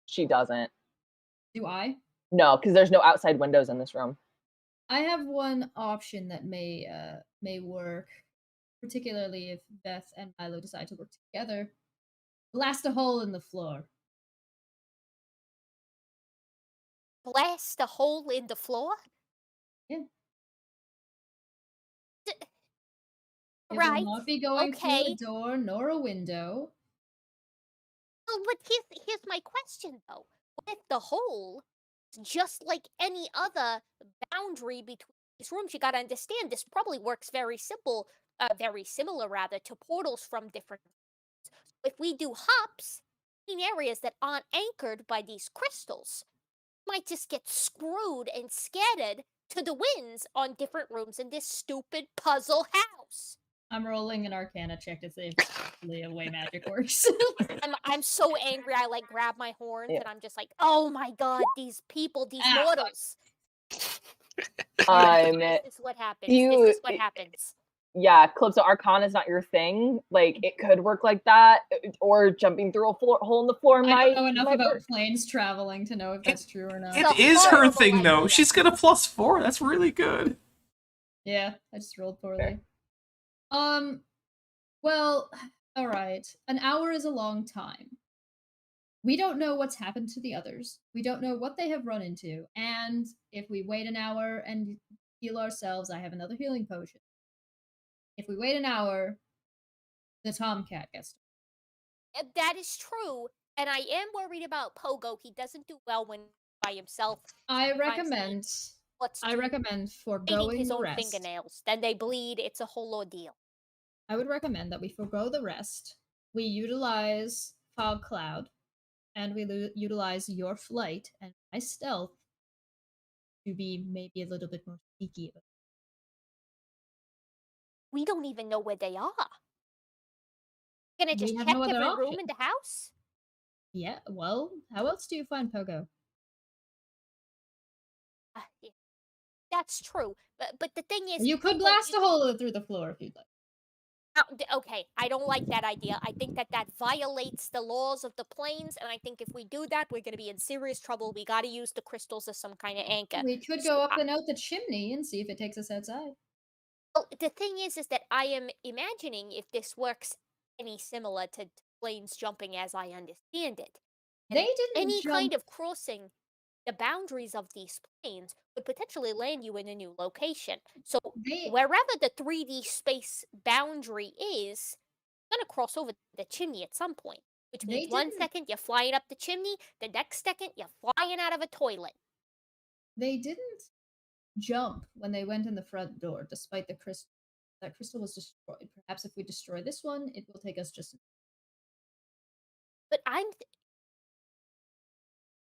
she doesn't. Do I? No, because there's no outside windows in this room. I have one option that may work, particularly if Beth and Milo decide to work together. Blast a hole in the floor. Blast a hole in the floor? Yeah. D- It right. will not be going through Okay. a door nor a window. Well, but here's my question though. What if the hole is just like any other boundary between these rooms? You gotta understand this probably works very similar rather to portals from different rooms. If we do hops in areas that aren't anchored by these crystals, might just get screwed and scattered to the winds on different rooms in this stupid puzzle house. I'm rolling an Arcana check to see if it's actually a way magic works. I'm so angry. I like grab my horns Yeah. and I'm just like, oh my god, these people, these Ah. mortals. Um, This is what happens. you- This is what happens. yeah, Calypso, Arcana is not your thing. Like, it could work like that, or jumping through a hole in the floor I might. don't know enough might about work. planes traveling to know if that's true or not. It The is her horrible thing, though. idea. She's got a +4. That's really good. Yeah, I just rolled poorly. Well, alright. An hour is a long time. We don't know what's happened to the others. We don't know what they have run into. And if we wait an hour and heal ourselves, I have another healing potion. If we wait an hour, the Tomcat gets. That is true. And I am worried about Pogo. He doesn't do well when by himself. I Sometimes he recommend. What's I recommend eating foregoing his the own rest. fingernails. Then they bleed. It's a whole ordeal. I would recommend that we forego the rest. We utilize Fog Cloud, and we utilize your flight and my stealth to be maybe a little bit more sneaky. We don't even know where they are. Gonna We just have check no other every room option. in the house? Yeah, well, how else do you find Pogo? Yeah. That's true. But the thing is, You could Pogo, blast a hole through the floor if you'd like. Okay, I don't like that idea. I think that violates the laws of the planes, and I think if we do that, we're going to be in serious trouble. We got to use the crystals as some kind of anchor. We could So go up and out the chimney and see if it takes us outside. Well, the thing is that I am imagining if this works any similar to planes jumping as I understand it. And They didn't any jump. kind of crossing the boundaries of these planes would potentially land you in a new location. So They, wherever the 3D space boundary is, you're gonna cross over the chimney at some point. Which They means one didn't- second you're flying up the chimney, the next second you're flying out of a toilet. they didn't jump when they went in the front door, despite the crystal. That crystal was destroyed. Perhaps if we destroy this one, it will take us just. But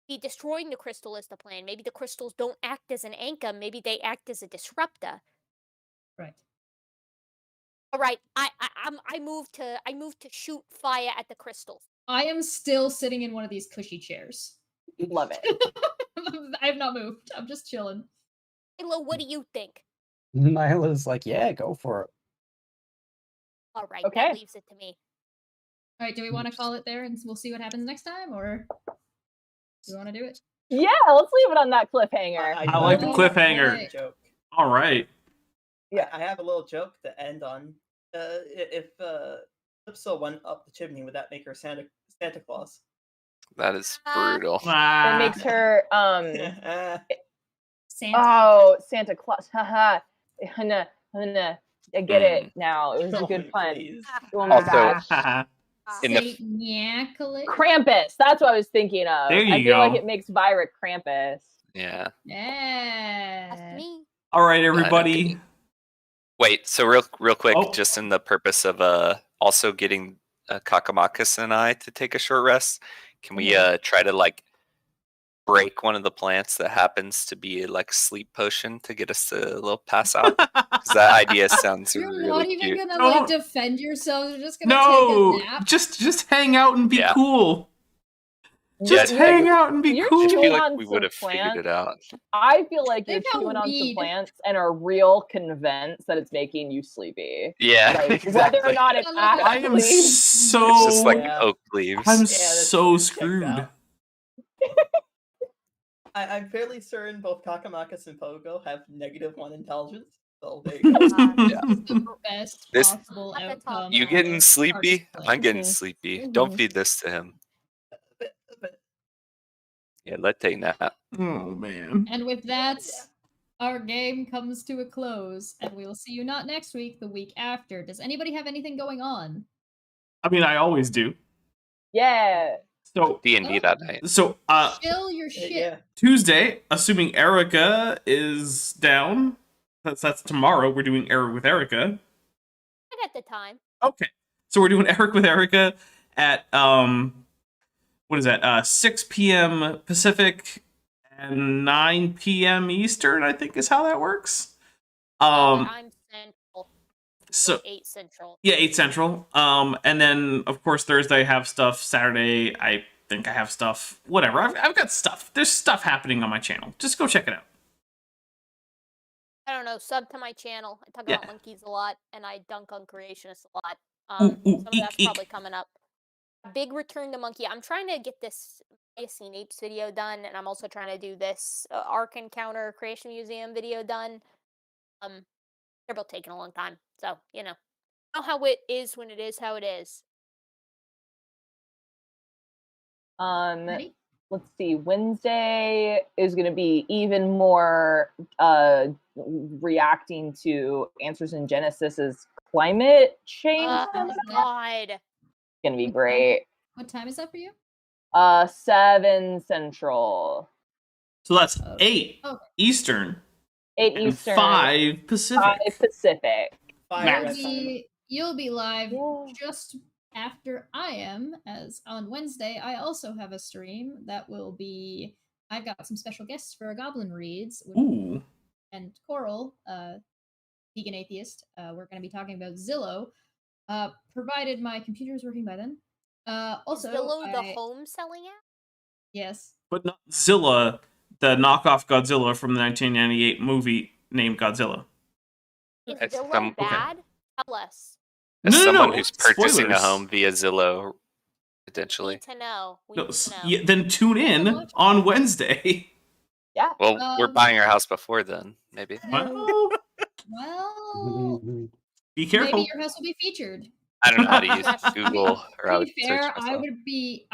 be destroying the crystal is the plan. Maybe the crystals don't act as an anchor. Maybe they act as a disruptor. Right. All right, I moved to shoot fire at the crystals. I am still sitting in one of these cushy chairs. Love it. I have not moved. I'm just chilling. Halo, what do you think? Milo's like, yeah, go for it. All right, Okay. that leaves it to me. All right, do we want to call it there and we'll see what happens next time, or do we want to do it? Yeah, let's leave it on that cliffhanger. I like the Oh, cliffhanger. right. Joke. All right. Yeah. I have a little joke to end on. If Calypso went up the chimney, would that make her Santa Claus? That is Ah. brutal. It Ah, makes her Santa. oh, Santa Claus. Haha. I get it now. It was a Tell good me, pun. please. Oh my Also- gosh. In the Saint Nicholas. Krampus. That's what I was thinking of. There I you feel like go. it makes Vyrek Krampus. yeah. That's Yeah. me. All right, know, everybody. Wait, so real quick, Oh. just in the purpose of also getting Kakamakis and I to take a short rest, can we try to like break one of the plants that happens to be like sleep potion to get us to a little pass out? Because that idea sounds You're really not even cute. gonna No. like defend yourselves. You're just gonna No, take a nap. just hang out and be Yeah. cool. Yeah, Just hang out and be you're I cool. feel chewing like on we some would have figured it plants. out. I feel like you're Think how chewing on some weed- plants and are real convinced that it's making you sleepy. Yeah, Like, exactly. whether or not it's I I am actually. so It's just like Yeah. oak leaves. I'm that's so checked screwed. out. I'm fairly certain both Kakamakis and Pogo have -1 intelligence. So there you go. The best This- possible At the top. outcome. You of getting our sleepy? display. I'm getting Mhm. sleepy. Don't Mhm. feed this to him. But Yeah, let take nap. Oh man. And with that, our game comes to a close, and we will see you not next week, the week after. Does anybody have anything going on? I mean, I always do. Yeah. So, D&D that night. so Chill your shit. yeah. Tuesday, assuming Erica is down. That's tomorrow. We're doing Eric with Erica. I got the time. Okay. So we're doing Eric with Erica at what is that? 6 p.m. Pacific and 9 p.m. Eastern, I think is how that works. I'm central. So 8 central. yeah, 8 Central. And then of course Thursday I have stuff. Saturday I think I have stuff. Whatever. I've got stuff. There's stuff happening on my channel. Just go check it out. I don't know. Sub to my channel. I talk Yeah. about monkeys a lot, and I dunk on creationists a lot. Ooh, Some of eek, that's eek. probably coming up. A big return to monkey. I'm trying to get this Miocene Apes video done, and I'm also trying to do this Ark Encounter Creation Museum video done. They're both taking a long time, so you know how it is when it is how it is. Ready? Let's see. Wednesday is going to be even more reacting to Answers in Genesis's climate change. Oh God. It's going to be great. What time is that for you? 7 Central, So that's 8 Okay. Eastern 8 and Eastern, 5 Pacific. 5 Pacific. Fire Max. red time. You'll be live Yeah. just after I am, as on Wednesday I also have a stream that will be. I've got some special guests for a Goblin Reads Ooh. and Coral, vegan atheist. We're going to be talking about Zillow, provided my computer is working by then. Also, Is Zillow the I- home selling app? yes. But not Zilla, the knockoff Godzilla from the 1998 movie named Godzilla. Is It's Zillow some- okay. bad? Tell us. As No, no, someone no, who's purchasing a spoilers. home via Zillow, We potentially. need to know. We No, need to know. yeah, then tune in on Wednesday. Well, we're Um, buying our house before then, maybe. Well, Well, be careful. maybe your house will be featured. I don't know how to use To Google, or I To would be fair, search I myself.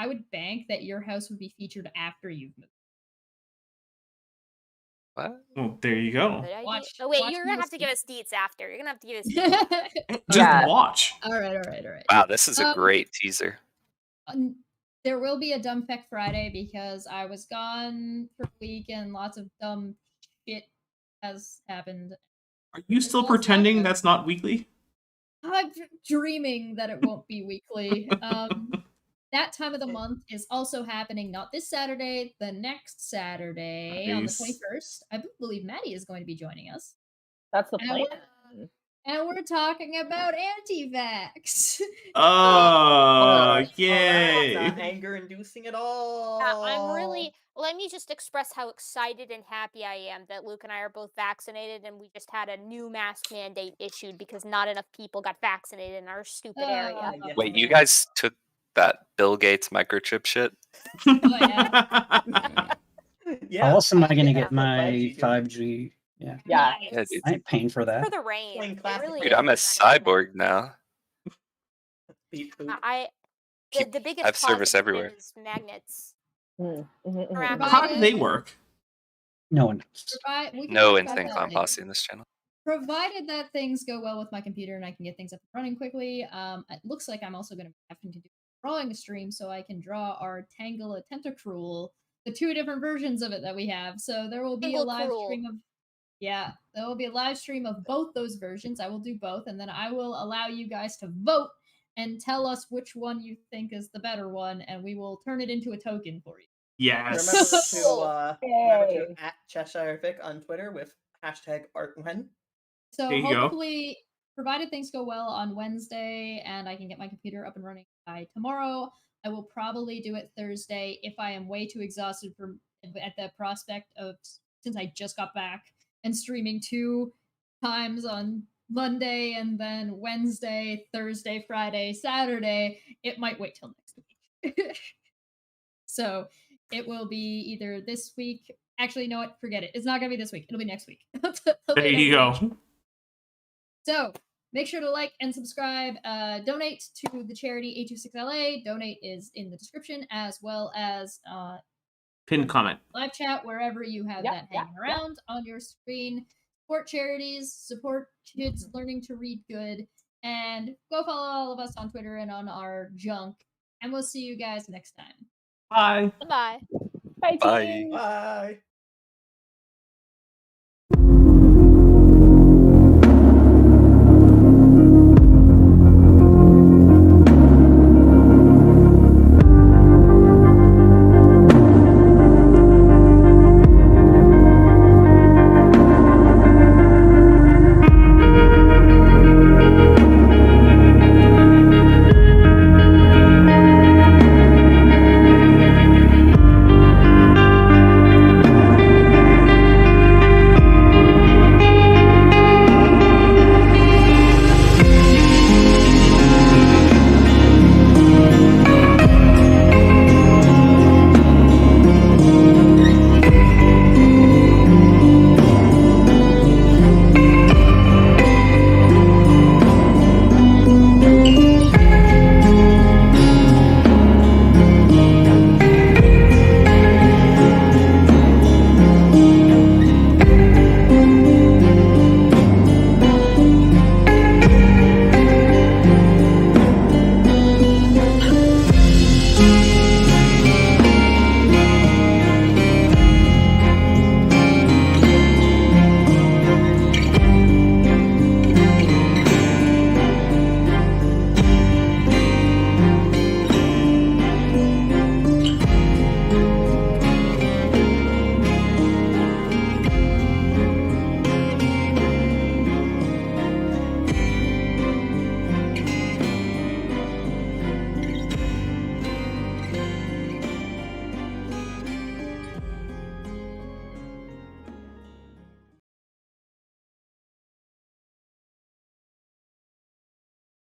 would bank that your house would be featured after you've moved. What? Oh, there you go. Good idea. Watch- Oh wait, watch you're me gonna have to listen. give us deets after. You're gonna have to give us. Deets. Just Yeah. watch. all right. Wow, this is a Um, great teaser. There will be a Dumb Feck Friday because I was gone for a week and lots of dumb shit has happened. Are you still Well, it's pretending not- that's not weekly? I'm dreaming that it won't be weekly. That time of the month is also happening not this Saturday, the next Saturday on the Nice. 21st. I believe Maddie is going to be joining us. That's the And plan. And we're talking about anti-vax. Oh, It's yay. not anger inducing at all. Yeah, I'm really. Let me just express how excited and happy I am that Luke and I are both vaccinated, and we just had a new mask mandate issued because not enough people got vaccinated in our stupid area. Yeah. Wait, you guys took that Bill Gates microchip shit? yeah. Yeah. How else am I going to Yeah, get my 5G, dude. 5G? Yeah, Yeah. Yeah, Nice. dude. I ain't paying for that. For the rain. Playing It classic. really Dude, is I'm a better, isn't it? cyborg now. Beat poop. The biggest I have service positive everywhere. is magnets. Mm, mhm, mhm, Around mhm. How do they work? No one knows. We can No talk about Insane that Clown later. Posse in this channel. provided that things go well with my computer and I can get things up and running quickly, it looks like I'm also going to be having to do a drawing stream so I can draw our Tangela Tentacruel, the 2 different versions of it that we have. So there will be a live Tanglecruel. stream of there will be a live stream of both those versions. I will do both, and then I will allow you guys to vote and tell us which one you think is the better one, and we will turn it into a token for you. Yes. Remember to Yay. at Cheshire Vic on Twitter with hashtag ArtWhen. So There you go. hopefully, provided things go well on Wednesday and I can get my computer up and running by tomorrow, I will probably do it Thursday if I am way too exhausted from at the prospect of, since I just got back and streaming 2 times on Monday and then Wednesday, Thursday, Friday, Saturday, it might wait till next week. So it will be either this week. Actually, no, what? Forget it. It's not going to be this week. It'll be next week. There you go. So make sure to like and subscribe. Donate to the charity A26LA. Donate is in the description, as well as Pin comment. live chat wherever you have Yep, that yep, hanging around on your screen. Support charities, support kids learning to read good, and go follow all of us on Twitter and on our junk. And we'll see you guys next time. Bye. Bye. Bye, Bye. team. Bye.